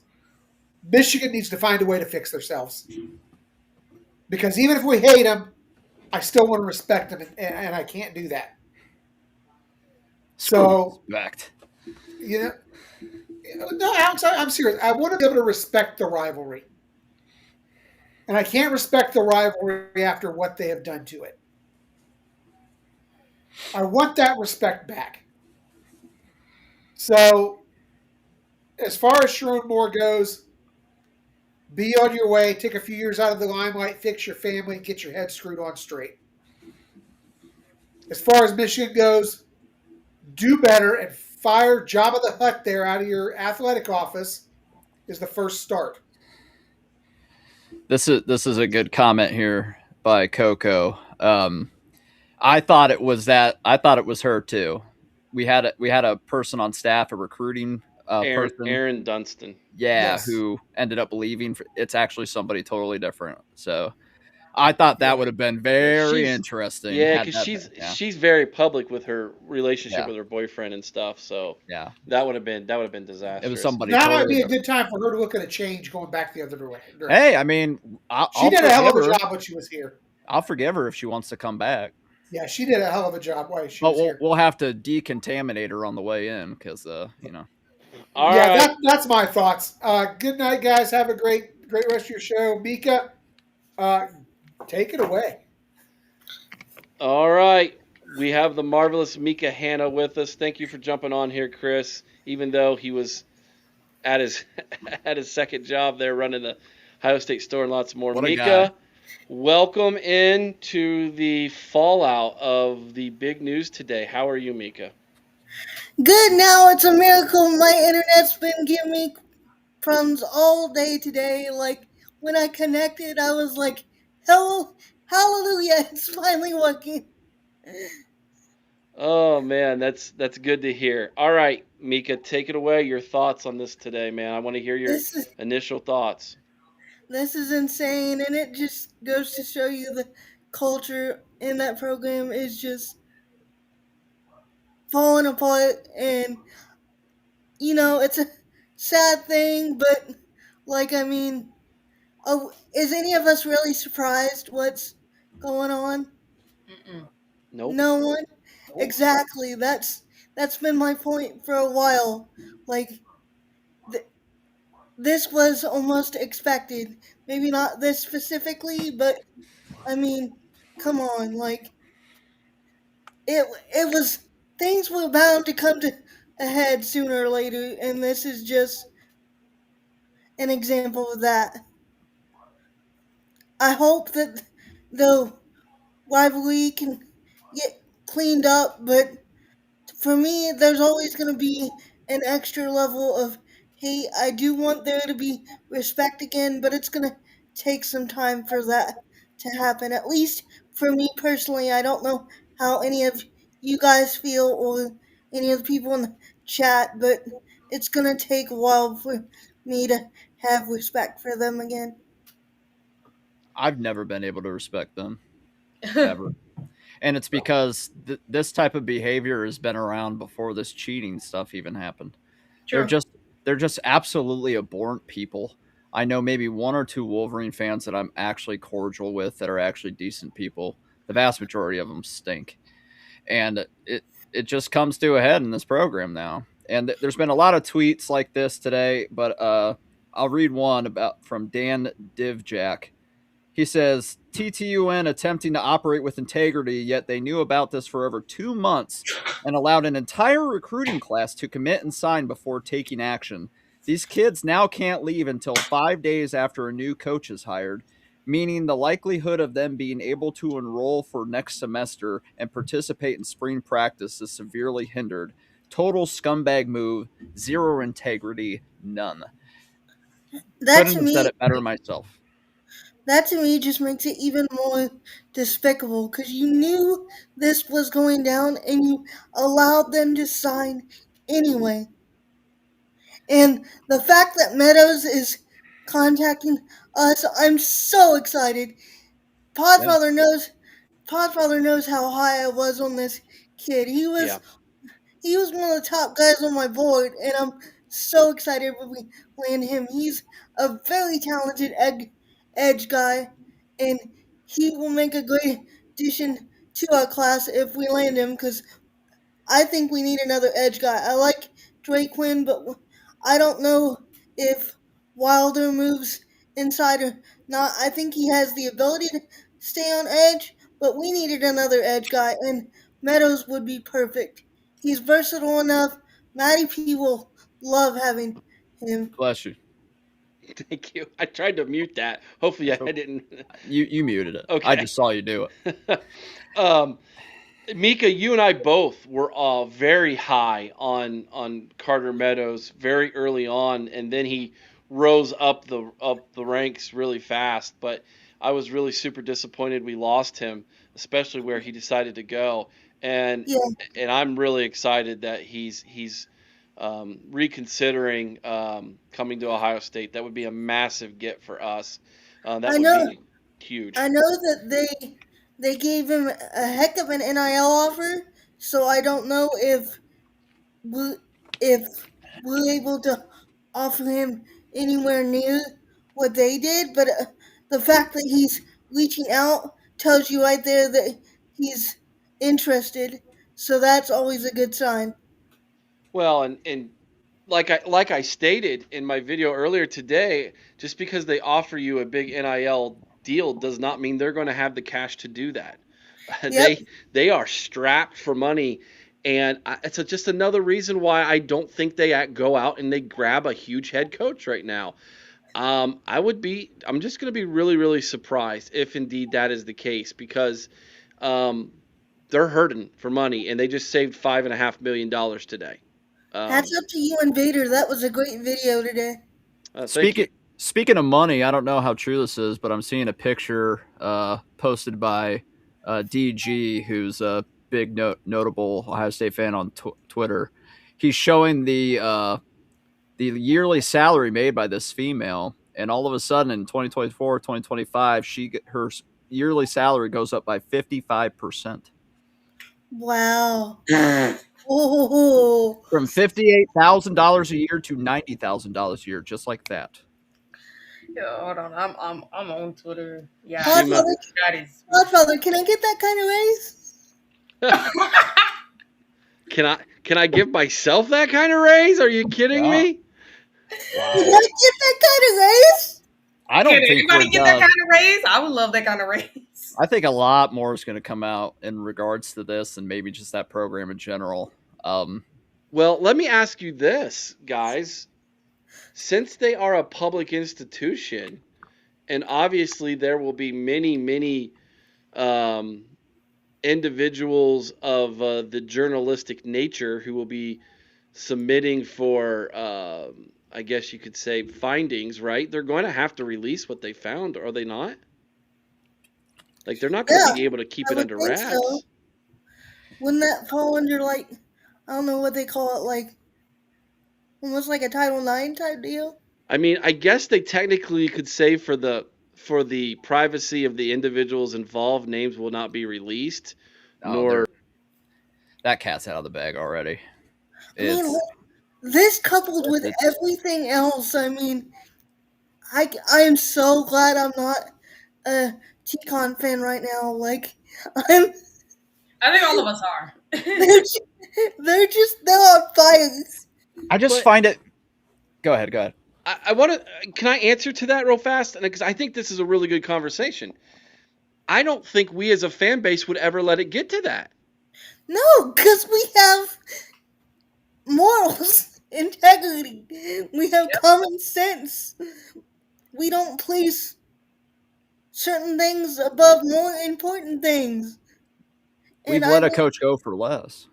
Michigan needs to find a way to fix themselves. Because even if we hate them, I still want to respect them, and I can't do that. So, respect. No, Alex, I'm serious. I want to be able to respect the rivalry. And I can't respect the rivalry after what they have done to it. I want that respect back. So, as far as Sherrone Moore goes, be on your way. Take a few years out of the limelight, fix your family, and get your head screwed on straight. As far as Michigan goes, do better and fire Jabba the Hutt there out of your athletic office is the first start. This is a good comment here by Coco. I thought it was that. I thought it was her too. We had a person on staff, a recruiting person, Aaron Dunstan. yeah, Yes. who ended up leaving. It's actually somebody totally different. So I thought that would have been very interesting. Yeah, had because that been- she's very public with her relationship Yeah. with her boyfriend and stuff. So yeah, that would have been disastrous. it was somebody. That might totally be a different. good time for her to look at a change going back the other direction. Hey, I mean, She did a hell of a forgive her. job when she was here. I'll forgive her if she wants to come back. Yeah, she did a hell of a job while she But was here. we'll have to decontaminate her on the way in because All Yeah, right. that's my thoughts. Good night, guys. Have a great rest of your show. Mika, take it away. All right. We have the marvelous Mika Hanna with us. Thank you for jumping on here, Chris. Even though he was at his at his second job there running the Ohio State store and lots more. What a Mika, guy. welcome into the fallout of the big news today. How are you, Mika? Good now, it's a miracle. My internet's been giving me problems all day today. Like, when I connected, I was like, hello, hallelujah, it's finally working. Oh man, that's good to hear. All right, Mika, take it away. Your thoughts on this today, man. I want to hear your initial thoughts. This is insane, and it just goes to show you the culture in that program is just falling apart, and it's a sad thing, but is any of us really surprised what's going on? Nope. No one. Exactly. That's been my point for a while. Like, this was almost expected. Maybe not this specifically, but I mean, come on. Like, it was, things were bound to come to a head sooner or later, and this is just an example of that. I hope that the rivalry can get cleaned up, but for me, there's always going to be an extra level of hate. I do want there to be respect again, but it's going to take some time for that to happen. At least for me personally, I don't know how any of you guys feel or any of the people in the chat, but it's going to take a while for me to have respect for them again. I've never been able to respect them ever. And it's because this type of behavior has been around before this cheating stuff even happened. They're True. just they're just absolutely abhorrent people. I know maybe one or two Wolverine fans that I'm actually cordial with that are actually decent people. The vast majority of them stink, and it just comes to a head in this program now. And there's been a lot of tweets like this today, but I'll read one about from Dan Divjak. He says TTUN attempting to operate with integrity, yet they knew about this for over 2 months and allowed an entire recruiting class to commit and sign before taking action. These kids now can't leave until 5 days after a new coach is hired, meaning the likelihood of them being able to enroll for next semester and participate in spring practice is severely hindered. Total scumbag move, zero integrity, none. That Couldn't to have said me it better myself. That to me just makes it even more despicable because you knew this was going down and you allowed them to sign anyway. And the fact that Meadows is contacting us, I'm so excited. Yeah. Podfather knows Podfather knows how high I was on this kid. Yeah. He was one of the top guys on my board, and I'm so excited when we land him. He's a very talented edge guy, and he will make a great addition to our class if we land him. Because I think we need another edge guy. I like Drake Quinn, but I don't know if Wilder moves inside or not. I think he has the ability to stay on edge, but we needed another edge guy, and Meadows would be perfect. He's versatile enough. Matty P will love having him. Bless you. Thank you. I tried to mute that. Hopefully, I Oh. didn't. You muted it. Okay. I just saw you do it. Mika, you and I both were very high on Carter Meadows very early on, and then he rose up the ranks really fast. But I was really super disappointed we lost him, especially where he decided to go. And Yeah, and I'm really excited that he's reconsidering coming to Ohio State. That would be a massive get for us. That I would know. be huge. I know that they gave him a heck of an NIL offer, so I don't know we if we're able to offer him anywhere near what they did, but the fact that he's reaching out tells you right there that he's interested. So that's always a good sign. Well, and like I stated in my video earlier today, just because they offer you a big NIL deal does not mean they're going to have the cash to do that. Yep, They are strapped for money, and it's just another reason why I don't think they go out and they grab a huge head coach right now. I'm just going to be really really surprised if indeed that is the case because um, they're hurting for money and they just saved $5.5 million today. hats Um, up to you and Vader. That was a great video today. Thank you. Speaking of money, I don't know how true this is, but I'm seeing a picture posted by DG, who's a big notable Ohio State fan on Twitter. He's showing the yearly salary made by this female, and all of a sudden in 2024, 2025, her yearly salary goes up by 55%. Wow. Oh, From $58,000 a year to $90,000 a year, just like that. Yeah, hold on. I'm on Twitter. Yeah, Shima, that is. Godfather, can I get that kind of raise? can I give myself that kind of raise? Are you kidding Yeah. me? Wow. Can I get that kind of raise? I don't Can think anybody we're get done. that kind of raise? I would love that kind of raise. I think a lot more is going to come out in regards to this and maybe just that program in general. Well, let me ask you this, guys. Since they are a public institution and obviously there will be many um, individuals of the journalistic nature who will be submitting for, I guess you could say, findings. Right? They're going to have to release what they found, are they not? Like they're not going to Yeah, be able to keep I it would under think so. wraps. Wouldn't that fall under like I don't know what they call it, like almost like a Title IX type deal? I mean, I guess they technically could say for the privacy of the individuals involved, names will not be released, Oh, nor that cat's out of the bag already. I mean, It's this coupled with it's everything else, I mean, I am so glad I'm not a T-Con fan right now. Like, I'm I think all of us are. they're on fire. I just but find it. Go ahead. Go ahead. I want to. Can I answer to that real fast? Because I think this is a really good conversation. I don't think we as a fan base would ever let it get to that. No, because we have morals, integrity, we have common sense. We don't place certain things above more important things. And We've I let a coach go for less.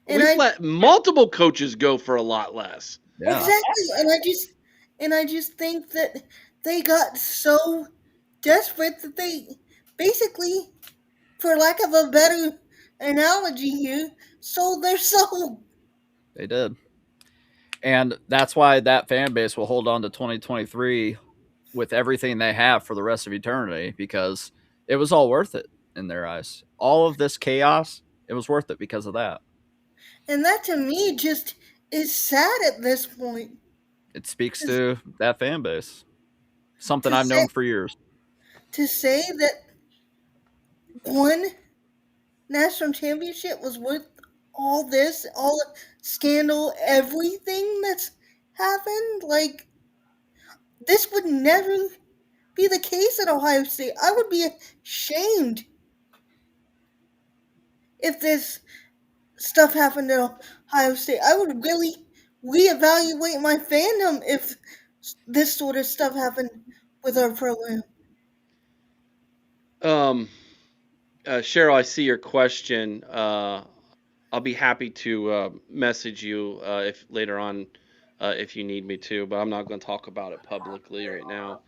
and We've I let multiple coaches go for a lot less. Yeah. exactly, and I just think that they got so desperate that they basically, for lack of a better analogy here, sold their soul. They did. And that's why that fan base will hold on to 2023 with everything they have for the rest of eternity, because it was all worth it in their eyes. All of this chaos, it was worth it because of that. And that to me just is sad at this point. It speaks to that fan base. Something To I've say known for years. to say that one national championship was worth all this, all the scandal, everything that's happened, like this would never be the case at Ohio State. I would be ashamed if this stuff happened at Ohio State. I would really reevaluate my fandom if this sort of stuff happened with our program. Um, Cheryl, I see your question. I'll be happy to message you if later on if you need me to, but I'm not going to talk about it publicly right now.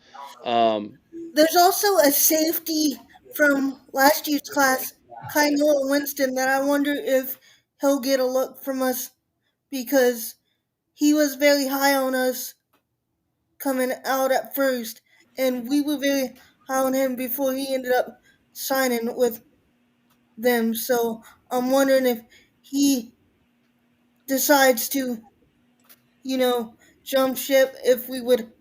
Um, There's also a safety from last year's class, Kyle Winston, that I wonder if he'll get a look from us because he was very high on us coming out at first, and we were very high on him before he ended up signing with them. So I'm wondering if he decides to, you know, jump ship, if we would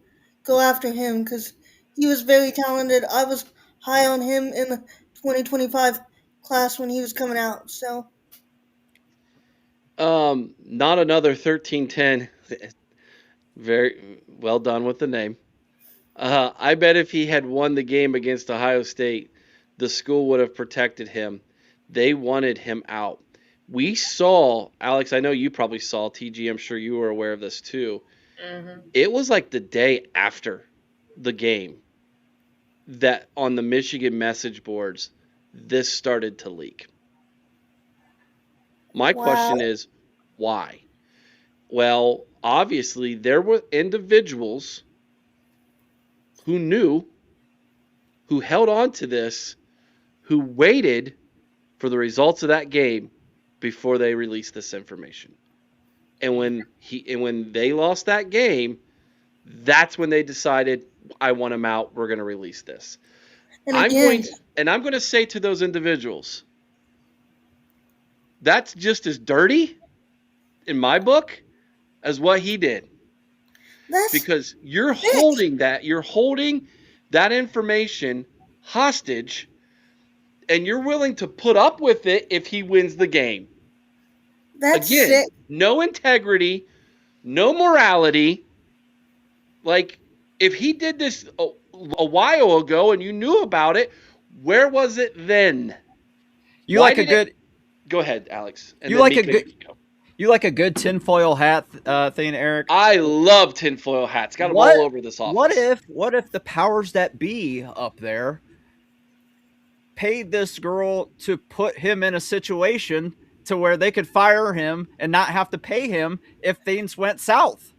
go after him because he was very talented. I was high on him in the 2025 class when he was coming out. So not another 1310. Very well done with the name. I bet if he had won the game against Ohio State, the school would have protected him. They wanted him out. We saw, Alex, I know you probably saw, TG, I'm sure you were aware of this too. It was like the day after the game that on the Michigan message boards, this started to leak. My wow, question is, why? Well, obviously, there were individuals who knew, who held on to this, who waited for the results of that game before they released this information. And when they lost that game, that's when they decided, I want him out. We're going to release this. and I'm again, going to say to those individuals, that's just as dirty in my book as what he did. that's Because you're sick. holding that information hostage, and you're willing to put up with it if he wins the game. That's Again, sick. no integrity, no morality. Like, if he did this a while ago and you knew about it, where was it then? You Why like a did it- good Go ahead, Alex. And You then like a Mika, good you go. You like a good tinfoil hat thing, Eric? I love tinfoil hats. Got them What? all over this office. What if the powers that be up there paid this girl to put him in a situation to where they could fire him and not have to pay him if things went south?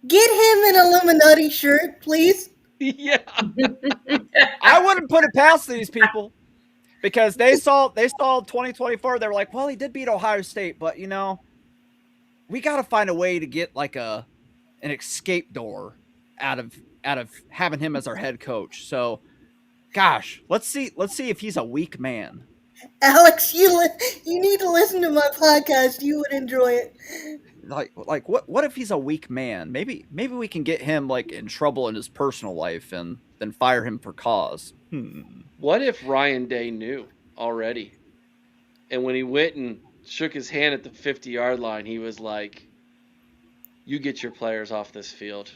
Get him an Illuminati shirt, please. Yeah. I wouldn't put it past these people because they saw 2024. They were like, well, he did beat Ohio State, but we got to find a way to get like an escape door out of having him as our head coach. So, gosh, let's see if he's a weak man. Alex, you need to listen to my podcast. You would enjoy it. Like what if he's a weak man? Maybe we can get him like in trouble in his personal life and then fire him for cause. What if Ryan Day knew already? And when he went and shook his hand at the 50-yard line, he was like, "You get your players off this field.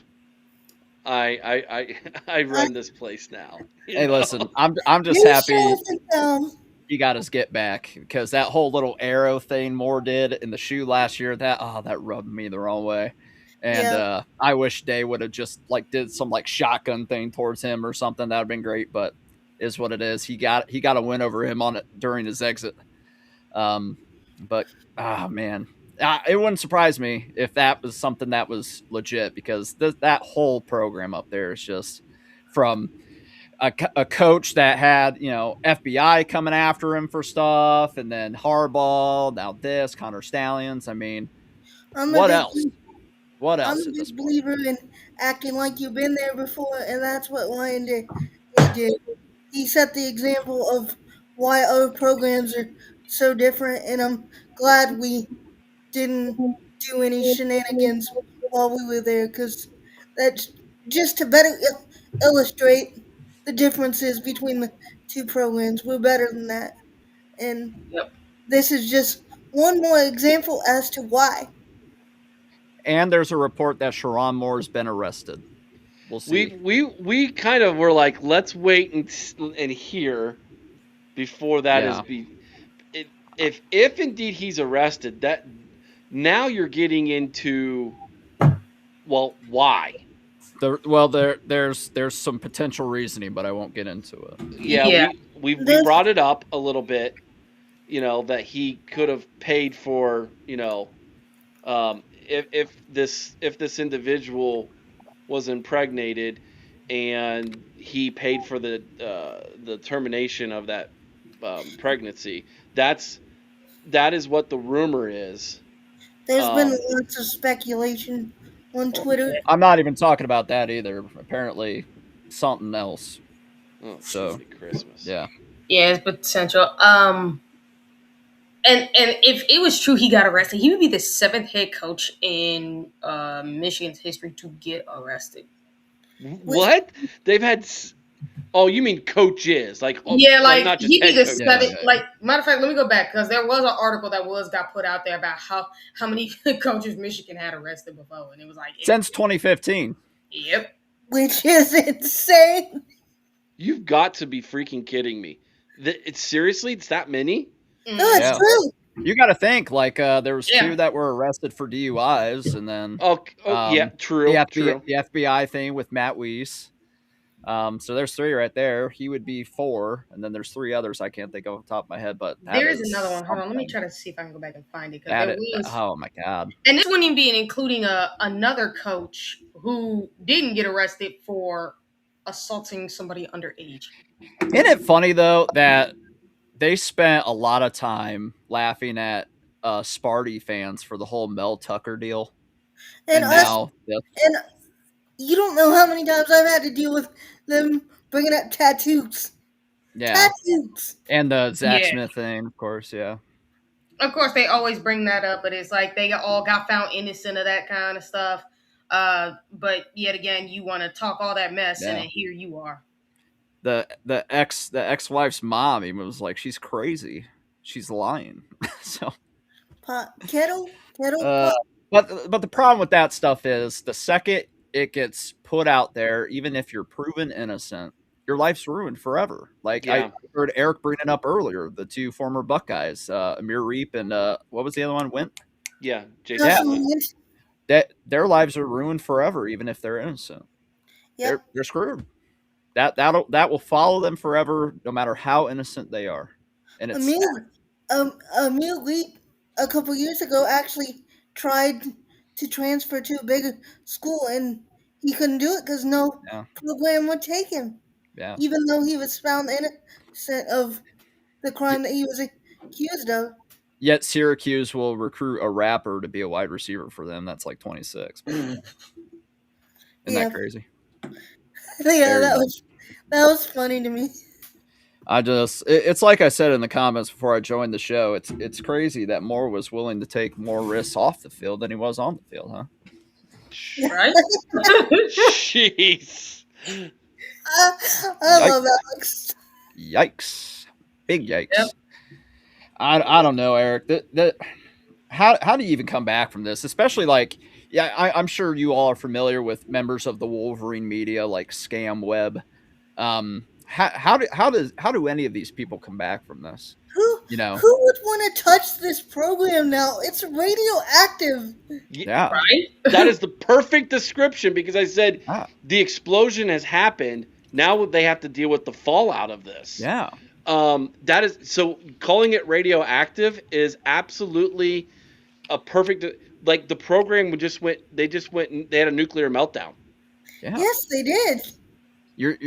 I run this place now." Hey, listen, I'm just happy Down. he got his get back because that whole little arrow thing Moore did in the shoe last year, that rubbed me the wrong way. And I wish Day would have just like did some like shotgun thing towards him or something. That would have been great, but is what it is. He got a win over him on it during his exit. But man, it wouldn't surprise me if that was something that was legit because that whole program up there is just from a coach that had FBI coming after him for stuff, and then Harbaugh, now this Connor Stallions. I mean, what else? What else? I'm a big believer in acting like you've been there before, and that's what Ryan did. He set the example of why other programs are so different, and I'm glad we didn't do any shenanigans while we were there, because that's just to better illustrate the differences between the two programs. We're better than that, and this is just one more example as to why. And there's a report that Sherrone Moore's been arrested. We'll see. We kind of were like, let's wait and hear before that is if indeed he's arrested. That now you're getting into why. There's some potential reasoning, but I won't get into it. Yeah. We brought it up a little bit, that he could have paid for, if this individual was impregnated and he paid for the termination of that pregnancy. That is what the rumor is. There's been lots of speculation on Twitter. I'm not even talking about that either. Apparently, something else. Oh, so Christmas. Yeah, it's potential. And if it was true he got arrested, he would be the 7th head coach in Michigan's history to get arrested. What? They've had... Oh, you mean coaches? Not just he'd be the 7th. Yeah. Matter of fact, let me go back because there was an article that got put out there about how many coaches Michigan had arrested before, and it was like since 2015. Yep. Which is insane. You've got to be freaking kidding me. Seriously, it's that many? No, it's true. You got to think there was 2 that were arrested for DUIs, and then true. The FBI thing with Matt Weiss. So there's 3 right there. He would be 4, and then there's 3 others I can't think of off the top of my head. But there is another one. Hold on, let me try to see if I can go back and find it. Oh my god! And this wouldn't even be including another coach who didn't get arrested for assaulting somebody underage. Isn't it funny though that they spent a lot of time laughing at Sparty fans for the whole Mel Tucker deal, and now and you don't know how many times I've had to deal with them bringing up tattoos. Yeah, tattoos, and the Zach Smith thing, of course. Yeah, of course they always bring that up, but it's like they all got found innocent of that kind of stuff. But yet again, you want to talk all that mess, and then here you are. The ex-wife's mom even was like, she's crazy, she's lying. So kettle. But the problem with that stuff is the second it gets put out there, even if you're proven innocent, your life's ruined forever. I heard Eric bring it up earlier, the 2 former Buckeyes, Amir Reep and what was the other one? Yeah, Jason Yeah. Smollett. That their lives are ruined forever, even if they're innocent. Yep. They're screwed. That will follow them forever, no matter how innocent they are. And it's Emil, Emil Lee, a couple years ago, actually tried to transfer to a bigger school, and he couldn't do it because no yeah, program would take him, yeah. even though he was found innocent of the Y- crime that he was accused of. Yet Syracuse will recruit a rapper to be a wide receiver for them. That's like 26. Isn't Yeah, that crazy? yeah, Very nuts. that was funny to me. It's like I said in the comments before I joined the show. It's crazy that Moore was willing to take more risks off the field than he was on the field, huh? Right? Jeez. I Yikes! love Alex. Yikes! Big yikes! Yep. I don't know, Eric. How do you even come back from this? Especially like, yeah, I'm sure you all are familiar with members of the Wolverine media like Scam Web. How do any of these people come back from this? Who You know, who would want to touch this program now? It's radioactive. yeah, Right? That is the perfect description because I said ah, the explosion has happened. Now they have to deal with the fallout of this. yeah, That is so calling it radioactive is absolutely a perfect, like the program they had a nuclear meltdown. yeah. Yes, they did. You're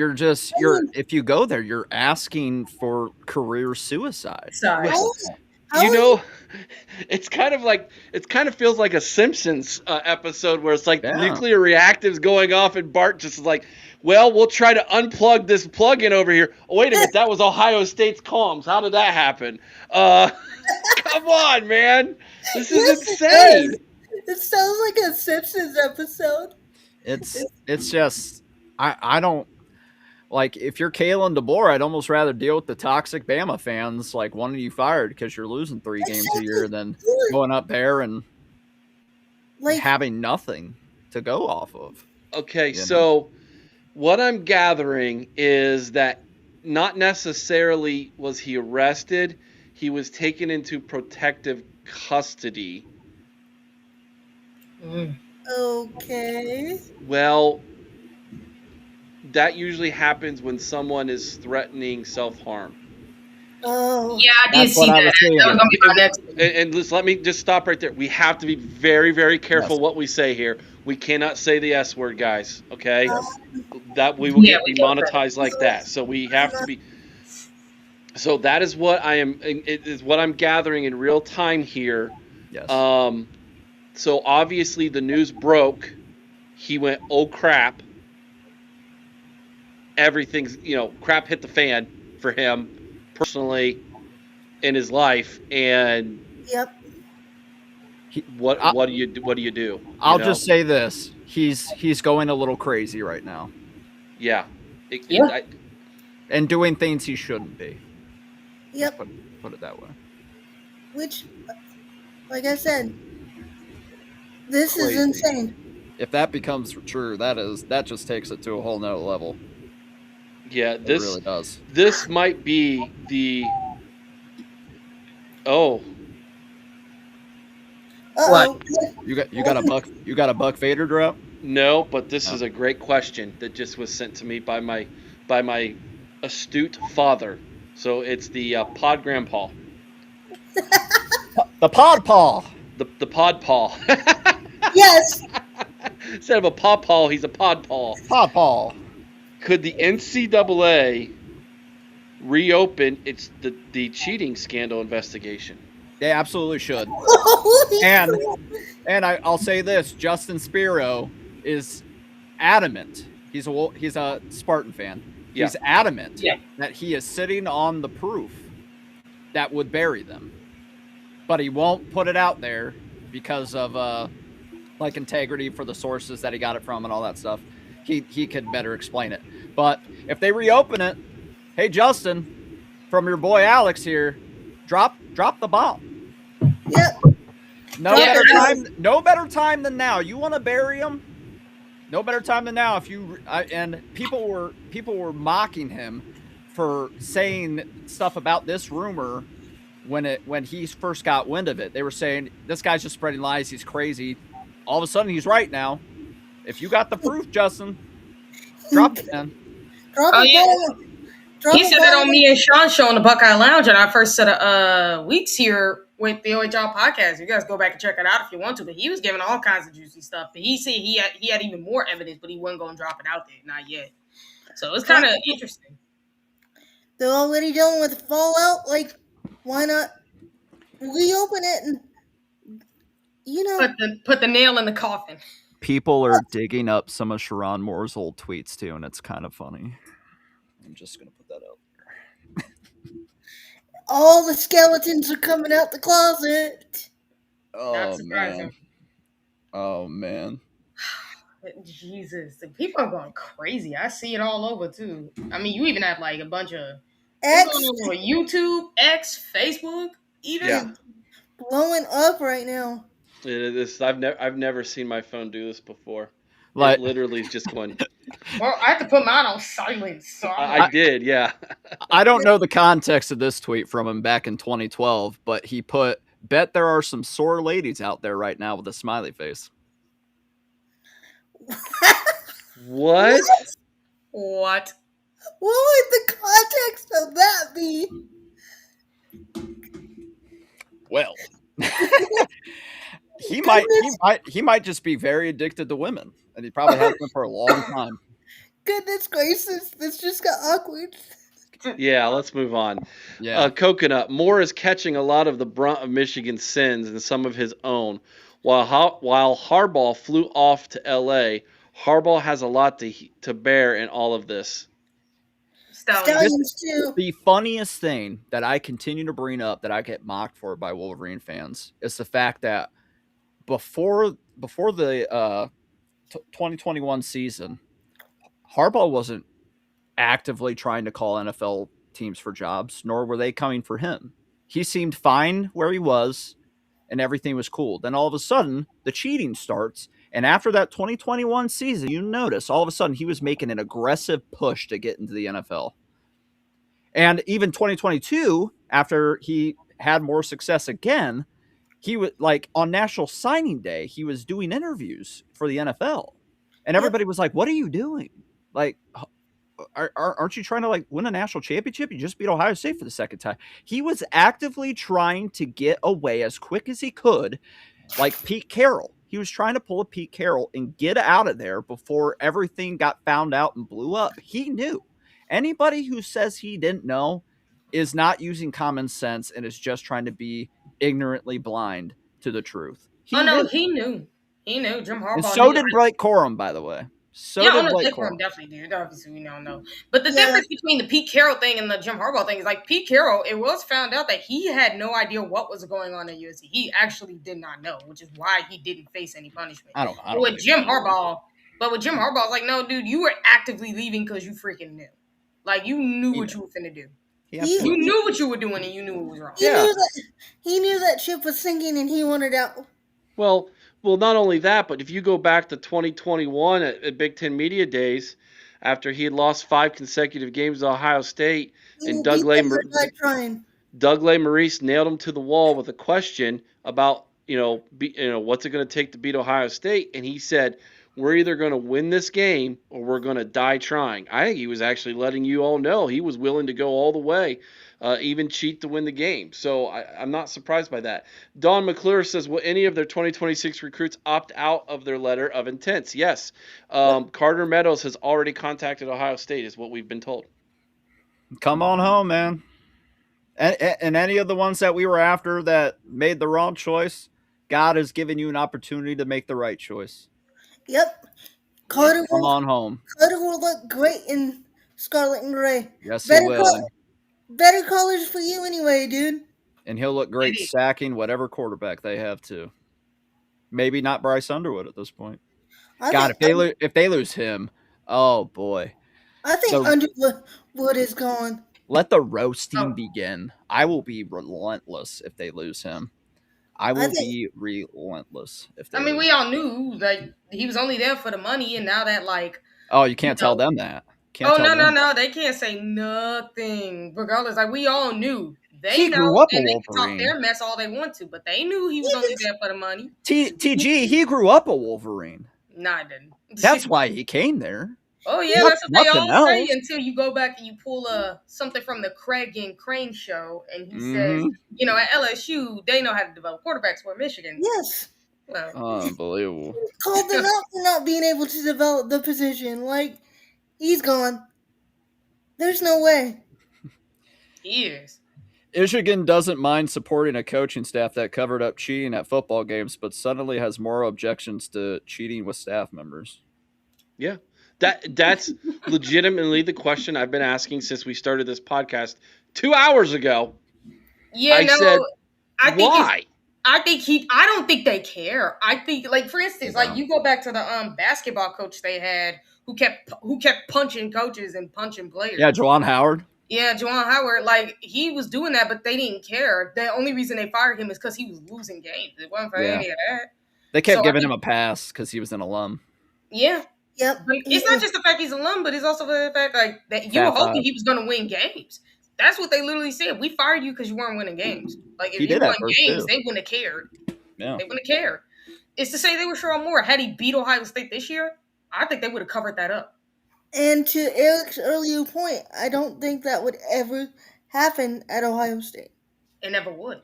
if you go there, you're asking for career suicide. Sorry. How, how You are know, it's kind of feels like a Simpsons episode where it's like Yeah. nuclear reactives going off and Bart just is like, well, we'll try to unplug this plug-in over here. Oh, wait a minute, that was Ohio State's comms. How did that happen? Come on, man. This is Yes, it insane. does. It sounds like a Simpsons episode. It's just I don't like if you're Kalen DeBoer, I'd almost rather deal with the toxic Bama fans like wanting you fired because you're losing 3 games a year than going up there and Like, having nothing to go off of. Okay, You know? so what I'm gathering is that not necessarily was he arrested, he was taken into protective custody. okay. Well, that usually happens when someone is threatening self-harm. Oh. Yeah, I did That's what see I that. was saying. That was gonna be my next. And let me just stop right there. We have to be very, very careful what we say here. We cannot say the S word, guys. Okay, that we will Yeah, get we can't. demonetized like that. So we have to be. So that is what I am. It is what I'm gathering in real time here. Yes. So obviously the news broke. He went, oh crap. Everything's, crap hit the fan for him personally in his life. And Yep. what do you do? I'll just say this: he's going a little crazy right now Yeah. and doing things he shouldn't be. Yep. Put it that way. Which, like I said, this Crazy. is insane. If that becomes true, that just takes it to a whole nother level. Yeah, It really does. This might be the. Oh, Uh-oh. You got a Buck Vader drop? no, but this is a great question that just was sent to me by my astute father. So it's the Pod Grandpa, The Pod Paw. the Pod Paw. Yes. Instead of a Paw Paw, he's a Pod Paw. Pod Paw. Could the NCAA reopen the cheating scandal investigation? They absolutely should. Holy And crap. I'll say this: Justin Spiro is adamant. He's a Spartan fan. Yeah. He's adamant Yeah. that he is sitting on the proof that would bury them, but he won't put it out there because of like integrity for the sources that he got it from and all that stuff. He could better explain it. But if they reopen it, hey Justin, from your boy Alex here, drop the bomb. Yep. No better time than now. You want to bury him? No better time than now. And people were mocking him for saying stuff about this rumor when he first got wind of it, they were saying this guy's just spreading lies. He's crazy. All of a sudden, he's right now. If you got the proof, Justin, drop it, man. Drop Oh a yeah, ball. Drop he a said that on ball. me and Sean show on the Buckeye Lounge on our first set of weeks here with the OHL podcast. You guys go back and check it out if you want to. But he was giving all kinds of juicy stuff. But he said he had even more evidence, but he wasn't going to drop it out there, not yet. So it's kind of interesting. They're already dealing with fallout. Like, why not reopen it and Put the nail in the coffin. People are digging up some of Sherrone Moore's old tweets too, and it's kind of funny. I'm just gonna put that out there. all the skeletons are coming out the closet. Not surprising. Man. Oh man. Jesus, the people are going crazy. I see it all over too. I mean, you even have like a bunch of X what's going on with YouTube, X, Facebook, even. Yeah. blowing up right now. I've never seen my phone do this before. Like it literally is just going. Well, I have to put mine on silent. So I did, yeah. I don't know the context of this tweet from him back in 2012, but he put, "Bet there are some sore ladies out there right now with a smiley face." What? What? What would the context of that be? Well, he might just be very addicted to women, and he probably has been for a long time. Goodness gracious, this just got awkward. Yeah, let's move on. Yeah. Coconut. Moore is catching a lot of the brunt of Michigan's sins and some of his own. While Harbaugh flew off to L.A., Harbaugh has a lot to bear in all of this. Stallions too. The funniest thing that I continue to bring up that I get mocked for by Wolverine fans is the fact that before the 2021 season, Harbaugh wasn't actively trying to call NFL teams for jobs, nor were they coming for him. He seemed fine where he was, and everything was cool. Then all of a sudden, the cheating starts, and after that 2021 season, you notice all of a sudden he was making an aggressive push to get into the NFL. And even 2022, after he had more success again, he was like on National Signing Day, he was doing interviews for the NFL. And everybody was like, "What are you doing? Like, aren't you trying to like win a national championship? You just beat Ohio State for the second time." He was actively trying to get away as quick as he could, like Pete Carroll. He was trying to pull a Pete Carroll and get out of there before everything got found out and blew up. He knew. Anybody who says he didn't know is not using common sense and is just trying to be ignorantly blind to the truth. He knew. He knew. Jim Harbaugh. And so did Blake Corum, by the way. Blake Corum definitely did. Obviously, we don't know. But the difference between the Pete Carroll thing and the Jim Harbaugh thing is like Pete Carroll, it was found out that he had no idea what was going on at USC. He actually did not know, which is why he didn't face any punishment. I don't But with Jim Harbaugh, it's like, no, dude, you were actively leaving because you freaking knew. Like, you knew what you were finna do. You knew what you were doing and you knew it was wrong. He knew that ship was sinking and he wanted out. Well, not only that, but if you go back to 2021 at Big Ten Media Days, after he had lost 5 consecutive games at Ohio State, and Doug Maurice nailed him to the wall with a question about, what's it going to take to beat Ohio State, and he said, "We're either going to win this game or we're going to die trying." I think he was actually letting you all know he was willing to go all the way, even cheat to win the game. So I'm not surprised by that. Don McClure says, "Will any of their 2026 recruits opt out of their letter of intents?" Yes. Carter Meadows has already contacted Ohio State, is what we've been told. Come on home, man. And any of the ones that we were after that made the wrong choice, God has given you an opportunity to make the right choice. Yep. Carter Come on home. Carter will look great in scarlet and gray. Yes, he will. Better colors for you anyway, dude. And he'll look great sacking whatever quarterback they have too. Maybe not Bryce Underwood at this point. If they lose him, oh boy. I think Underwood is gone. Let the roasting begin. I will be relentless if they lose him. I will be relentless if they lose. We all knew like he was only there for the money, and now that like you can't tell them that. No, they can't say nothing. Regardless, like we all knew They know, grew up a and they can talk Wolverine. their mess all they want to, but they knew he was only there for the money. TG, he grew up a Wolverine. No, I didn't. That's why he came there. Oh yeah, that's what they all Nothing say else. until you go back and you pull something from the Craig and Crane show, and he says, Mhm. at LSU they know how to develop quarterbacks. Where Michigan, Yes. well, Unbelievable. Called them out for not being able to develop the position. Like, he's gone. There's no way. he is. Michigan doesn't mind supporting a coaching staff that covered up cheating at football games, but suddenly has more objections to cheating with staff members. Yeah. That's legitimately the question I've been asking since we started this podcast 2 hours ago. Yeah, I said, I think why? I don't think they care. I think, like, for instance, Yeah. like you go back to the basketball coach they had who kept punching coaches and punching players. Yeah, Juwan Howard. Yeah, Juwan Howard, like, he was doing that, but they didn't care. The only reason they fired him is because he was losing games. It wasn't for any of that. They kept So I giving think- him a pass because he was an alum. Yeah. Yep. But it's not just the fact he's a alum, but it's also the fact, like, that you were hoping he was going to win games. That's what they literally said. We fired you because you weren't winning games. Like, if He you did won at first, games, too. they wouldn't have cared. Yeah. They wouldn't have cared. It's to say they were Sherrone Moore. Had he beat Ohio State this year, I think they would have covered that up. And to Eric's earlier point, I don't think that would ever happen at Ohio State. It never would.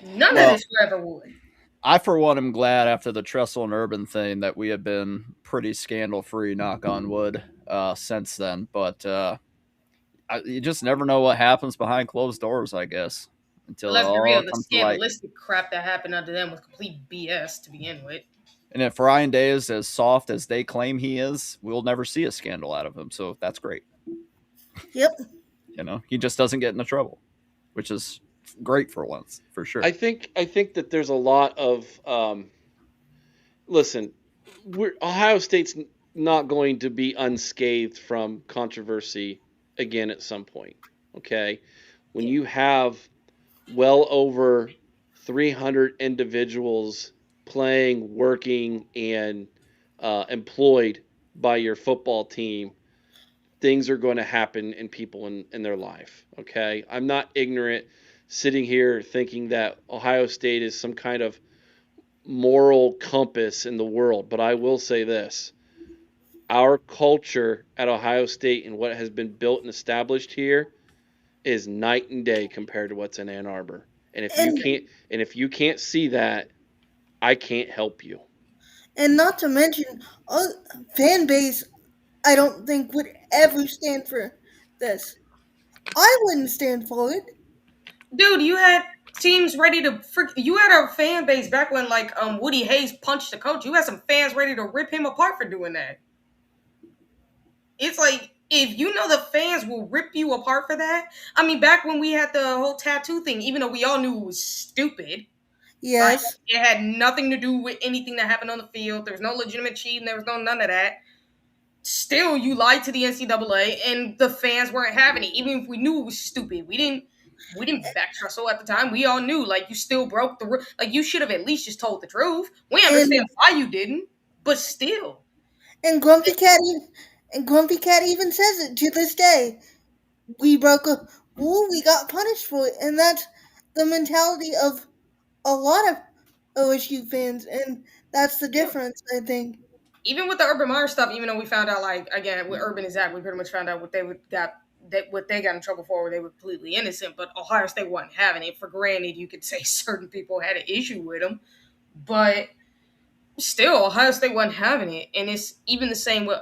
None of this ever would. I, for one, am glad after the Tressel and Urban thing that we have been pretty scandal-free, knock on wood, since then. But you just never know what happens behind closed doors, I guess, until Let's it be all real, the comes to light. scandalistic crap that happened under them was complete BS to begin with. And if Ryan Day is as soft as they claim he is, we'll never see a scandal out of him. So that's great. Yep. He just doesn't get into trouble, which is great for once, for sure. I think that there's a lot of listen, Ohio State's not going to be unscathed from controversy again at some point. Okay, when you have well over 300 individuals playing, working, and employed by your football team, things are going to happen in people in their life. Okay, I'm not ignorant sitting here thinking that Ohio State is some kind of moral compass in the world, but I will say this. Our culture at Ohio State and what has been built and established here is night and day compared to what's in Ann Arbor. And if you can't see that, I can't help you. And not to mention, fan base, I don't think would ever stand for this. I wouldn't stand for it. Dude, you had teams ready to you had a fan base back when, like, Woody Hayes punched the coach. You had some fans ready to rip him apart for doing that. It's like, if you know the fans will rip you apart for that. I mean, back when we had the whole tattoo thing, even though we all knew it was stupid. Yes. Right? It had nothing to do with anything that happened on the field. There was no legitimate cheating. There was none of that. Still, you lied to the NCAA, and the fans weren't having it. Even if we knew it was stupid, we didn't back Tressel at the time. We all knew, like, you still broke the rule. Like, you should have at least just told the truth. We understand why you didn't, but still. And Grumpy Cat even says it to this day. We broke a rule, we got punished for it, and that's the mentality of a lot of OSU fans, and that's the difference, I think. Even with the Urban Meyer stuff, even though we found out, like, again, with Urban and Zach, we pretty much found out what they got in trouble for, where they were completely innocent, but Ohio State wasn't having it. For granted, you could say certain people had an issue with them, but still, Ohio State wasn't having it. And it's even the same with,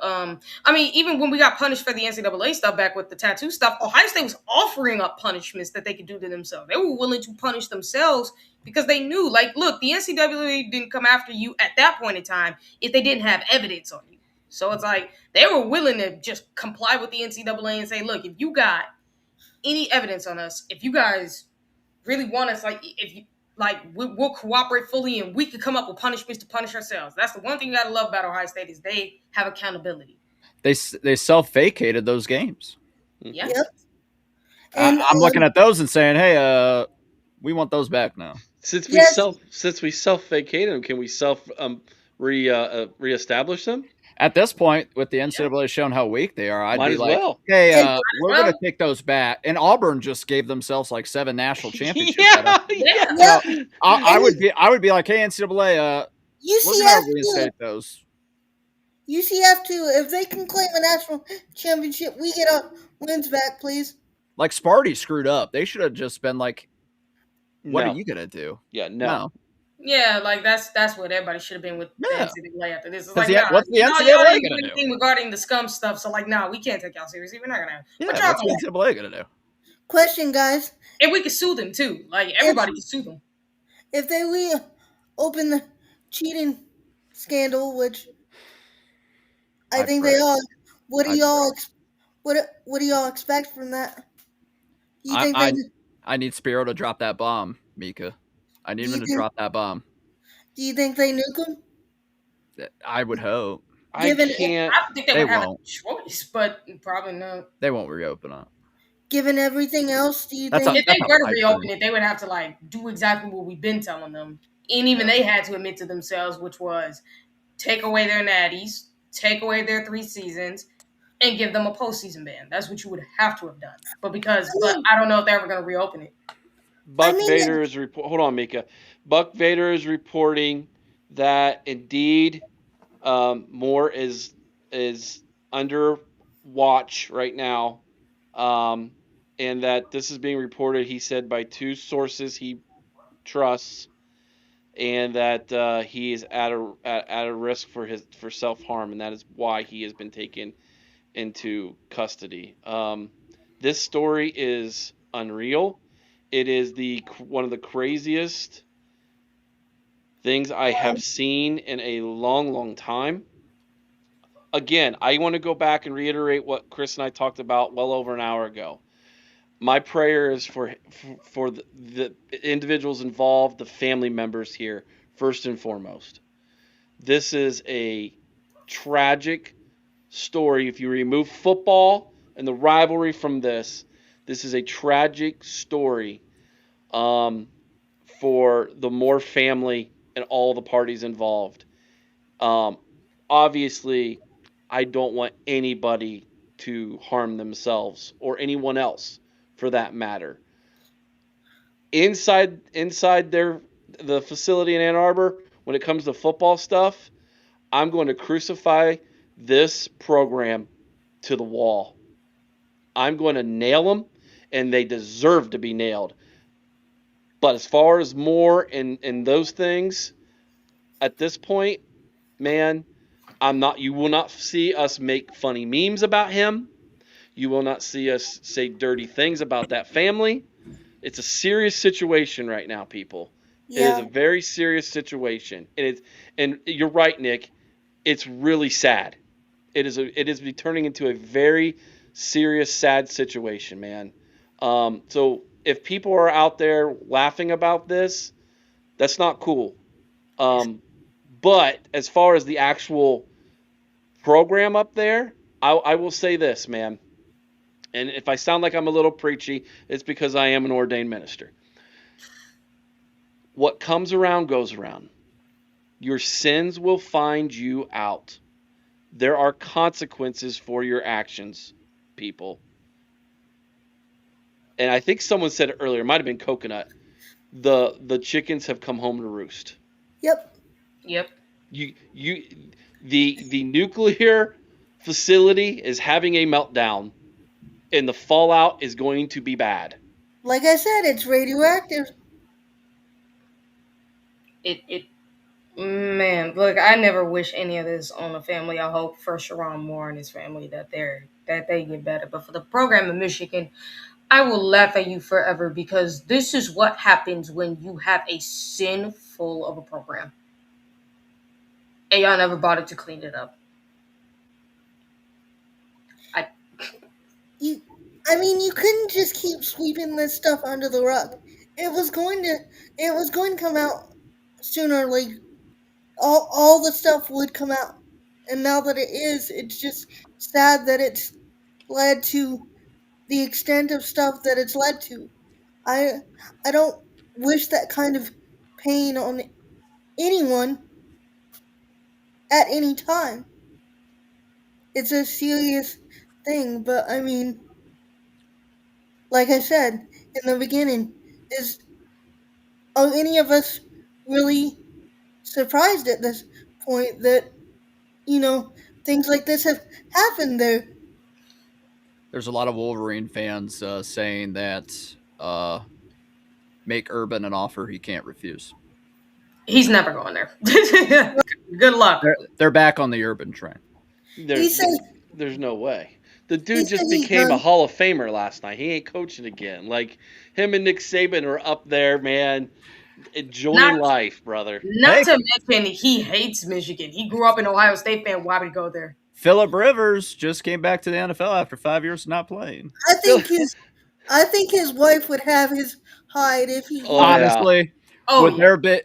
even when we got punished for the NCAA stuff back with the tattoo stuff, Ohio State was offering up punishments that they could do to themselves. They were willing to punish themselves because they knew, like, look, the NCAA didn't come after you at that point in time if they didn't have evidence on you. So it's like they were willing to just comply with the NCAA and say, look, if you got any evidence on us, if you guys really want us, we'll cooperate fully, and we can come up with punishments to punish ourselves. That's the one thing you got to love about Ohio State is they have accountability. They self-vacated those games. Yeah. Yep. And I'm looking at those and saying, hey, we want those back now. Since we self-vacated them, can we reestablish them? At this point, with the NCAA showing how weak they are, I'd Might be as like, well. "Hey, And we're going to take those back." And Auburn just gave themselves like 7 national championships. Yeah, Yeah. You yeah, know, I and would be like, "Hey, NCAA, we're going to UCF too. reinstate those." UCF too. If they can claim a national championship, we get our wins back, please. Like Sparty screwed up. They should have just been like, "What are no, you going to do?" yeah, no. No, Yeah, like that's what everybody should have been with the yeah. NCAA after this. It's Because like, nah, what's the y'all NCAA didn't going do to do? anything regarding the scum stuff. So like, nah, we can't take y'all seriously. We're not gonna. But Yeah, y'all what's the gonna. NCAA going to do? Question, guys: And we could sue them too. Like if everybody can sue them. if they reopen the cheating scandal, which I I think pray. they are, what do I y'all pray. what do y'all expect from that? Do you I, think they I I need Spiro to drop that bomb, Mika. I need do him you to think drop that bomb. do you think they nuke them? I would hope I Given can't. I don't think they they would have a won't. choice, but probably not. They won't reopen it. given everything else, do you That's a think If they were to pipe reopen dream. it, they would have to like do exactly what we've been telling them. And even they had to admit to themselves, which was take away their natties, take away their 3 seasons, and give them a postseason ban. That's what you would have to have done. I But mean I don't know if they're ever going to reopen it. I Buck mean Vader is report. Hold on, Mika. Buck Vader is reporting that indeed Moore is under watch right now, um, and that this is being reported. He said by 2 sources he trusts, and that he is at a risk for self harm, and that is why he has been taken into custody. This story is unreal. It is the one of the craziest things I have seen in a long, long time. Again, I want to go back and reiterate what Chris and I talked about well over an hour ago. My prayer is for the individuals involved, the family members here, first and foremost. This is a tragic story. If you remove football and the rivalry from this is a tragic story um, for the Moore family and all the parties involved. Um, Obviously, I don't want anybody to harm themselves or anyone else for that matter. Inside the facility in Ann Arbor, when it comes to football stuff, I'm going to crucify this program to the wall. I'm going to nail them, and they deserve to be nailed. But as far as Moore and those things, at this point, man, I'm not. You will not see us make funny memes about him. You will not see us say dirty things about that family. It's a serious situation right now, people. It is yeah, a very serious situation, and you're right, Nick. It's really sad. It is turning into a very serious, sad situation, man. So if people are out there laughing about this, that's not cool. Um, but as far as the actual program up there, I will say this, man. And if I sound like I'm a little preachy, it's because I am an ordained minister. What comes around goes around. Your sins will find you out. There are consequences for your actions, people. And I think someone said it earlier, it might have been Coconut. The chickens have come home to roost. yep. Yep. You the nuclear facility is having a meltdown, and the fallout is going to be bad. Like I said, it's radioactive. It man, look, I never wish any of this on the family. I hope for Sherrone Moore and his family that they get better. But for the program in Michigan, I will laugh at you forever because this is what happens when you have a sin full of a program. And y'all never bothered to clean it up. I You, I mean, you couldn't just keep sweeping this stuff under the rug. It was going to, it was going to come out sooner or later. All the stuff would come out, and now that it is, it's just sad that it's led to the extent of stuff that it's led to. I, I don't wish that kind of pain on anyone at any time. it's a serious thing. But I mean, like I said in the beginning, are any of us really surprised at this point that things like this have happened there? There's a lot of Wolverine fans saying that make Urban an offer he can't refuse. He's never going there. Good luck. They're back on the Urban train. There's no way. The dude just he's became a done. Hall of Famer last night. He ain't coaching again. Like, him and Nick Saban are up there, man, enjoying life, brother. Not to mention, he hates Michigan. He grew up an Ohio State fan. Why would he go there? Phillip Rivers just came back to the NFL after 5 years of not playing. I think his wife would have his hide if he. Honestly, yeah.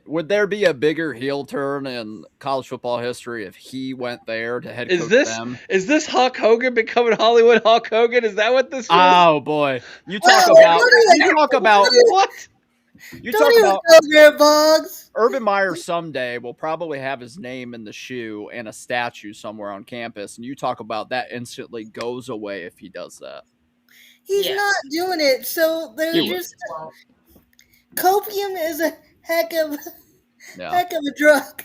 would there be a bigger heel turn in college football history if he went there to head coach them? Is this Hulk Hogan becoming Hollywood Hulk Hogan? Is that what this is? Oh boy, you talk about what? You talk about there, Boggs. Urban Meyer someday will probably have his name in the shoe and a statue somewhere on campus, and you talk about that instantly goes away if he does that. He's not doing it, so they're just copium is a heck of a drug.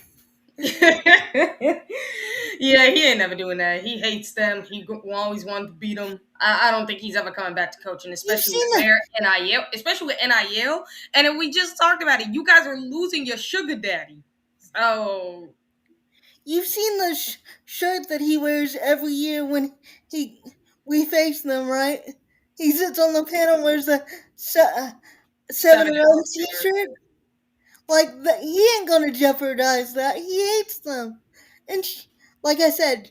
Yeah, he ain't never doing that. He hates them. He always wanted to beat them. I don't think he's ever coming back to coaching, especially with their NIL. Especially with NIL. And then we just talked about it. You guys are losing your sugar daddy. So you've seen the shirt that he wears every year when we face them, right? He sits on the panel, wears the 7-0 t-shirt. Like, he ain't gonna jeopardize that. He hates them. And like I said,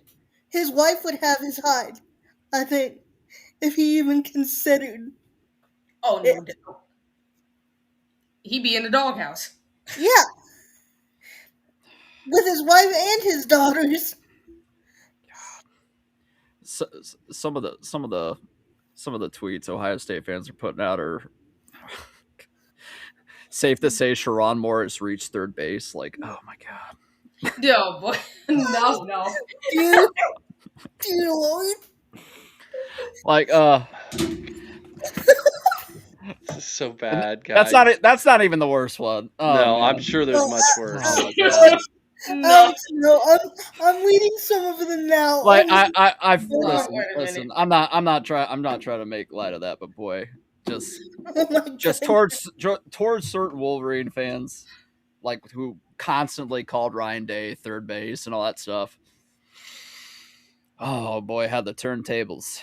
his wife would have his hide, I think, if he even considered. Oh, no. He'd be in the doghouse. Yeah. With his wife and his daughters. So, some of the tweets Ohio State fans are putting out are safe to say Sherrone Morris reached third base. Like, oh my god. No, boy. No. Dear Lord. Like, this is so bad, guys. That's not even the worst one. No, man. I'm sure there's much worse. No, I'm reading some of them now. Like listen. I'm not trying to make light of that, but boy, just towards certain Wolverine fans, like who constantly called Ryan Day third base and all that stuff. Oh boy, how the turntables.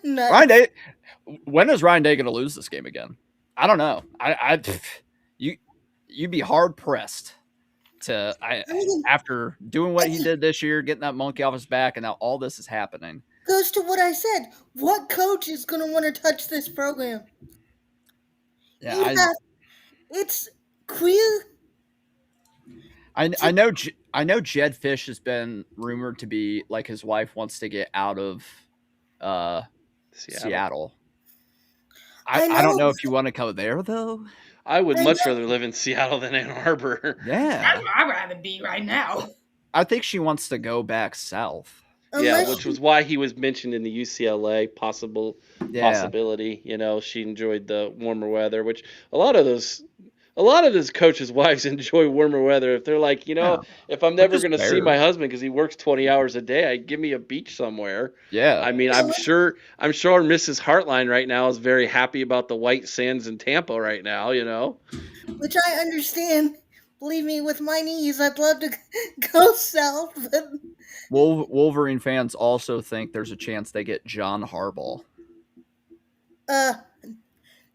Nice. Ryan Day. When is Ryan Day going to lose this game again? I don't know. You'd be hard pressed to after doing what he did this year, getting that monkey off his back, and now all this is happening. Goes to what I said. What coach is going to want to touch this program? Yeah, it's queer. I know Jed Fish has been rumored to be like his wife wants to get out of Seattle. I don't know if you want to go there though. I would much rather live in Seattle than Ann Arbor. Yeah. I'd rather be right now. I think she wants to go back south. Yeah, which was why he was mentioned in the UCLA possibility. You know, she enjoyed the warmer weather, which a lot of those coaches' wives enjoy warmer weather. If they're like, if I'm never going to see my husband because he works 20 hours a day, give me a beach somewhere. Yeah. I mean, I'm sure Mrs. Hartline right now is very happy about the white sands in Tampa right now, Which I understand. Believe me, with my knees, I'd love to go south. But Wolverine fans also think there's a chance they get John Harbaugh.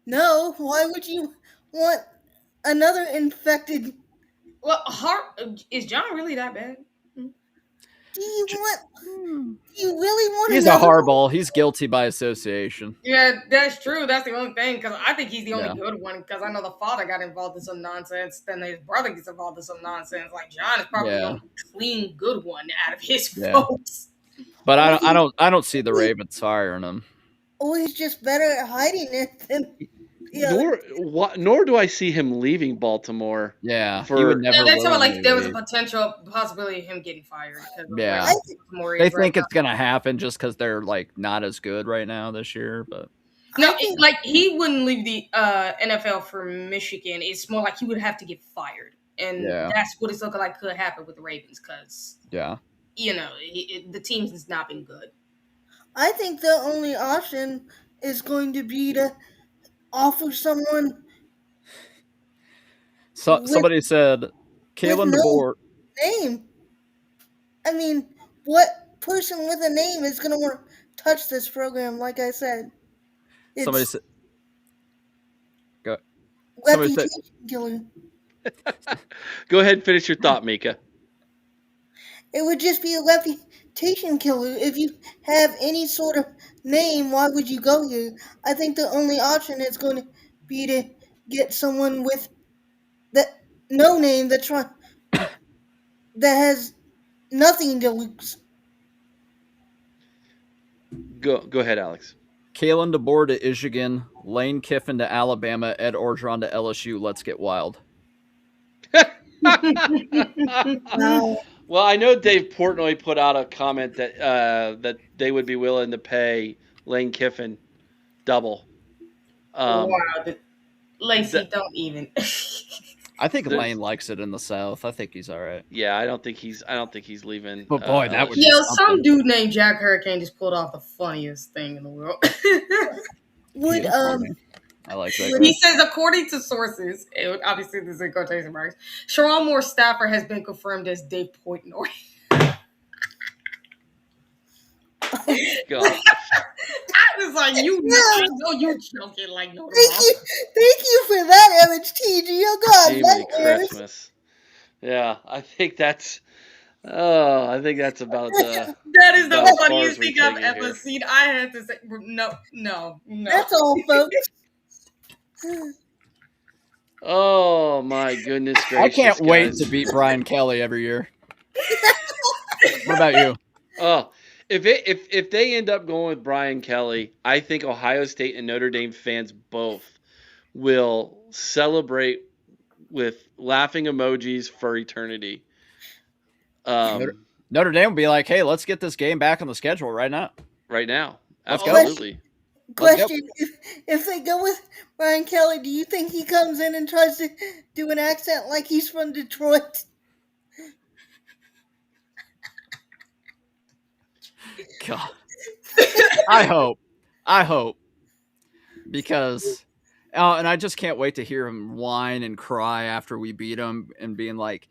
No. Why would you want another infected? Well, is John really that bad? Do you really want? He's a Harbaugh. He's guilty by association. Yeah, that's true. That's the only thing, because I think he's the only good one. Because I know the father got involved in some nonsense, then his brother gets involved in some nonsense. Like John is probably the only clean good one out of his folks. But I don't see the Ravens firing him. Oh, he's just better at hiding it than. Yeah, nor do I see him leaving Baltimore. Yeah, he would never. Yeah, that's how willingly like there was a leave. potential possibility of him getting fired because of where Yeah. Baltimore They is right think now. it's gonna happen just because they're like not as good right now this year. But No, I think like he wouldn't leave the NFL for Michigan. It's more like he would have to get fired, and Yeah. that's what it's looking like could happen with the Ravens because yeah, the team has not been good. I think the only option is going to be to offer someone so with somebody said Kalen no DeBoer. name. I mean, what person with a name is going to want to touch this program? Like I said, Somebody it's said. Go. Somebody said. reputation killer. Go ahead and finish your thought, Mika. It would just be a reputation killer. If you have any sort of name, why would you go here? I think the only option is going to be to get someone with that no name that has nothing to lose. Go ahead, Alex. Kalen DeBoer to Michigan, Lane Kiffin to Alabama, Ed Orgeron to LSU. Let's get wild. Wow. Well, I know Dave Portnoy put out a comment that they would be willing to pay Lane Kiffin double. Wow, Lacey, That, don't even. I think there's- Lane likes it in the South. I think he's all right. yeah, I don't think he's leaving. But boy, that would LSU. be Yo, something. some dude named Jack Hurricane just pulled off the funniest thing in the world. Would He is funny. I like that. He guy. says, according to sources, obviously this is in quotation marks, Sherrone Moore's staffer has been confirmed as Dave Portnoy. God. I was like, I know you joking like no Thank you for that, MHTG. Oh God, Jiminy nightmares. Christmas. Yeah, I think that's about the That is the about as far funniest as we thing I've take it ever here. seen. I had to say, no. That's all, folks. Oh my goodness I gracious! can't wait guys. to beat Brian Kelly every year. What about you? Oh, if they end up going with Brian Kelly, I think Ohio State and Notre Dame fans both will celebrate with laughing emojis for eternity. Notre Dame would be like, hey, let's get this game back on the schedule right now. Right now, Let's go. absolutely. Question: if they go with Brian Kelly, do you think he comes in and tries to do an accent like he's from Detroit? God. I hope. Because and I just can't wait to hear him whine and cry after we beat him and being like,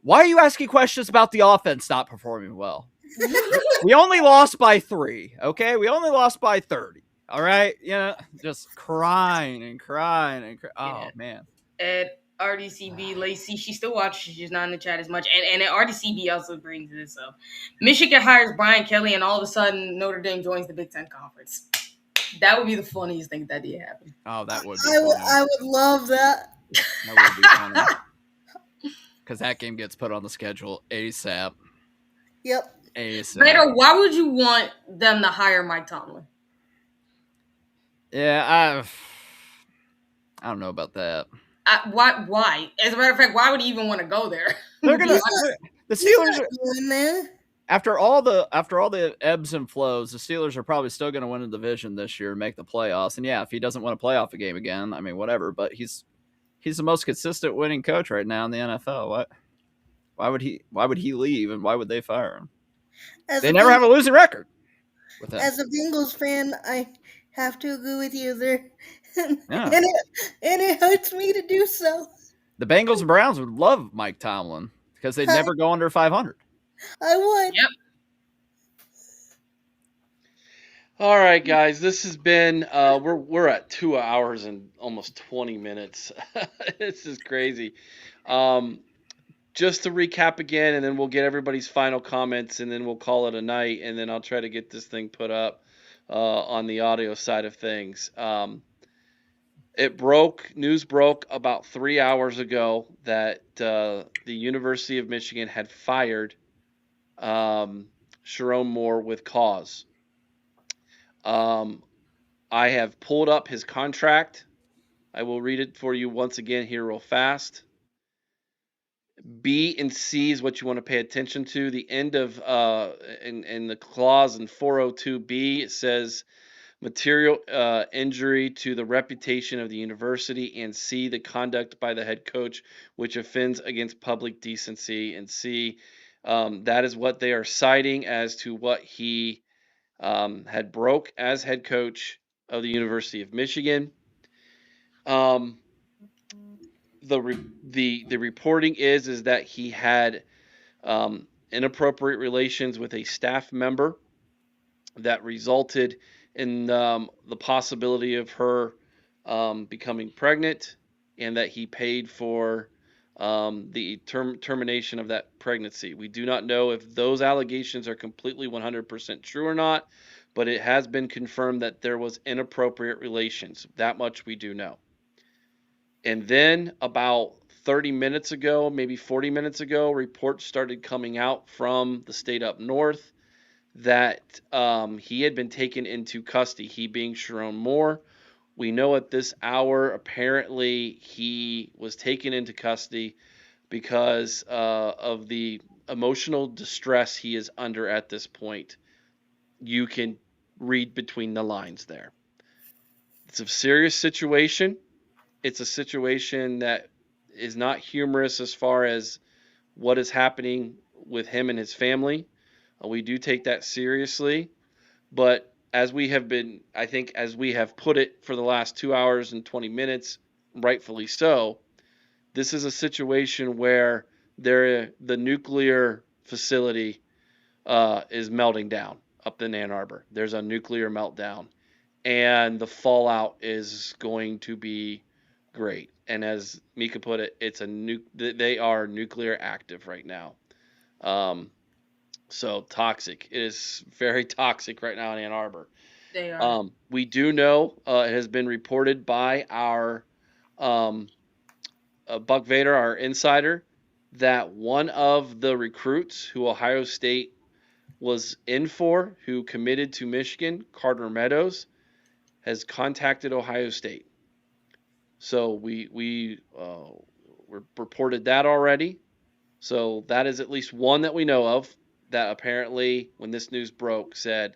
why are you asking questions about the offense not performing well? We only lost by 3, okay? We only lost by 30. All right? Just crying and crying and Yeah. oh man. At RDCB, Lacey, she still watches, she's not in the chat as much. And at RDCB also brings this up. Michigan hires Brian Kelly, and all of a sudden Notre Dame joins the Big Ten Conference. That would be the funniest thing that did happen. Oh, that would be I would love that. That would be funny. Because that game gets put on the schedule ASAP. Yep. ASAP. Vader, why would you want them to hire Mike Tomlin? Yeah, I don't know about that. Why? As a matter of fact, why would he even want to go there? They're gonna. The Steelers are, Going there. after all the ebbs and flows, the Steelers are probably still going to win the division this year and make the playoffs. And yeah, if he doesn't want to play off a game again, I mean, whatever. But he's the most consistent winning coach right now in the NFL. Why would he leave, and why would they fire him? They never have a losing record with him. As a Bengals fan, I have to agree with you there. Yeah. and it hurts me to do so. The Bengals and Browns would love Mike Tomlin because they'd never go under 500. I would. Yep. All right, guys, this has been we're at 2 hours and almost 20 minutes. This is crazy. Just to recap again, and then we'll get everybody's final comments, and then we'll call it a night, and then I'll try to get this thing put up on the audio side of things. News broke about 3 hours ago that the University of Michigan had fired Sherrone Moore with cause. I have pulled up his contract I will read it for you once again here real fast. B and C is what you want to pay attention to. The end of in the clause in 402B, it says material injury to the reputation of the university, and C, the conduct by the head coach which offends against public decency. And C, that is what they are citing as to what he had broke as head coach of the University of Michigan. Um, the reporting is that he had inappropriate relations with a staff member that resulted in the possibility of her becoming pregnant, and that he paid for the termination of that pregnancy. We do not know if those allegations are completely 100% true or not, but it has been confirmed that there was inappropriate relations. That much we do know. And then about 30 minutes ago, maybe 40 minutes ago, reports started coming out from the state up north that he had been taken into custody, he being Sherrone Moore. We know at this hour, apparently, he was taken into custody because of the emotional distress he is under at this point. You can read between the lines there. It's a serious situation. It's a situation that is not humorous as far as what is happening with him and his family. We do take that seriously, but as we have been, I think, as we have put it for the last 2 hours and 20 minutes, rightfully so, this is a situation where the nuclear facility is melting down up in Ann Arbor. There's a nuclear meltdown, and the fallout is going to be great. And as Mika put it, they are nuclear active right now. Um, so toxic. It is very toxic right now in Ann Arbor. They are. We do know it has been reported by our um, Buck Vader, our insider, that one of the recruits who Ohio State was in for, who committed to Michigan, Carter Meadows, has contacted Ohio State. So we reported that already. So that is at least one that we know of that apparently, when this news broke, said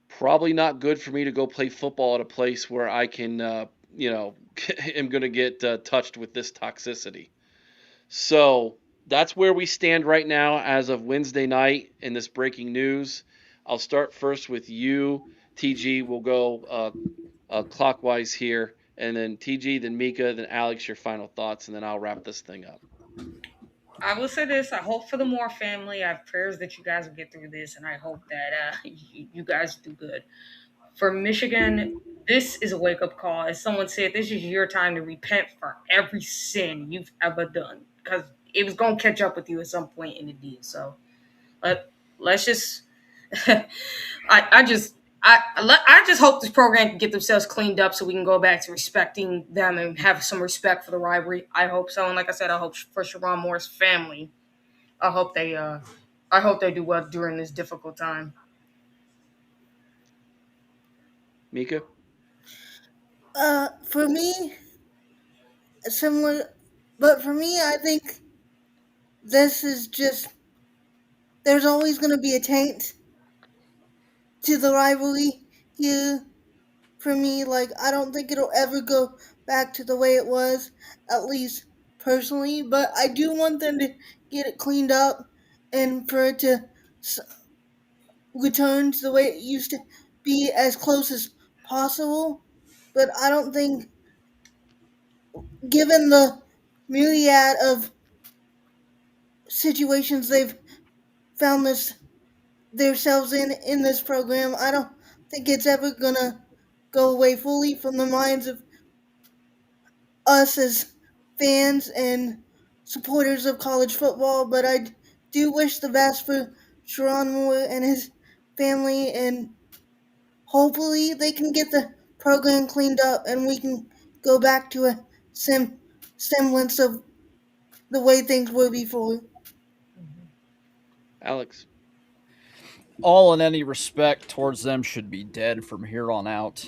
probably not good for me to go play football at a place where I can, am going to get touched with this toxicity. So that's where we stand right now as of Wednesday night in this breaking news. I'll start first with you, TG. We'll go clockwise here, and then TG, then Mika, then Alex, your final thoughts, and then I'll wrap this thing up. I will say this. I hope for the Moore family. I have prayers that you guys will get through this, and I hope that you guys do good. For Michigan, this is a wake up call. As someone said, this is your time to repent for every sin you've ever done, because it was going to catch up with you at some point, and it did. So let's just. I just hope this program can get themselves cleaned up so we can go back to respecting them and have some respect for the rivalry. I hope so, and like I said, I hope for Sherrone Moore's family. I hope they do well during this difficult time. Mika? For me, similar, but for me, I think this is just. There's always going to be a taint to the rivalry here. For me, like, I don't think it'll ever go back to the way it was, at least personally, but I do want them to get it cleaned up and for it to return to the way it used to be as close as possible. But I don't think, given the myriad of situations they've found themselves in this program, I don't think it's ever gonna go away fully from the minds of us as fans and supporters of college football. But I do wish the best for Sherrone Moore and his family, and hopefully they can get the program cleaned up and we can go back to a semblance of the way things were before. Alex? All and any respect towards them should be dead from here on out.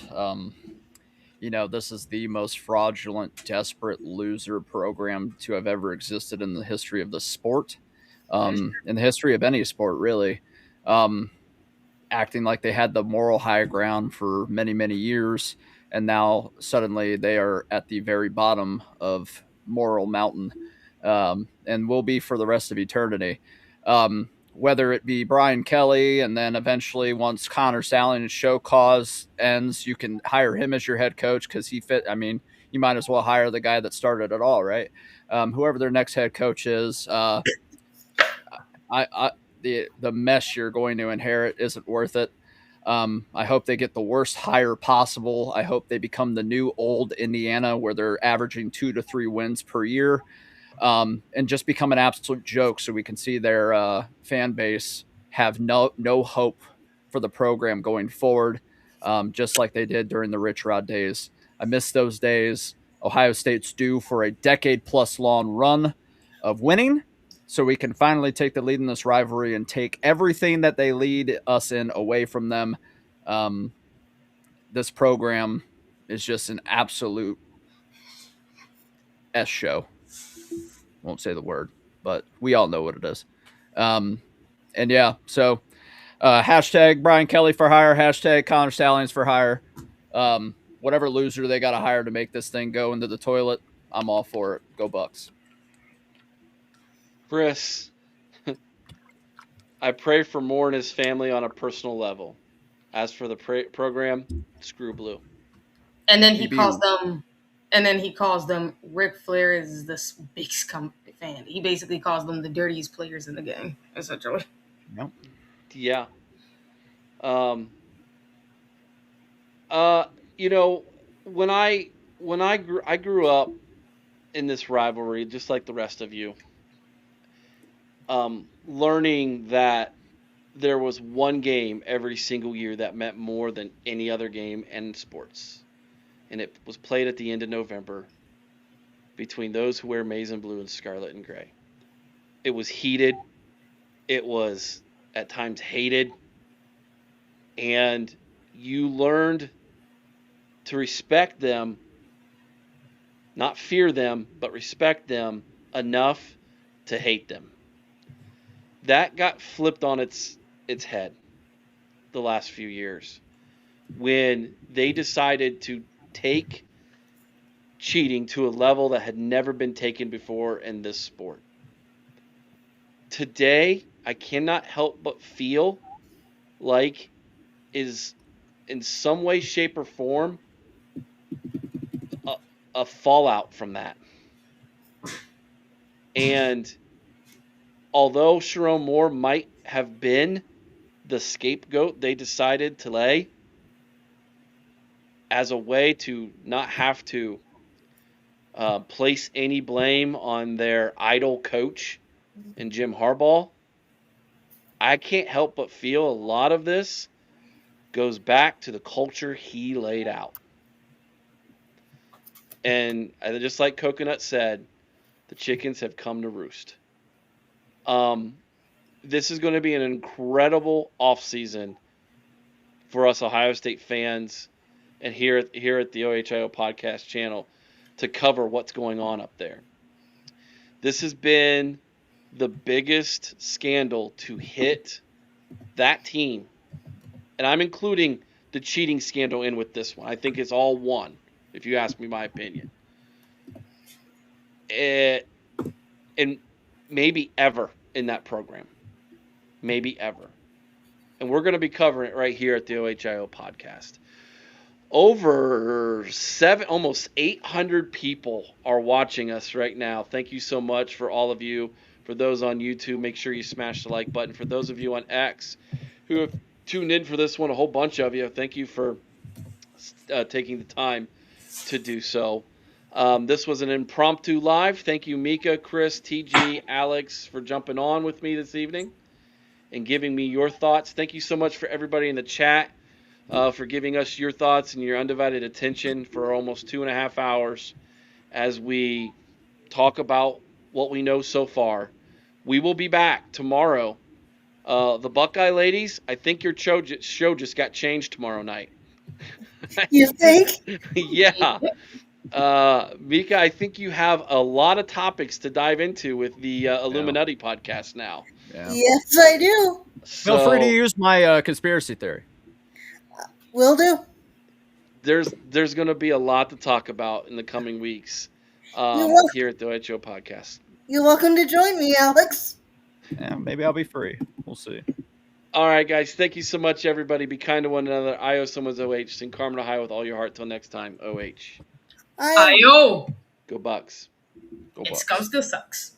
this is the most fraudulent, desperate loser program to have ever existed in the history of the sport, in the history of any sport, really. Um, Acting like they had the moral high ground for many, many years, and now suddenly they are at the very bottom of moral mountain, and will be for the rest of eternity. Whether it be Brian Kelly, and then eventually once Connor Stalions' show cause ends, you can hire him as your head coach because he fit. I mean, you might as well hire the guy that started it all, right? Whoever their next head coach is, I the mess you're going to inherit isn't worth it. I hope they get the worst hire possible. I hope they become the new old Indiana, where they're averaging 2 to 3 wins per year, and just become an absolute joke, so we can see their fan base have no hope for the program going forward, just like they did during the Rich Rod days. I miss those days. Ohio State's due for a decade plus long run of winning, so we can finally take the lead in this rivalry and take everything that they lead us in away from them. Um, this program is just an absolute S show. Won't say the word, but we all know what it is. And yeah, so hashtag Brian Kelly for hire, hashtag Connor Stalions for hire. Whatever loser they got to hire to make this thing go into the toilet, I'm all for it. Go Bucks. Chris, I pray for Moore and his family on a personal level. As for the program, screw blue. And then he calls them. And then he calls them. Ric Flair is this big scum fan. He basically calls them the dirtiest players in the game, essentially. Yep. Yeah. When I grew up in this rivalry, just like the rest of you, learning that there was one game every single year that meant more than any other game in sports, and it was played at the end of November between those who wear maize and blue and scarlet and gray. It was heated. It was at times hated, and you learned to respect them, not fear them, but respect them enough to hate them. That got flipped on its head the last few years when they decided to take cheating to a level that had never been taken before in this sport. Today, I cannot help but feel like is in some way, shape, or form a fallout from that. And although Sherrone Moore might have been the scapegoat they decided to lay as a way to not have to place any blame on their idol coach and Jim Harbaugh, I can't help but feel a lot of this goes back to the culture he laid out. And just like Coconut said, the chickens have come to roost. This is going to be an incredible offseason for us Ohio State fans and here at the OHIO podcast channel to cover what's going on up there. This has been the biggest scandal to hit that team. And I'm including the cheating scandal in with this one. I think it's all one, if you ask me my opinion. And maybe ever in that program. Maybe ever. And we're going to be covering it right here at the OHIO podcast. Over almost 800 people are watching us right now. Thank you so much for all of you. For those on YouTube, make sure you smash the like button. For those of you on X who have tuned in for this one, a whole bunch of you, thank you for taking the time to do so. This was an impromptu live. Thank you, Mika, Chris, TG, Alex, for jumping on with me this evening and giving me your thoughts. Thank you so much for everybody in the chat for giving us your thoughts and your undivided attention for almost 2.5 hours as we talk about what we know so far. We will be back tomorrow. The Buckeye ladies, I think your show just got changed tomorrow night. You think? Yeah. Mika, I think you have a lot of topics to dive into with the Illuminati podcast now. Yeah. Yes, I do. Feel free to So use my conspiracy theory. Will do. there's going to be a lot to talk about in the coming weeks You're, wel- here at the Ocho podcast. you're welcome to join me, Alex. Yeah, maybe I'll be free. We'll see. All right, guys. Thank you so much, everybody. Be kind to one another. I owe someone's OH. Sing Carmen Ohio with all your heart. Till next time, OH. I Ayo! Go Bucks. Go And Bucks. Scum still sucks.